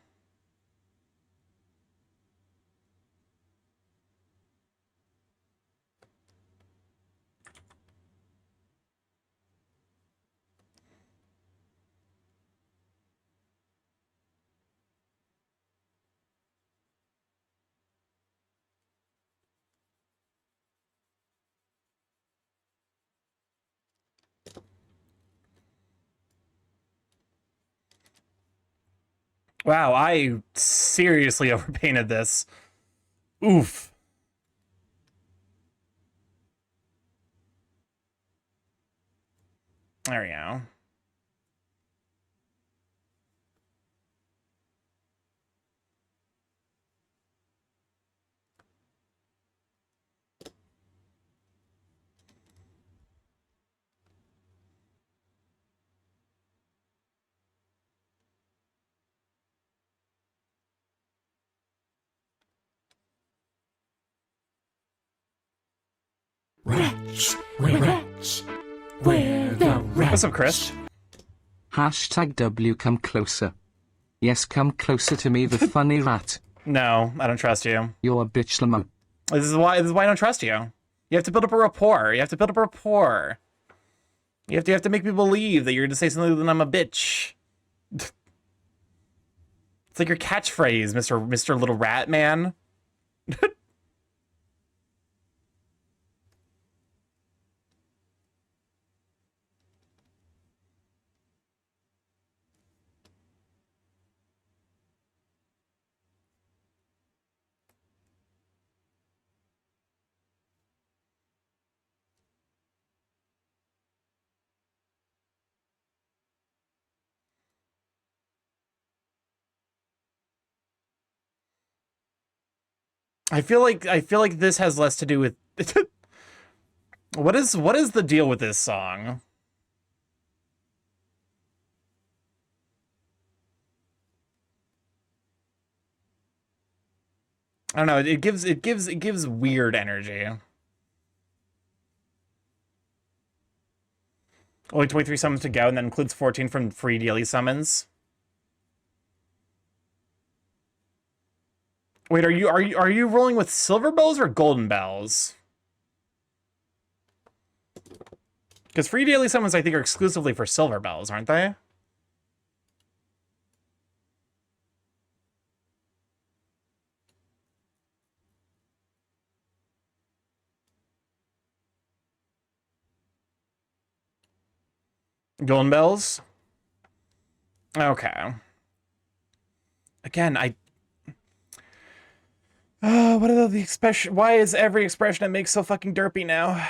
Wow, I seriously overpainted this. Oof. There we go. Wretch, wretch, where the wretch. What's up, Chris? Hashtag W come closer. Yes, come closer to me, the funny rat. No, I don't trust you. You're a bitch, Lamont. This is why I don't trust you. You have to build up a rapport. You have to build up a rapport. You have to make me believe that you're gonna say something that I'm a bitch. It's like your catchphrase, Mr. Little Rat Man. I feel like this has less to do with what is the deal with this song? I don't know. It gives weird energy. Only 23 summons to go, and that includes 14 from free daily summons. Wait, are you rolling with silver bells or golden bells? Because free daily summons, I think, are exclusively for silver bells, aren't they? Golden bells? Okay. Again, what are the expression? Why is every expression it makes so fucking derpy now?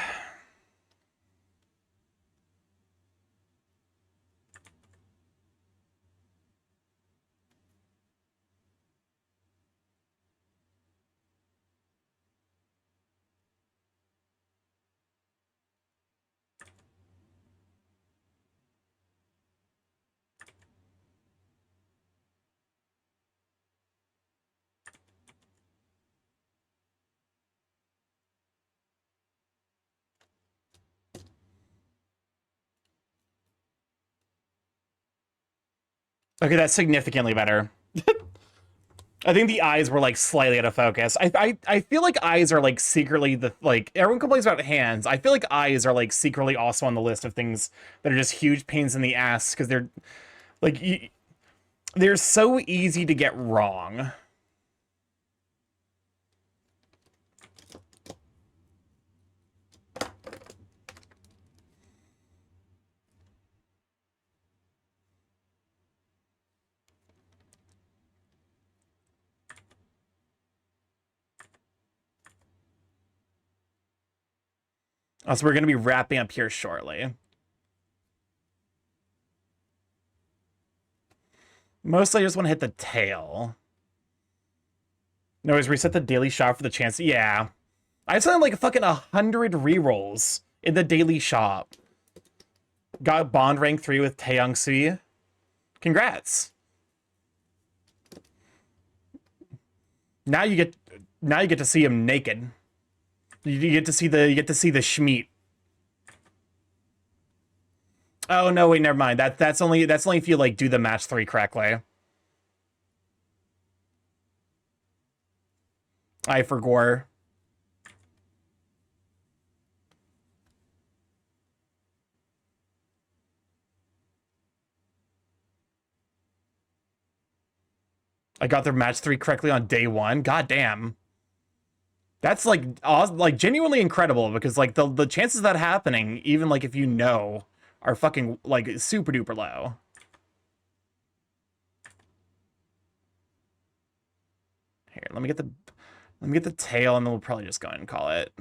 Okay, that's significantly better. I think the eyes were like slightly out of focus. I feel like eyes are like secretly the like everyone complains about hands. I feel like eyes are like secretly also on the list of things that are just huge pains in the ass because they're like they're so easy to get wrong. So we're going to be wrapping up here shortly. Mostly I just want to hit the tail. No, is reset the daily shop for the chance. Yeah. I just had like fucking 100 rerolls in the daily shop. Got Bond rank 3 with Taeyong Sui. Congrats. Now you get to see him naked. You get to see the schmeat. Oh no, wait, never mind. That's only if you like do the match 3 correctly. I forgot. I got their match 3 correctly on day 1. God damn. That's like awesome, like genuinely incredible because like the chances of that happening, even like if you know, are fucking like super duper low. Here, let me get the tail and then we'll probably just go ahead and call it.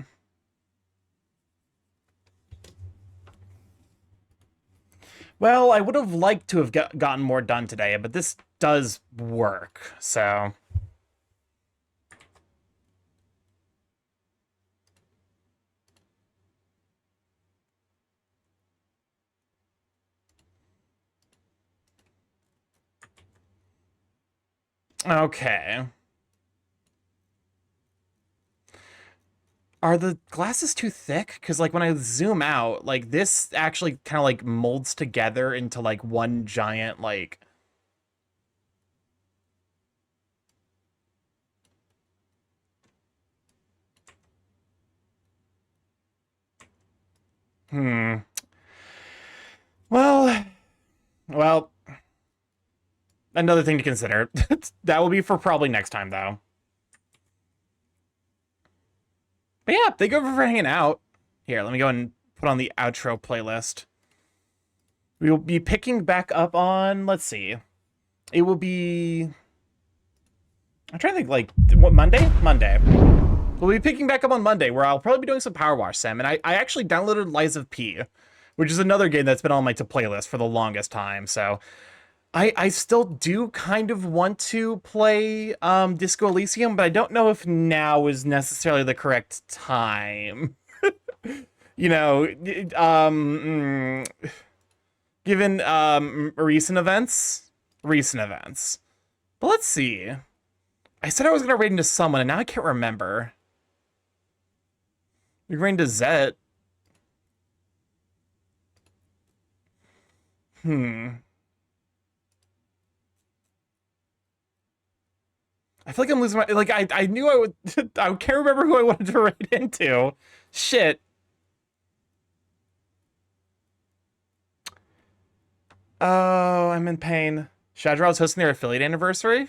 Well, I would have liked to have gotten more done today, but this does work, so. Okay. Are the glasses too thick? Because, like, when I zoom out, like, this actually kind of, like, molds together into, like, one giant, like... Well, another thing to consider. That will be for probably next time, though. But yeah, thank you for hanging out. Here, let me go and put on the outro playlist. We will be picking back up on, let's see. It will be... I'm trying to think, like, what, Monday? Monday. We'll be picking back up on Monday, where I'll probably be doing some Power Wash Sim, and I actually downloaded Lies of P, which is another game that's been on my to-playlist for the longest time, so... I still do kind of want to play Disco Elysium, but I don't know if now is necessarily the correct time. You know, given recent events. But let's see. I said I was going to raid into someone, and now I can't remember. We raid into Zet. I feel like I'm losing my... Like, I knew I would... I can't remember who I wanted to raid into. Shit. Oh, I'm in pain. Shadraw's hosting their affiliate anniversary?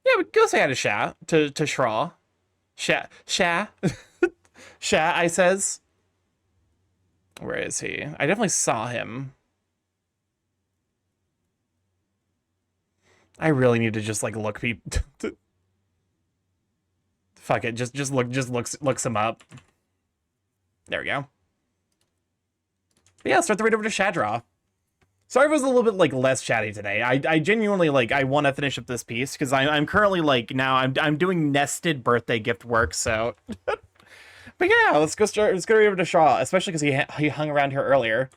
Yeah, but go say hi to Sha. To Shraw. Sha. Sha, I says. Where is he? I definitely saw him. I really need to just like look people. Fuck it, just looks him up. There we go. But yeah, start the raid over to Shadraw. Sorry if it was a little bit like less chatty today. I genuinely like I want to finish up this piece because I'm currently like now I'm doing nested birthday gift work. So, but yeah, let's go over to Shaw, especially because he hung around here earlier.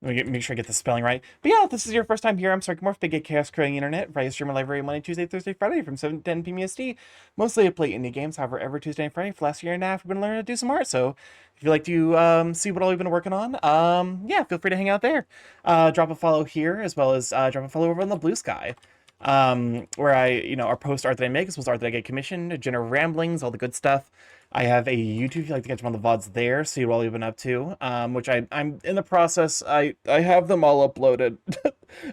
Let me make sure I get the spelling right. But yeah, if this is your first time here, I'm StarkyMorph, Big Gay Chaos Creating Internet. Right, stream library Monday, Tuesday, Thursday, Friday from 7 to 10 p.m. EST. Mostly I play indie games, however, every Tuesday and Friday for the last year and a half, I've been learning to do some art. So if you'd like to see what all we've been working on, yeah, feel free to hang out there. Drop a follow here, as well as drop a follow over on the Blue Sky. Where I, our post art that I make, as well as art that I get commissioned, general ramblings, all the good stuff. I have a YouTube if you'd like to catch one of the VODs there, see what all you've been up to, which I'm in the process. I have them all uploaded.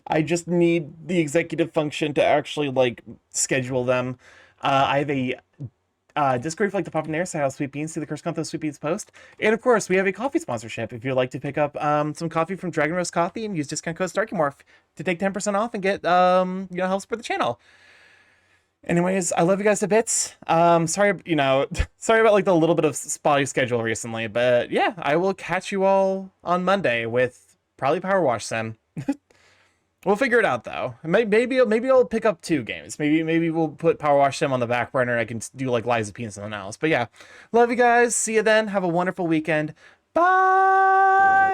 I just need the executive function to actually, like, schedule them. I have a Discord if you'd like to pop in there, say how Sweet Beans, see the Curse Contest Sweet Beans post. And, of course, we have a coffee sponsorship if you'd like to pick up some coffee from Dragon Roast Coffee and use discount code StarkyMorph to take 10% off and get, help support the channel. Anyways, I love you guys to bits. Sorry, sorry about like the little bit of spotty schedule recently, but yeah, I will catch you all on Monday with probably Power Wash Sim. We'll figure it out though. Maybe I'll pick up 2 games. Maybe we'll put Power Wash Sim on the back burner. I can do like Lies of P and something else. But yeah, love you guys. See you then. Have a wonderful weekend. Bye.